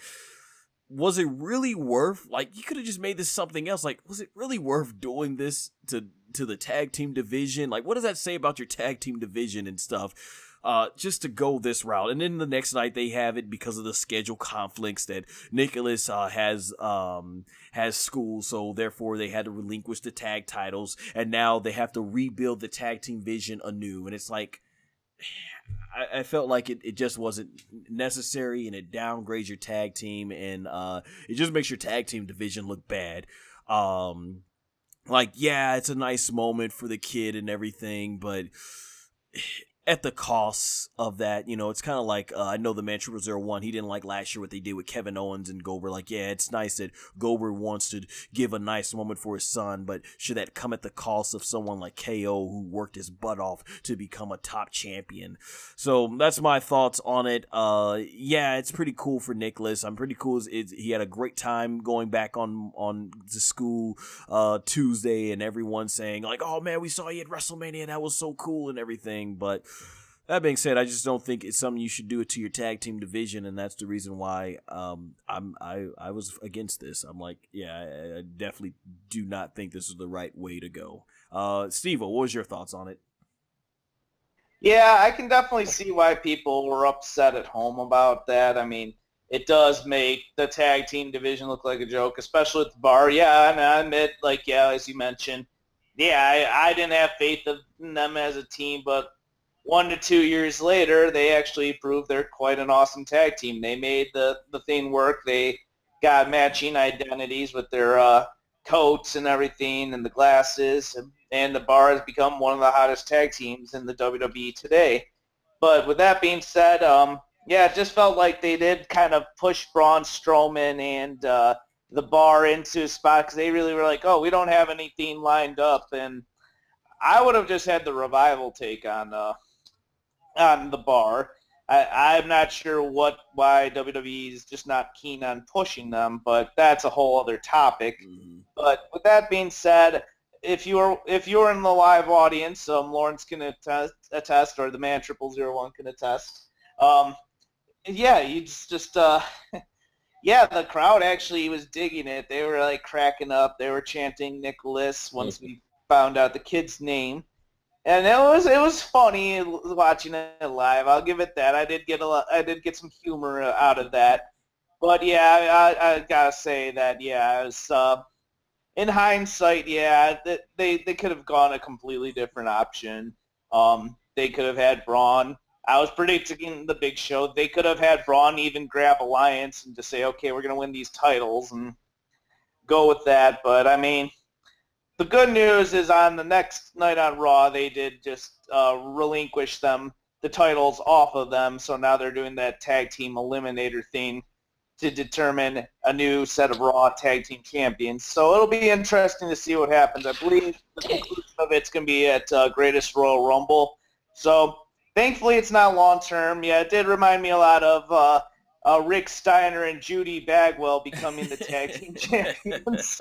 was it really worth, like, you could have just made this something else. Like, was it really worth doing this to the tag team division? Like, what does that say about your tag team division and stuff? Just to go this route. And then the next night they have it because of the schedule conflicts that Nicholas has school, so therefore they had to relinquish the tag titles, and now they have to rebuild the tag team vision anew. And it's like, I felt like it just wasn't necessary, and it downgrades your tag team, and it just makes your tag team division look bad. Like, yeah, it's a nice moment for the kid and everything, but at the cost of that, you know, it's kind of like, I know the themann0001, he didn't like last year what they did with Kevin Owens and Goldberg. Like, yeah, it's nice that Goldberg wants to give a nice moment for his son, but should that come at the cost of someone like KO, who worked his butt off to become a top champion? So that's my thoughts on it. Yeah, it's pretty cool for Nicholas. I'm pretty cool. He had a great time going back on to school Tuesday, and everyone saying like, oh man, we saw you at WrestleMania, that was so cool and everything. But that being said, I just don't think it's something you should do it to your tag team division, and that's the reason why I was against this. I'm like, yeah, I definitely do not think this is the right way to go. Steve, what was your thoughts on it? Yeah, I can definitely see why people were upset at home about that. I mean, it does make the tag team division look like a joke, especially at the Bar. Yeah, and I admit, like, yeah, as you mentioned, yeah, I didn't have faith in them as a team, but 1 to 2 years later, they actually proved they're quite an awesome tag team. They made the thing work. They got matching identities with their coats and everything and the glasses, and the Bar has become one of the hottest tag teams in the WWE today. But with that being said, yeah, it just felt like they did kind of push Braun Strowman and the Bar into a spot, because they really were like, oh, we don't have anything lined up. And I would have just had the Revival take on the Bar. I'm not sure why WWE is just not keen on pushing them, but that's a whole other topic. Mm-hmm. But with that being said, if you're in the live audience, Lawrence can attest, or the themann0001 can attest. Yeah, you just yeah, the crowd actually was digging it. They were like cracking up. They were chanting Nicholas once we found out the kid's name. And it was funny watching it live. I'll give it that. I did get some humor out of that. But yeah, I gotta say that, yeah, it was, in hindsight, yeah, they could have gone a completely different option. They could have had Braun. I was predicting the Big Show. They could have had Braun even grab Alliance and just say, okay, we're gonna win these titles and go with that. But I mean, the good news is on the next night on Raw, they did just relinquish the titles off of them. So now they're doing that tag team eliminator thing to determine a new set of Raw tag team champions. So it'll be interesting to see what happens. I believe the conclusion of it's going to be at Greatest Royal Rumble. So thankfully it's not long term. Yeah, it did remind me a lot of Rick Steiner and Judy Bagwell becoming the tag team champions.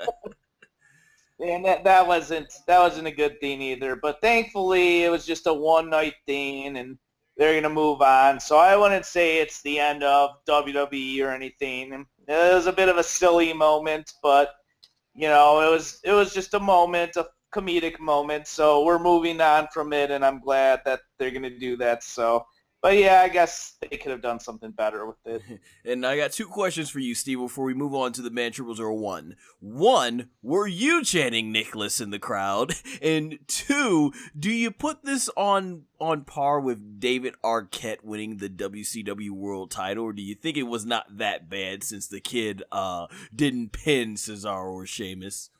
And that wasn't a good thing either. But thankfully, it was just a one-night thing, and they're going to move on. So I wouldn't say it's the end of WWE or anything. It was a bit of a silly moment, but, you know, it was just a moment, a comedic moment, so we're moving on from it, and I'm glad that they're going to do that. So, but yeah, I guess they could have done something better with it. And I got 2 questions for you, Steve, before we move on to the Man0001. 1, were you chanting Nicholas in the crowd? And 2, do you put this on par with David Arquette winning the WCW World title, or do you think it was not that bad since the kid didn't pin Cesaro or Sheamus?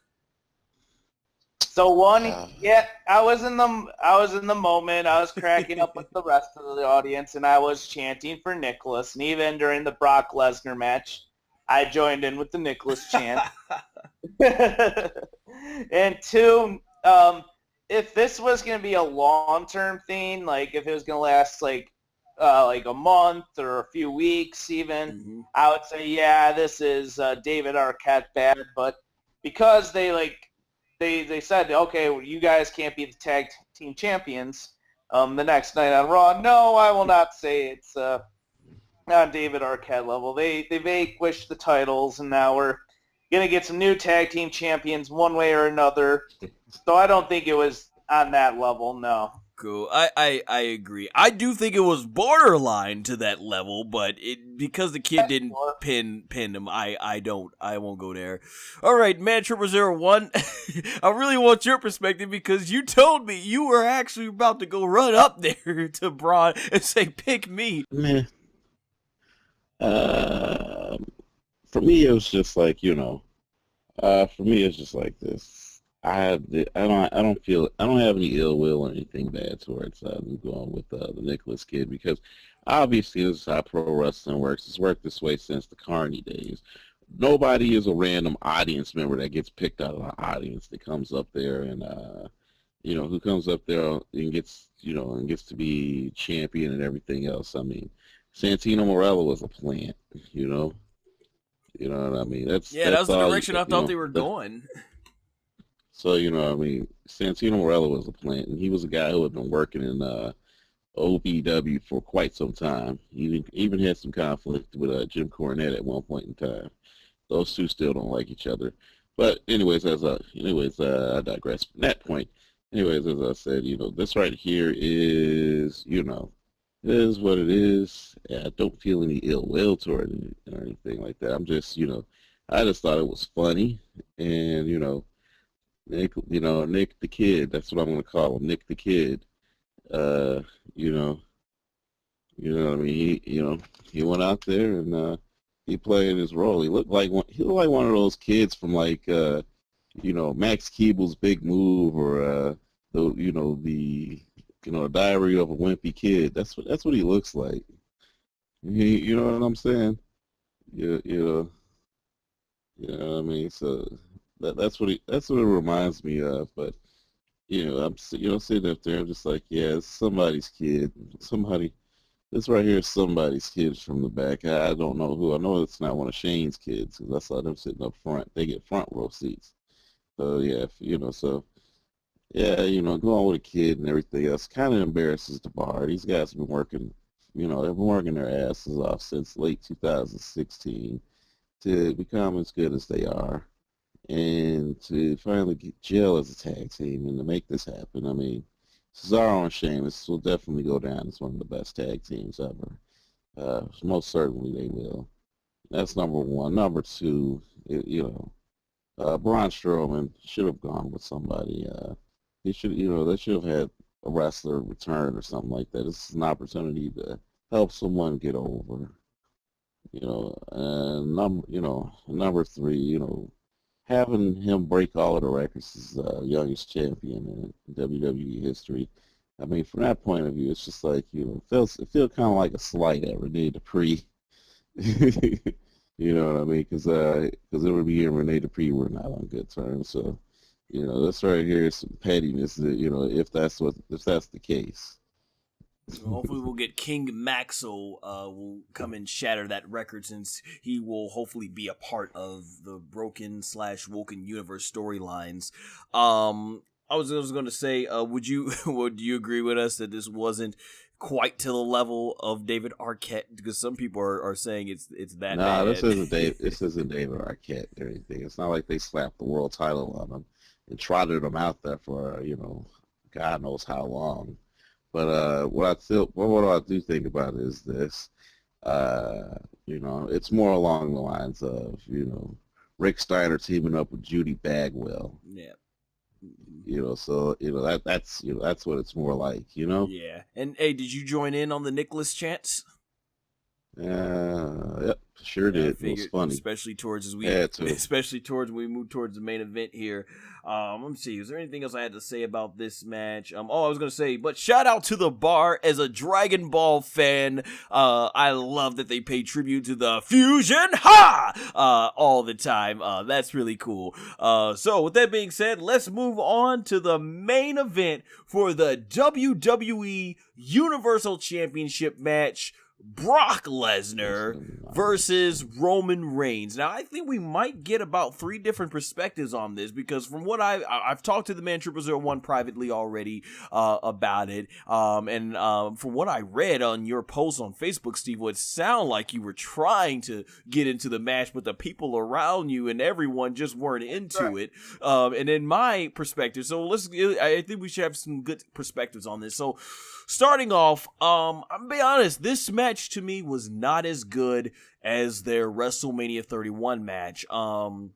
So I was in the moment. I was cracking up with the rest of the audience, and I was chanting for Nicholas. And even during the Brock Lesnar match, I joined in with the Nicholas chant. And 2, if this was going to be a long-term thing, like if it was going to last like a month or a few weeks, even, I would say, yeah, this is David Arquette bad. But because they said, okay, well, you guys can't be the tag team champions the next night on Raw. No, I will not say it's on David Arquette level. They vanquished the titles, and now we're going to get some new tag team champions one way or another. So I don't think it was on that level, no. Cool. I agree. I do think it was borderline to that level, but because the kid didn't pin him, I won't go there. All right, Man0001, I really want your perspective because you told me you were actually about to go run up there to Braun and say, pick me. Man. For me, it was just like, for me, it's just like this. I don't have any ill will or anything bad towards them going with the Nicholas kid, because obviously this is how pro wrestling works. It's worked this way since the Carney days. Nobody is a random audience member that gets picked out of the audience that comes up there and who comes up there and gets to be champion and everything else. I mean, Santino Marella was a plant, You know what I mean? That's that was the direction I thought they were going. So, Santino Marella was a plant, and he was a guy who had been working in OVW for quite some time. He even had some conflict with Jim Cornette at one point in time. Those two still don't like each other. But anyways, I digress from that point. Anyways, as I said, this right here is, it is what it is. I don't feel any ill will toward it or anything like that. I'm just, I just thought it was funny, and, Nick the Kid, that's what I'm going to call him, Nick the Kid. What I mean? He went out there and he played his role. He looked like one of those kids from Max Keeble's Big Move, or the Diary of a Wimpy Kid. That's what he looks like. You know what I'm saying? You know what I mean? So that's what it reminds me of. But I'm sitting up there, I'm just like, yeah, it's somebody's kid. This right here is somebody's kid from the back. I don't know who. I know it's not one of Shane's kids, because I saw them sitting up front. They get front row seats. So yeah, going with a kid and everything else kind of embarrasses the bar. These guys have been working, they've been working their asses off since late 2016 to become as good as they are, and to finally get Jill as a tag team and to make this happen. I mean, Cesaro and Sheamus will definitely go down as one of the best tag teams ever. Most certainly they will. That's number one. Number two, Braun Strowman should have gone with somebody. They should have had a wrestler return or something like that. This is an opportunity to help someone get over. And number three, having him break all of the records as youngest champion in WWE history. I mean, from that point of view, it's just like, it feels kind of like a slight at Rene Dupree. You know what I mean? Because everybody and Rene Dupree were not on good terms. So, this right here is some pettiness. If that's the case. Hopefully we'll get King Maxwell will come and shatter that record, since he will hopefully be a part of the Broken/Woken Universe storylines. I was going to say, would you agree with us that this wasn't quite to the level of David Arquette? Because some people are saying it's that bad. This isn't David Arquette or anything. It's not like they slapped the world title on him. trotted them out there for, God knows how long. But what I do think about is this. It's more along the lines of, Rick Steiner teaming up with Judy Bagwell. Yeah. That's what it's more like, Yeah. And hey, did you join in on the Nicholas chants? Yep, sure did. It was funny, especially towards when we move towards the main event here. Let me see. Is there anything else I had to say about this match? I was gonna say, but shout out to the bar as a Dragon Ball fan. I love that they pay tribute to the Fusion all the time. That's really cool. So with that being said, let's move on to the main event for the WWE Universal Championship match. Brock Lesnar versus Roman Reigns. Now, I think we might get about 3 different perspectives on this, because from what I've talked to the man0001 privately already about it, and from what I read on your post on Facebook, Steve, it sounded like you were trying to get into the match, but the people around you and everyone just weren't into it. And in my perspective, so I think we should have some good perspectives on this. So, starting off, I'm gonna be honest, this match to me was not as good as their WrestleMania 31 match. The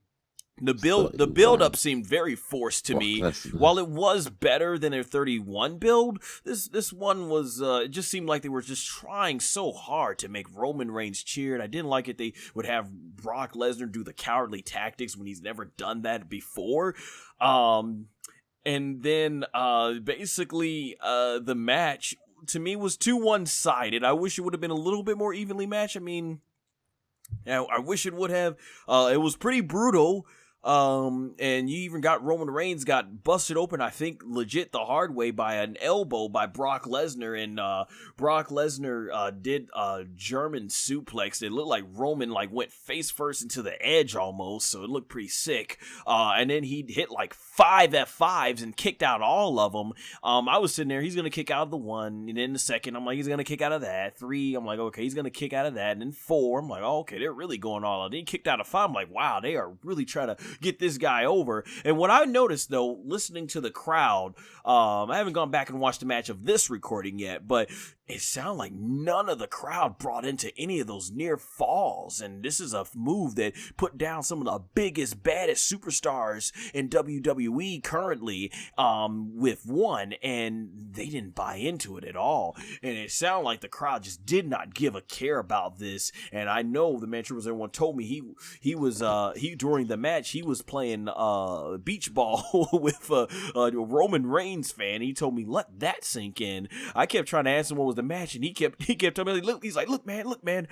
build up seemed very forced to me. While it was better than their 31 build, this one was it just seemed like they were just trying so hard to make Roman Reigns cheered. I didn't like it they would have Brock Lesnar do the cowardly tactics when he's never done that before. And then basically the match to me was too one-sided. I wish it would have been a little bit more evenly matched. I mean, I wish it would have. It was pretty brutal. And you even got Roman Reigns got busted open, I think, legit the hard way by an elbow by Brock Lesnar, and Brock Lesnar did a German suplex. It looked like Roman went face first into the edge almost, so it looked pretty sick. And then he hit 5 F5s and kicked out all of them. I was sitting there, he's gonna kick out of the 1, and then the 2nd, I'm like, he's gonna kick out of that. 3, I'm like, okay, he's gonna kick out of that, and then 4, I'm like, oh, okay, they're really going all out. Then he kicked out of 5, I'm like, wow, they are really trying to get this guy over. And what I noticed, though, listening to the crowd, I haven't gone back and watched the match of this recording yet, but it sounded like none of the crowd brought into any of those near falls. And this is a move that put down some of the biggest, baddest superstars in WWE currently with one, and they didn't buy into it at all. And it sounded like the crowd just did not give a care about this. And I know the man0001 told me he was during the match he was playing beach ball with a Roman Reigns fan. He told me, let that sink in. I kept trying to ask him what was the match, and he kept telling me, look, look man,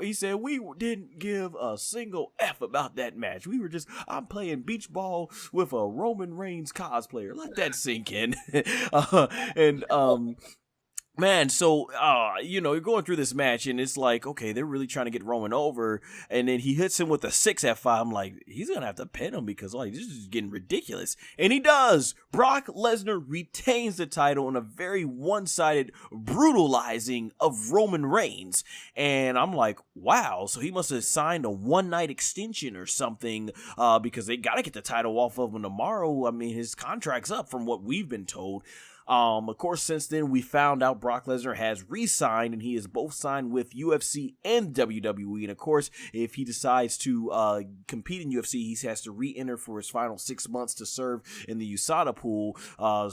he said we didn't give a single F about that match. We were just, I'm playing beach ball with a Roman Reigns cosplayer. Let that sink in. Man, so, you're going through this match, and it's like, okay, they're really trying to get Roman over, and then he hits him with a 6 F5. I'm like, he's going to have to pin him because, this is getting ridiculous. And he does! Brock Lesnar retains the title in a very one-sided brutalizing of Roman Reigns. And I'm like, wow, so he must have signed a one-night extension or something, because they got to get the title off of him tomorrow. I mean, his contract's up from what we've been told. Of course, since then, we found out Brock Lesnar has re-signed, and he is both signed with UFC and WWE. And of course, if he decides to compete in UFC, he has to re-enter for his final 6 months to serve in the USADA pool,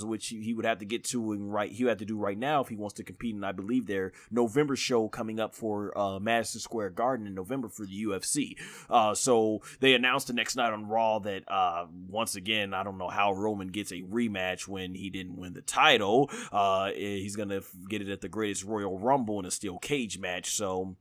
which he would have to get to he would have to do right now if he wants to compete in, I believe, their November show coming up for Madison Square Garden in November for the UFC. So they announced the next night on Raw that once again, I don't know how Roman gets a rematch when he didn't win the title. He's gonna get it at the Greatest Royal Rumble in a steel cage match. So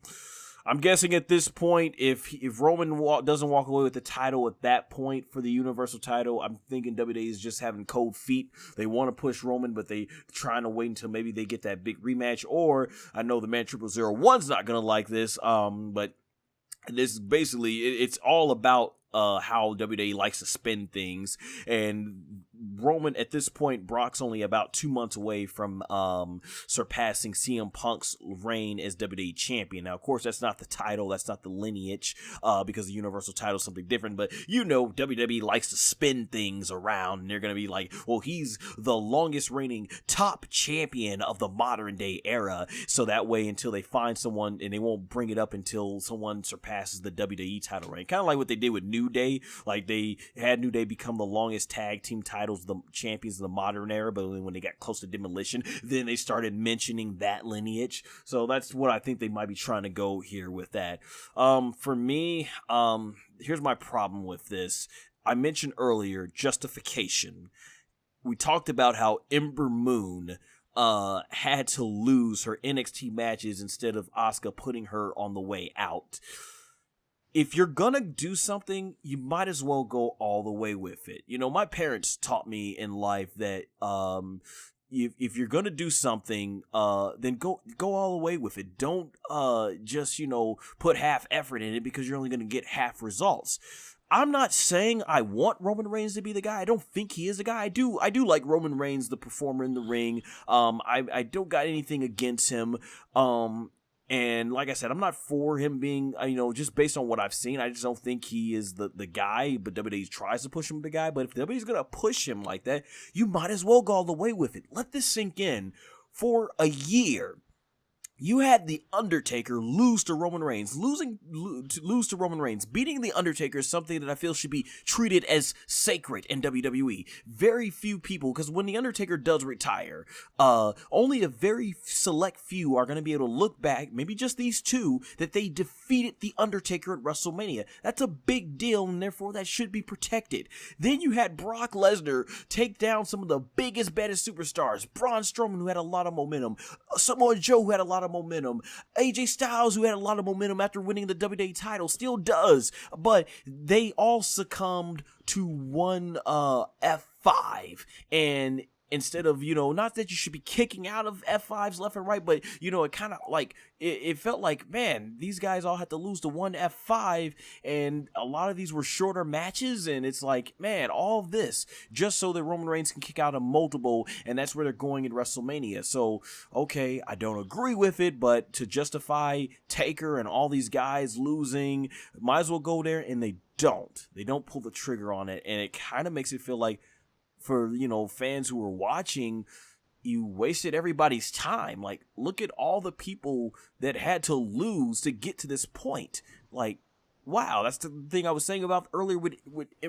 I'm guessing at this point, if Roman doesn't walk away with the title at that point for the Universal title, I'm thinking WWE is just having cold feet. They want to push Roman, but they trying to wait until maybe they get that big rematch. Or I know the man0001's not gonna like this, but this basically it's all about how WWE likes to spin things, and Roman, at this point, Brock's only about 2 months away from surpassing CM Punk's reign as WWE Champion. Now, of course, that's not the title, that's not the lineage, because the Universal title is something different, but WWE likes to spin things around, and they're going to be like, well, he's the longest reigning top champion of the modern day era, so that way until they find someone, and they won't bring it up until someone surpasses the WWE title reign. Kind of like what they did with New Day. Like, they had New Day become the longest tag team titles, the champions of the modern era, but when they got close to Demolition, then they started mentioning that lineage. So that's what I think they might be trying to go here with that. For me, here's my problem with this. I mentioned earlier justification. We talked about how Ember Moon had to lose her NXT matches instead of Asuka putting her on the way out. If you're gonna do something, you might as well go all the way with it. You know, my parents taught me in life that if you're gonna do something, then go all the way with it. Don't just put half effort in it because you're only gonna get half results. I'm not saying I want Roman Reigns to be the guy. I don't think he is the guy. I do like Roman Reigns, the performer in the ring. I don't got anything against him. And like I said, I'm not for him being, just based on what I've seen, I just don't think he is the guy, but WWE tries to push him the guy. But if WWE's going to push him like that, you might as well go all the way with it. Let this sink in. For a year, you had The Undertaker lose to Roman Reigns. Lose to Roman Reigns. Beating The Undertaker is something that I feel should be treated as sacred in WWE. Very few people, because when The Undertaker does retire, only a very select few are going to be able to look back, maybe just these two, that they defeated The Undertaker at WrestleMania. That's a big deal, and therefore that should be protected. Then you had Brock Lesnar take down some of the biggest, baddest superstars. Braun Strowman, who had a lot of momentum. Samoa Joe, who had a lot of momentum. AJ Styles, who had a lot of momentum after winning the WWE title, still does, but they all succumbed to one F5, and instead of, not that you should be kicking out of F5s left and right, but, it kind of like, it felt like, man, these guys all had to lose to one F5, and a lot of these were shorter matches, and it's like, man, all of this, just so that Roman Reigns can kick out a multiple, and that's where they're going in WrestleMania. So, okay, I don't agree with it, but to justify Taker and all these guys losing, might as well go there, and they don't pull the trigger on it, and it kind of makes it feel like, for fans who were watching, you wasted everybody's time. Like, look at all the people that had to lose to get to this point. Like, wow, that's the thing I was saying about earlier with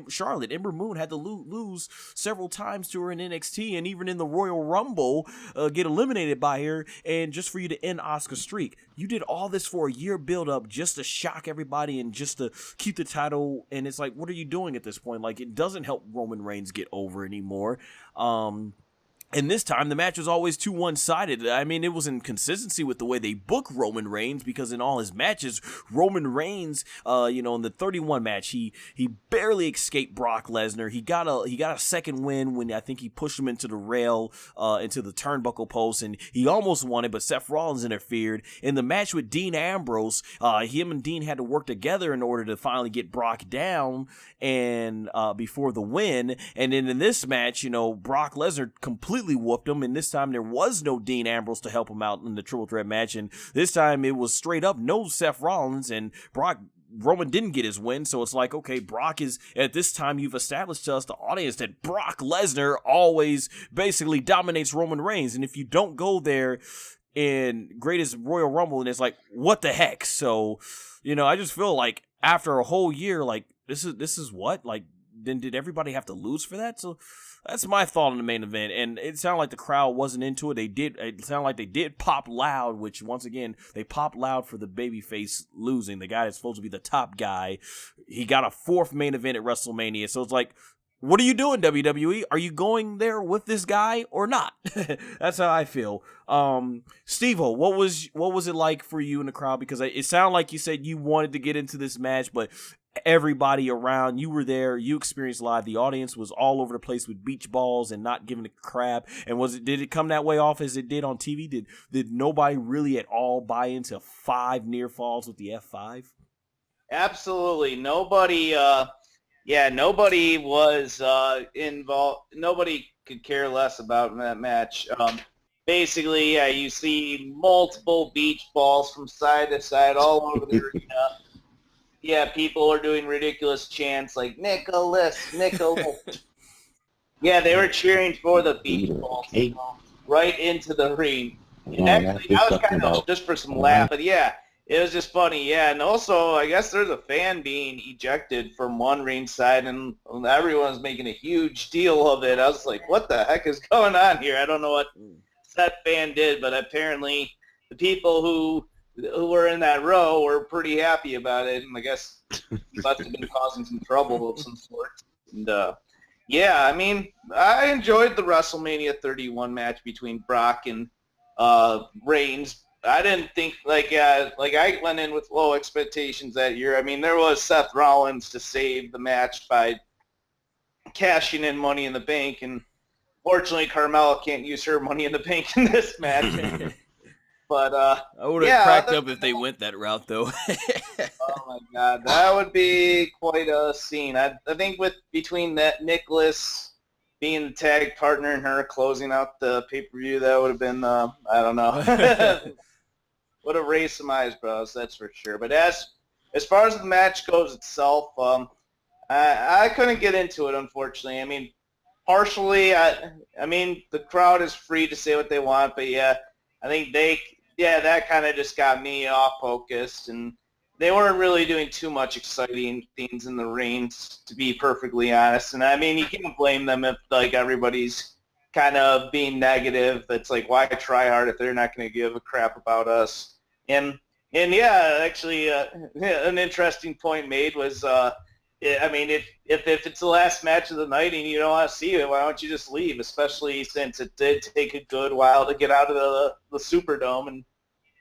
Charlotte. Ember Moon had to lose several times to her in NXT, and even in the Royal Rumble, get eliminated by her, and just for you to end Asuka's streak. You did all this for a year build-up just to shock everybody and just to keep the title, and it's like, what are you doing at this point? Like, it doesn't help Roman Reigns get over anymore. And this time, the match was always too one-sided. I mean, it was in consistency with the way they book Roman Reigns, because in all his matches, Roman Reigns, in the 31 match, he barely escaped Brock Lesnar. He got a second win when I think he pushed him into the rail, into the turnbuckle post, and he almost won it, but Seth Rollins interfered. In the match with Dean Ambrose, him and Dean had to work together in order to finally get Brock down, and before the win. And then in this match, Brock Lesnar completely whooped him, and this time there was no Dean Ambrose to help him out in the triple threat match, and this time it was straight up no Seth Rollins, and Roman didn't get his win. So it's like, okay, Brock is, at this time, you've established to us, the audience, that Brock Lesnar always basically dominates Roman Reigns, and if you don't go there in Greatest Royal Rumble, and it's like, what the heck? So, I just feel like after a whole year, like, this is what? Like, then did everybody have to lose for that? So that's my thought on the main event, and it sounded like the crowd wasn't into it. It sounded like they did pop loud, which, once again, they popped loud for the babyface losing, the guy that's supposed to be the top guy. He got a fourth main event at WrestleMania, so it's like, what are you doing, WWE? Are you going there with this guy or not? That's how I feel. Stvo, what was it like for you in the crowd? Because it sounded like you said you wanted to get into this match, but everybody around, you were there, you experienced live, the audience was all over the place with beach balls and not giving a crap. And did it come that way off as it did on TV? Did nobody really at all buy into 5 near falls with the F5? Absolutely. Nobody yeah, nobody was involved. Nobody could care less about that match. Basically, yeah, you see multiple beach balls from side to side all over the arena. Yeah, people are doing ridiculous chants like Nicholas, Nicholas. Yeah, they were cheering for the beach balls to Cake. go right into the ring. And Man, that's actually, just I was something kind of about just for some laugh, life. but yeah, it was just funny. Yeah, and also, I guess there's a fan being ejected from one ringside, and everyone's making a huge deal of it. I was like, what the heck is going on here? I don't know what that fan did, but apparently the people who were in that row were pretty happy about it, and I guess he must have been causing some trouble of some sort. And yeah, I mean, I enjoyed the WrestleMania 31 match between Brock and Reigns. I didn't think like I went in with low expectations that year. I mean, there was Seth Rollins to save the match by cashing in Money in the Bank, and fortunately, Carmella can't use her Money in the Bank in this match. But I would have yeah, cracked up if they went that route, though. oh my God, that would be quite a scene. I think between that Nicholas being the tag partner and her closing out the pay-per-view, that would have been I don't know, would have raised some eyebrows, that's for sure. But as far as the match goes itself, I couldn't get into it, unfortunately. I mean, partially, I mean, the crowd is free to say what they want, but yeah, I think that kind of just got me off focused, and they weren't really doing too much exciting things in the ring, to be perfectly honest. And I mean, you can't blame them if like everybody's kind of being negative. That's like, why try hard if they're not going to give a crap about us? And yeah, actually, an interesting point made was. I mean, if it's the last match of the night and you don't want to see it, why don't you just leave? Especially since it did take a good while to get out of the Superdome, and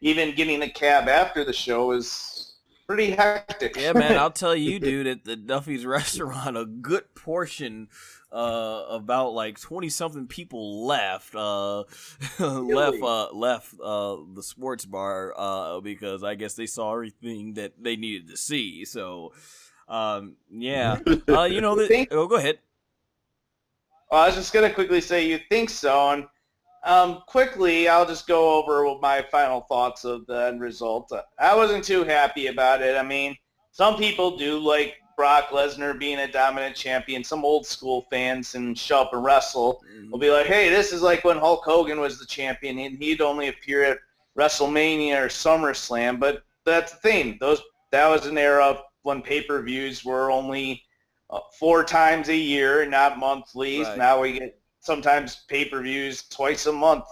even getting a cab after the show is pretty hectic. Yeah, man, I'll tell you, dude, at the Duffy's restaurant, a good portion, about like 20-something people left, Really? left the sports bar, because I guess they saw everything that they needed to see. So, yeah, you know that. Think? Oh, go ahead. Well, I was just gonna quickly say you think so, and quickly I'll just go over my final thoughts of the end result. I wasn't too happy about it. I mean, some people do like Brock Lesnar being a dominant champion. Some old school fans and show up and wrestle will be like, hey, this is like when Hulk Hogan was the champion and he'd only appear at WrestleMania or SummerSlam. But that's the thing. That was an era when pay-per-views were only 4 times a year, not monthly. Right. Now we get sometimes pay-per-views twice a month,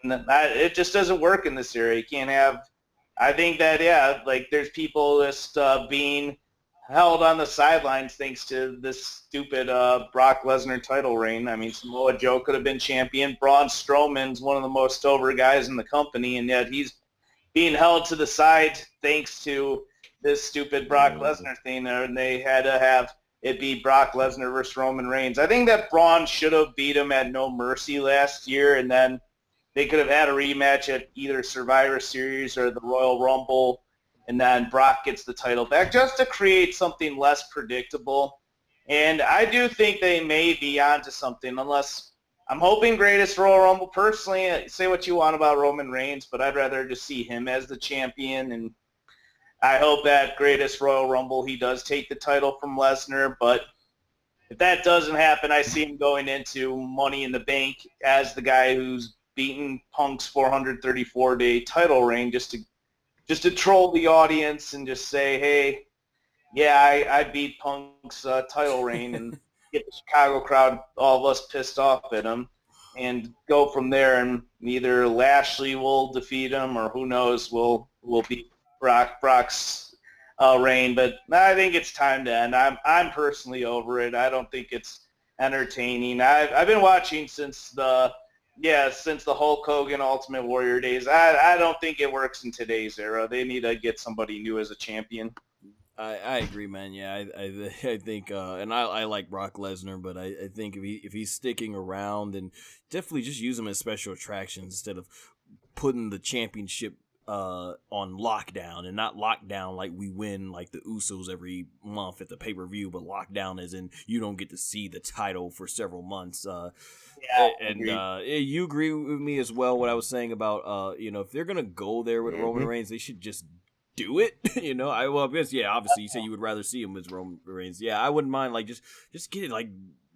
and it just doesn't work in this era. You can't have. I think that yeah, like there's people just being held on the sidelines thanks to this stupid Brock Lesnar title reign. I mean, Samoa Joe could have been champion. Braun Strowman's one of the most over guys in the company, and yet he's being held to the side thanks to this stupid Brock Lesnar thing, and they had to have it be Brock Lesnar versus Roman Reigns. I think that Braun should have beat him at No Mercy last year, and then they could have had a rematch at either Survivor Series or the Royal Rumble, and then Brock gets the title back just to create something less predictable. And I do think they may be onto something, unless I'm hoping Greatest Royal Rumble. Personally, say what you want about Roman Reigns, but I'd rather just see him as the champion, and I hope that Greatest Royal Rumble he does take the title from Lesnar. But if that doesn't happen, I see him going into Money in the Bank as the guy who's beaten Punk's 434-day title reign, just to troll the audience and just say, hey, yeah, I beat Punk's title reign, and get the Chicago crowd, all of us, pissed off at him, and go from there. And either Lashley will defeat him, or who knows, will beat Brock's reign. But I think it's time to end. I'm personally over it. I don't think it's entertaining. I've been watching since the Hulk Hogan Ultimate Warrior days. I don't think it works in today's era. They need to get somebody new as a champion. I agree, man. Yeah, I think, and I like Brock Lesnar, but I think if he's sticking around, and definitely just use him as special attractions instead of putting the championship on lockdown, and not lockdown like we win like the Usos every month at the pay-per-view, but lockdown as in you don't get to see the title for several months. You agree with me as well. What I was saying about if they're gonna go there with Roman Reigns, they should just do it. Obviously you say you would rather see him as Roman Reigns. Yeah, I wouldn't mind like just get it like.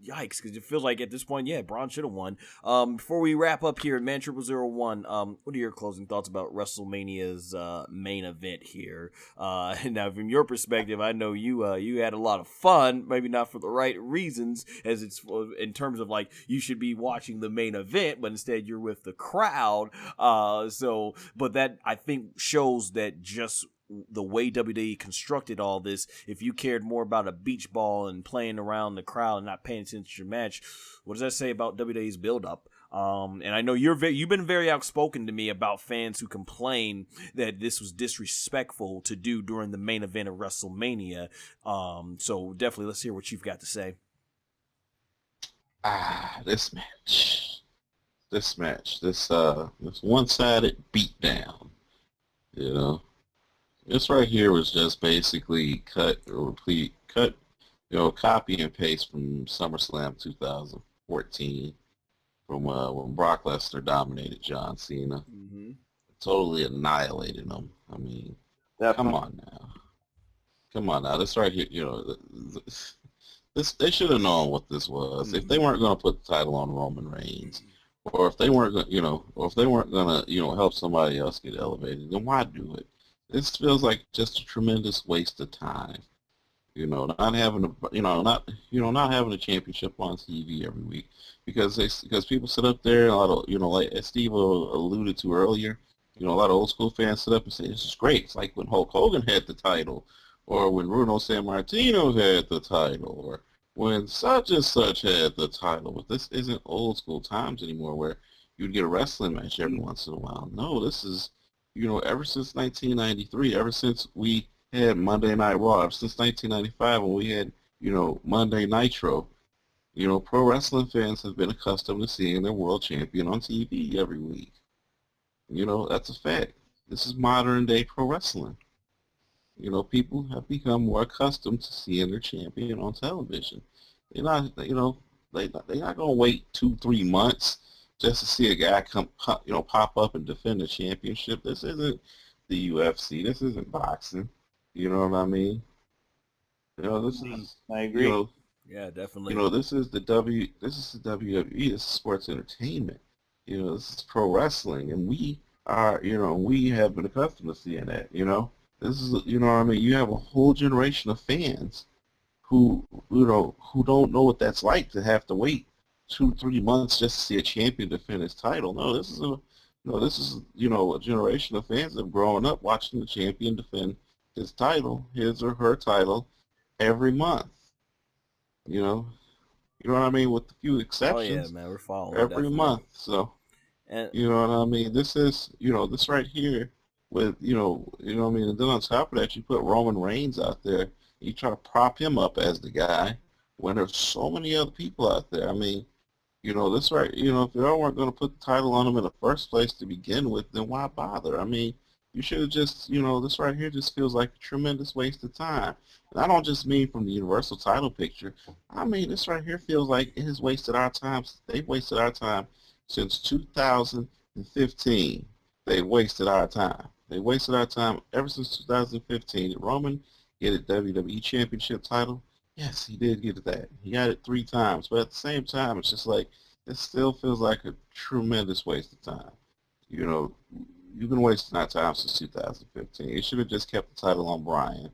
Yikes, because it feels like at this point, Braun should have won. Before we wrap up here, Man0001, what are your closing thoughts about WrestleMania's main event here? Now, from your perspective, I know you had a lot of fun, maybe not for the right reasons, as it's in terms of like you should be watching the main event, but instead you're with the crowd. But that I think shows that just the way WWE constructed all this, if you cared more about a beach ball and playing around the crowd and not paying attention to your match, what does that say about WWE's build-up? And I know you've been very outspoken to me about fans who complain that this was disrespectful to do during the main event of WrestleMania. So definitely, let's hear what you've got to say. This one-sided beatdown, This right here was just basically copy and paste from SummerSlam 2014, from when Brock Lesnar dominated John Cena, totally annihilated him. I mean, come on now. This right here, this they should have known what this was. If they weren't going to put the title on Roman Reigns, or if they weren't going, to, help somebody else get elevated, then why do it? This feels like just a tremendous waste of time. Not having a championship on TV every week, because people sit up there, and a lot of, like as Stvo alluded to earlier, a lot of old school fans sit up and say this is great. It's like when Hulk Hogan had the title, or when Bruno Sammartino had the title, or when such and such had the title. But this isn't old school times anymore, where you'd get a wrestling match every once in a while. No, this is, ever since 1993, ever since we had Monday Night Raw, ever since 1995 when we had, Monday Nitro, pro wrestling fans have been accustomed to seeing their world champion on TV every week. That's a fact. This is modern day pro wrestling. People have become more accustomed to seeing their champion on television. They're not, they're not going to wait 2-3 months just to see a guy pop up and defend a championship. This isn't the UFC. This isn't boxing. You know what I mean? This is. I agree. Yeah, definitely. This is the WWE. This is sports entertainment. This is pro wrestling, and we are. We have been accustomed to seeing that. This is. You have a whole generation of fans who don't know what that's like to have to wait 2-3 months just to see a champion defend his title. No, this is a generation of fans that have grown up watching the champion defend his title, his or her title, every month. You know what I mean, with a few exceptions. Oh yeah, man, we're following every definitely. month. So, you know what I mean. This is, this right here with, what I mean. And then on top of that, you put Roman Reigns out there. You try to prop him up as the guy when there's so many other people out there. I mean, this right, if y'all weren't going to put the title on him in the first place to begin with, then why bother? I mean, you should have just, this right here just feels like a tremendous waste of time. And I don't just mean from the Universal title picture. I mean, this right here feels like it has wasted our time. They've wasted our time since 2015. They've wasted our time. They wasted our time ever since 2015. Did Roman get a WWE Championship title? Yes, he did get that. He got it 3 times. But at the same time, it's just like, it still feels like a tremendous waste of time. You've been wasting our time since 2015. You should have just kept the title on Bryan,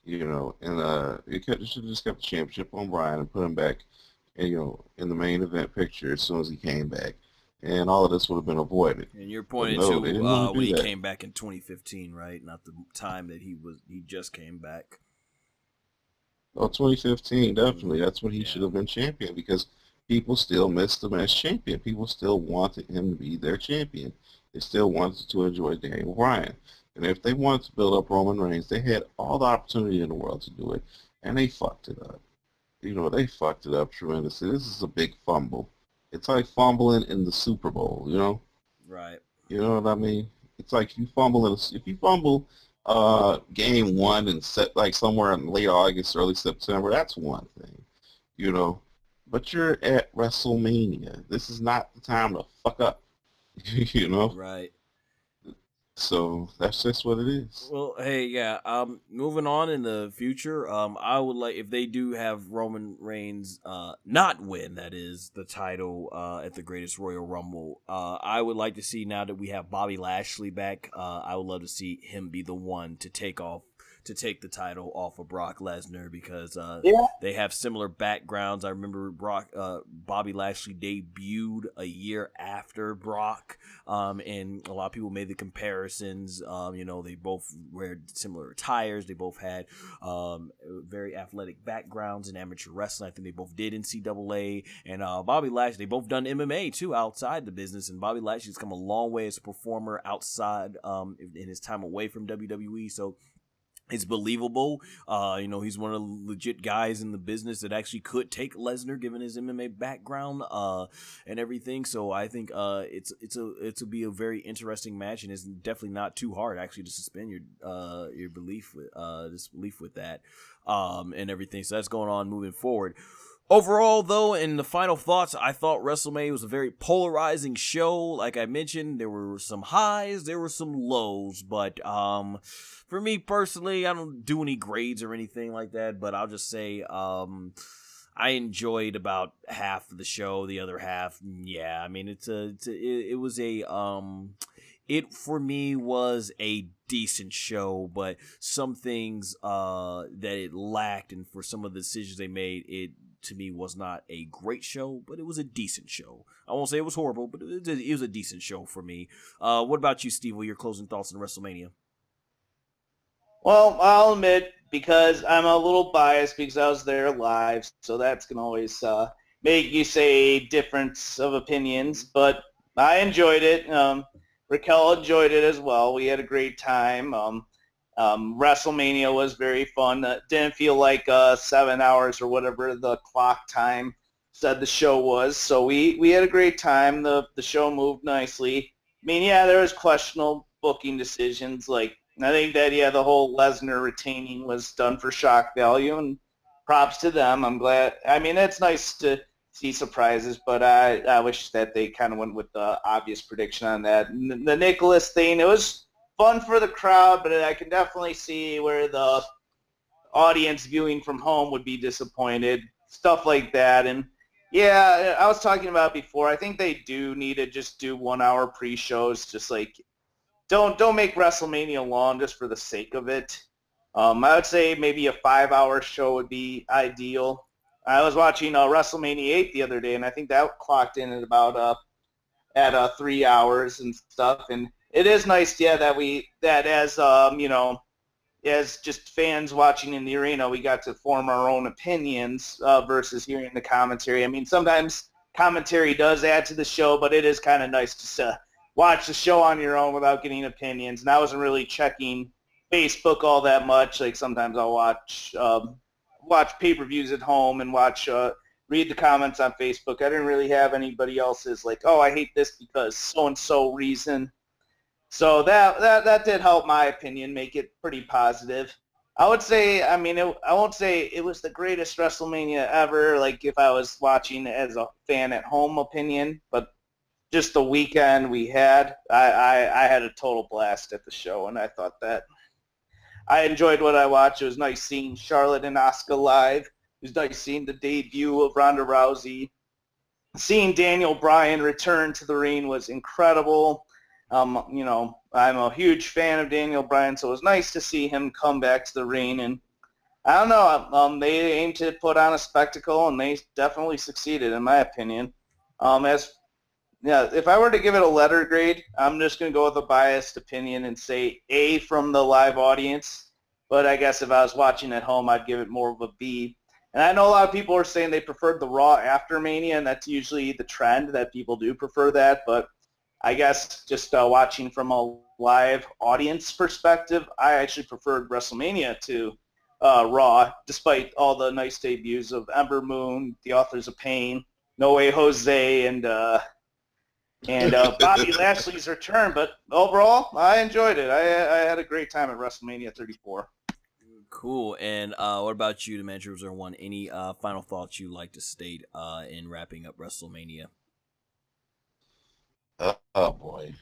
and you should have just kept the championship on Bryan and put him back, in the main event picture as soon as he came back, and all of this would have been avoided. And you're pointing to when he came back in 2015, right? Not the time that he just came back. Oh, 2015, definitely. That's when he should have been champion, because people still missed him as champion. People still wanted him to be their champion. They still wanted to enjoy Daniel Bryan. And if they wanted to build up Roman Reigns, they had all the opportunity in the world to do it, and they fucked it up. They fucked it up tremendously. This is a big fumble. It's like fumbling in the Super Bowl, Right. You know what I mean? It's like if you fumble game one and set like somewhere in late August, early September, that's one thing, you know. But you're at WrestleMania. This is not the time to fuck up, you know. Right. So that's just what it is. Well, hey, yeah. Moving on in the future, I would like if they do have Roman Reigns, not win, that is, the title, at the Greatest Royal Rumble. I would like to see, now that we have Bobby Lashley back, I would love to see him be the one to take the title off of Brock Lesnar, because they have similar backgrounds. I remember Bobby Lashley debuted a year after Brock, and a lot of people made the comparisons. They both wear similar attires. They both had very athletic backgrounds in amateur wrestling. I think they both did NCAA, and Bobby Lashley, they both done MMA too outside the business, and Bobby Lashley's come a long way as a performer outside in his time away from WWE. So it's believable. He's one of the legit guys in the business that actually could take Lesnar, given his MMA background and everything. So I think it'll be a very interesting match, and it's definitely not too hard actually to suspend your disbelief with that and everything. So that's going on moving forward. Overall, though, in the final thoughts, I thought WrestleMania was a very polarizing show. Like I mentioned, there were some highs, there were some lows, but for me personally, I don't do any grades or anything like that, but I'll just say I enjoyed about half of the show. The other half, yeah, I mean, it for me was a decent show, but some things that it lacked, and for some of the decisions they made, it to me was not a great show, but it was a decent show. I won't say it was horrible, but it was a decent show for me. What about you, Steve? What are your closing thoughts on WrestleMania? Well, I'll admit, because I'm a little biased because I was there live, so that's going to always make you say difference of opinions, but I enjoyed it. Raquel enjoyed it as well. We had a great time. WrestleMania was very fun. Didn't feel like 7 hours or whatever the clock time said the show was. So we had a great time. The show moved nicely. I mean, yeah, there was questionable booking decisions. Like, I think that, the whole Lesnar retaining was done for shock value, and props to them. I'm glad. I mean, it's nice to see surprises, but I wish that they kind of went with the obvious prediction on that. And the Nicholas thing, it was fun for the crowd, but I can definitely see where the audience viewing from home would be disappointed, stuff like that. And yeah, I was talking about before, I think they do need to just do 1 hour pre-shows, just like don't make WrestleMania long just for the sake of it. I would say maybe a 5-hour show would be ideal. I was watching WrestleMania 8 the other day, and I think that clocked in at about 3 hours and stuff. And it is nice, that as just fans watching in the arena, we got to form our own opinions versus hearing the commentary. I mean, sometimes commentary does add to the show, but it is kind of nice to watch the show on your own without getting opinions. And I wasn't really checking Facebook all that much. Like, sometimes I'll watch pay-per-views at home and read the comments on Facebook. I didn't really have anybody else's like, oh, I hate this because so-and-so reason. So that did help my opinion, make it pretty positive. I would say, I won't say it was the greatest WrestleMania ever, like if I was watching as a fan at home opinion, but just the weekend we had, I had a total blast at the show, and I thought that I enjoyed what I watched. It was nice seeing Charlotte and Asuka live. It was nice seeing the debut of Ronda Rousey. Seeing Daniel Bryan return to the ring was incredible. I'm a huge fan of Daniel Bryan, so it was nice to see him come back to the ring. And I don't know, they aimed to put on a spectacle, and they definitely succeeded, in my opinion. If I were to give it a letter grade, I'm just going to go with a biased opinion and say A from the live audience. But I guess if I was watching at home, I'd give it more of a B. And I know a lot of people are saying they preferred the Raw after Mania, and that's usually the trend, that people do prefer that. But I guess just watching from a live audience perspective, I actually preferred WrestleMania to Raw, despite all the nice debuts of Ember Moon, the Authors of Pain, No Way Jose, and and Bobby Lashley's return. But overall, I enjoyed it. I had a great time at WrestleMania 34. Cool. And what about you, the themann0001? Any final thoughts you'd like to state in wrapping up WrestleMania? Oh boy.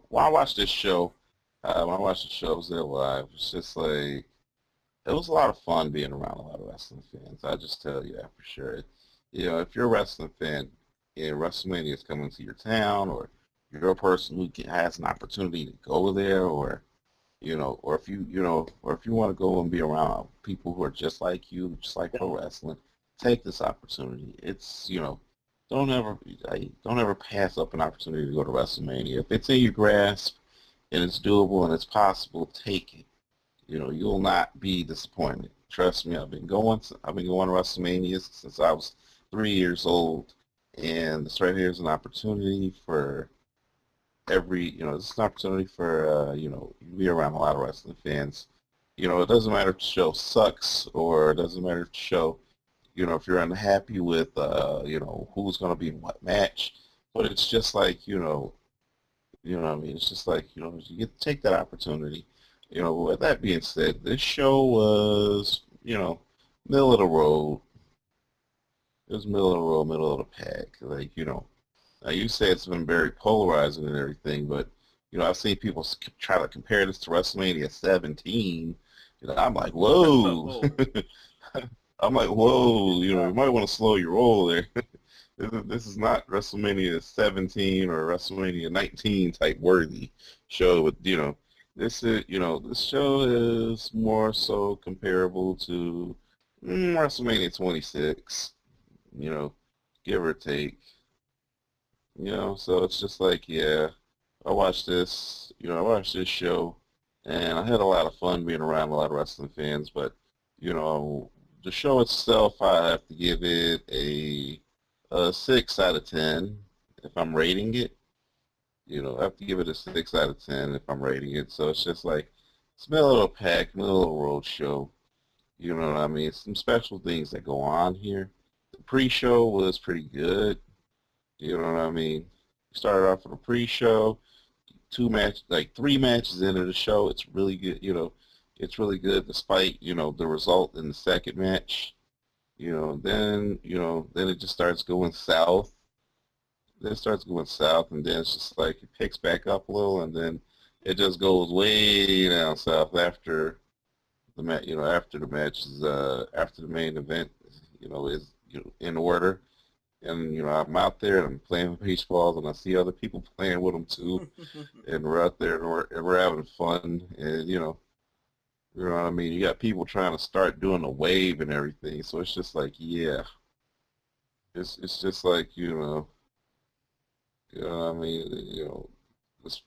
When I watched this show, when I watched the shows there live, it's just like it was a lot of fun being around a lot of wrestling fans. I just tell you that for sure. You know, if you're a wrestling fan and WrestleMania is coming to your town, or you're a person who has an opportunity to go there, or or if or if you want to go and be around people who are just like you, just like pro wrestling, take this opportunity. It's don't ever pass up an opportunity to go to WrestleMania. If it's in your grasp and it's doable and it's possible, take it. You'll not be disappointed. Trust me, I've been going to WrestleMania since I was 3 years old, and this right here is an opportunity for this is an opportunity for you to be around a lot of wrestling fans. It doesn't matter if the show sucks, or it doesn't matter if the show, if you're unhappy with who's going to be in what match, but it's just like what I mean. It's just like you get to take that opportunity. With that being said, this show was middle of the road. It was middle of the road, middle of the pack. Like now you say it's been very polarizing and everything, but I've seen people try to compare this to WrestleMania 17. I'm like, whoa. I'm like, whoa. You might want to slow your roll there. This is not WrestleMania 17 or WrestleMania 19 type worthy show. With this is this show is more so comparable to WrestleMania 26. Give or take. So it's just like, yeah, I watched this show, and I had a lot of fun being around a lot of wrestling fans, but, the show itself, I have to give it a 6 out of 10 if I'm rating it. I have to give it a 6 out of 10 if I'm rating it. So it's just like, it's middle of the pack, middle of the road show. You know what I mean? Some special things that go on here. The pre-show was pretty good. You know what I mean? Started off with a pre-show, 3 matches into the show. It's really good. It's really good despite the result in the second match. Then it just starts going south. Then it starts going south, and then it's just like it picks back up a little, and then it just goes way down south after the match. After the match is after the main event. Is in order. And I'm out there and I'm playing beach balls, and I see other people playing with them too, and we're out there and we're having fun, and you know what I mean. You got people trying to start doing a wave and everything, so it's just like, yeah, it's just like what I mean. It's,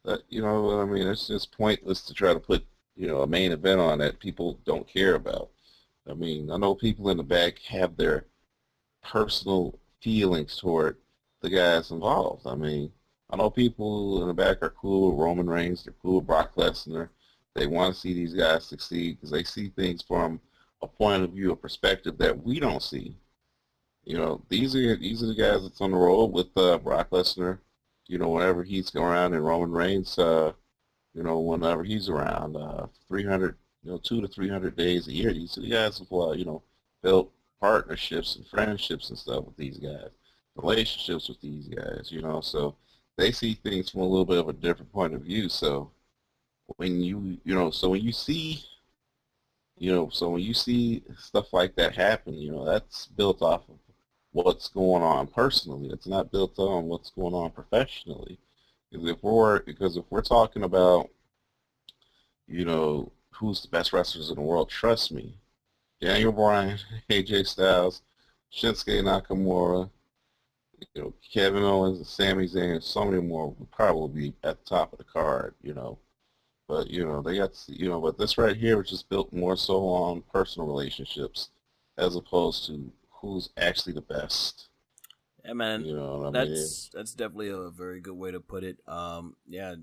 that what I mean. It's just pointless to try to put a main event on that people don't care about. I mean, I know people in the back have their personal feelings toward the guys involved. I mean, I know people in the back are cool with Roman Reigns, they're cool with Brock Lesnar. They want to see these guys succeed because they see things from a point of view, a perspective that we don't see. These are the guys that's on the road with Brock Lesnar. Whenever he's around, and Roman Reigns, whenever he's around, 300, 200 to 300 days a year. These are the guys have, built partnerships and friendships and stuff with these guys, relationships with these guys, so they see things from a little bit of a different point of view. So when when you see stuff like that happen, that's built off of what's going on personally. It's not built on what's going on professionally. Because if we're talking about, who's the best wrestlers in the world, trust me, Daniel Bryan, AJ Styles, Shinsuke Nakamura, Kevin Owens, and Sami Zayn, and so many more would probably be at the top of the card, But, they got, but this right here was just built more so on personal relationships as opposed to who's actually the best. Yeah, man. You know what I mean? That's definitely a very good way to put it. Yeah,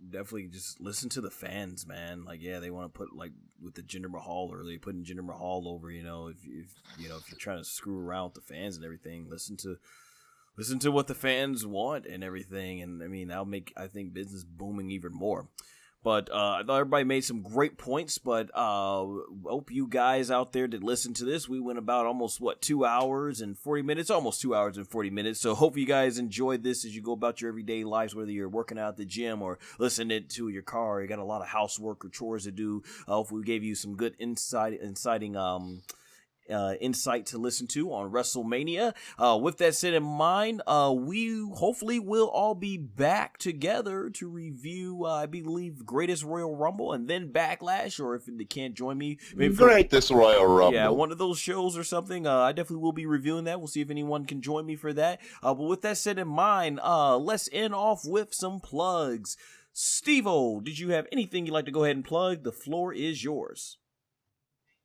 definitely just listen to the fans, man. Like, yeah, they want to put, like with the Jinder Mahal earlier, putting Jinder Mahal over. If you're trying to screw around with the fans and everything, listen to listen to what the fans want and everything. And I mean, that'll make, I think, business booming even more. But I thought everybody made some great points, but hope you guys out there that listen to this. We went about almost, 2 hours and 40 minutes? Almost 2 hours and 40 minutes. So hope you guys enjoyed this as you go about your everyday lives, whether you're working out at the gym or listening to your car. You got a lot of housework or chores to do. Hopefully we gave you some good insight to listen to on WrestleMania. With that said in mind, we hopefully will all be back together to review, I believe, Greatest Royal Rumble and then Backlash, or if they can't join me, maybe Greatest Royal Rumble. Yeah, one of those shows or something. I definitely will be reviewing that. We'll see if anyone can join me for that. But with that said in mind, let's end off with some plugs. Stvo, did you have anything you'd like to go ahead and plug? The floor is yours.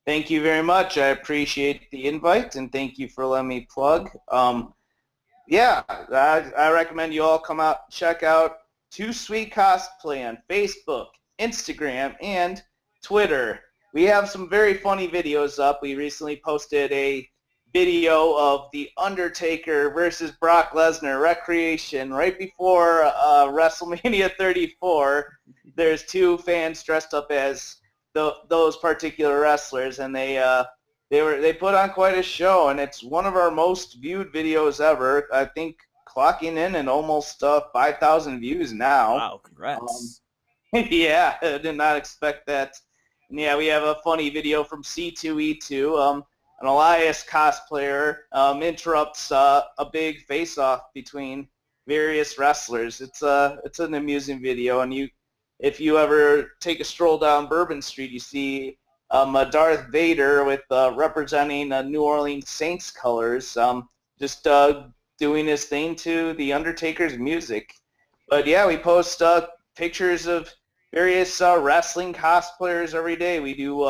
Thank you very much. I appreciate the invite, and thank you for letting me plug. Yeah, I recommend you all come out and check out TooSweetCosplay's on Facebook, Instagram, and Twitter. We have some very funny videos up. We recently posted a video of The Undertaker versus Brock Lesnar Recreation right before WrestleMania 34. There's two fans dressed up as those particular wrestlers, and they put on quite a show, and it's one of our most viewed videos ever. I think clocking in at almost 5,000 views now. Wow, congrats. Yeah, I did not expect that. And yeah, we have a funny video from C2E2. An Elias cosplayer interrupts a big face-off between various wrestlers. It's an amusing video, and if you ever take a stroll down Bourbon Street, you see a Darth Vader with representing New Orleans Saints colors, just doing his thing to The Undertaker's music. But yeah, we post pictures of various wrestling cosplayers every day. We do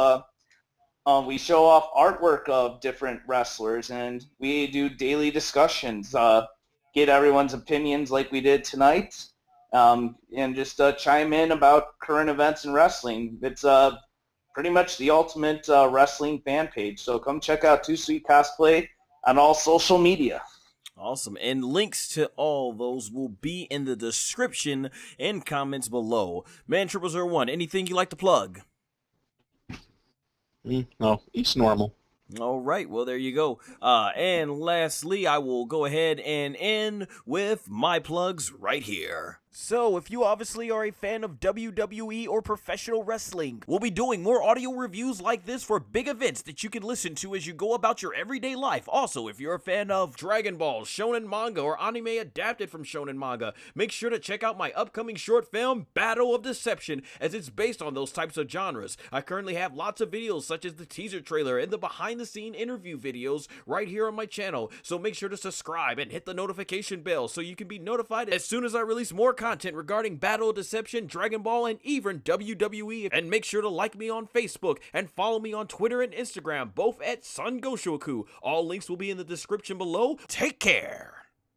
we show off artwork of different wrestlers, and we do daily discussions, get everyone's opinions like we did tonight. And just chime in about current events in wrestling. It's pretty much the ultimate wrestling fan page. So come check out TooSweetCosplay on all social media. Awesome. And links to all those will be in the description and comments below. Man0001, anything you like to plug? No, it's normal. All right, well, there you go. And lastly, I will go ahead and end with my plugs right here. So, if you obviously are a fan of WWE or professional wrestling, we'll be doing more audio reviews like this for big events that you can listen to as you go about your everyday life. Also, if you're a fan of Dragon Ball, shonen manga, or anime adapted from shonen manga, make sure to check out my upcoming short film, Battle of Deception, as it's based on those types of genres. I currently have lots of videos such as the teaser trailer and the behind-the-scene interview videos right here on my channel, so make sure to subscribe and hit the notification bell so you can be notified as soon as I release more content regarding Battle of Deception, Dragon Ball, and even WWE. And make sure to like me on Facebook and follow me on Twitter and Instagram, both at SonGoshuaku. All links will be in the description below. Take care!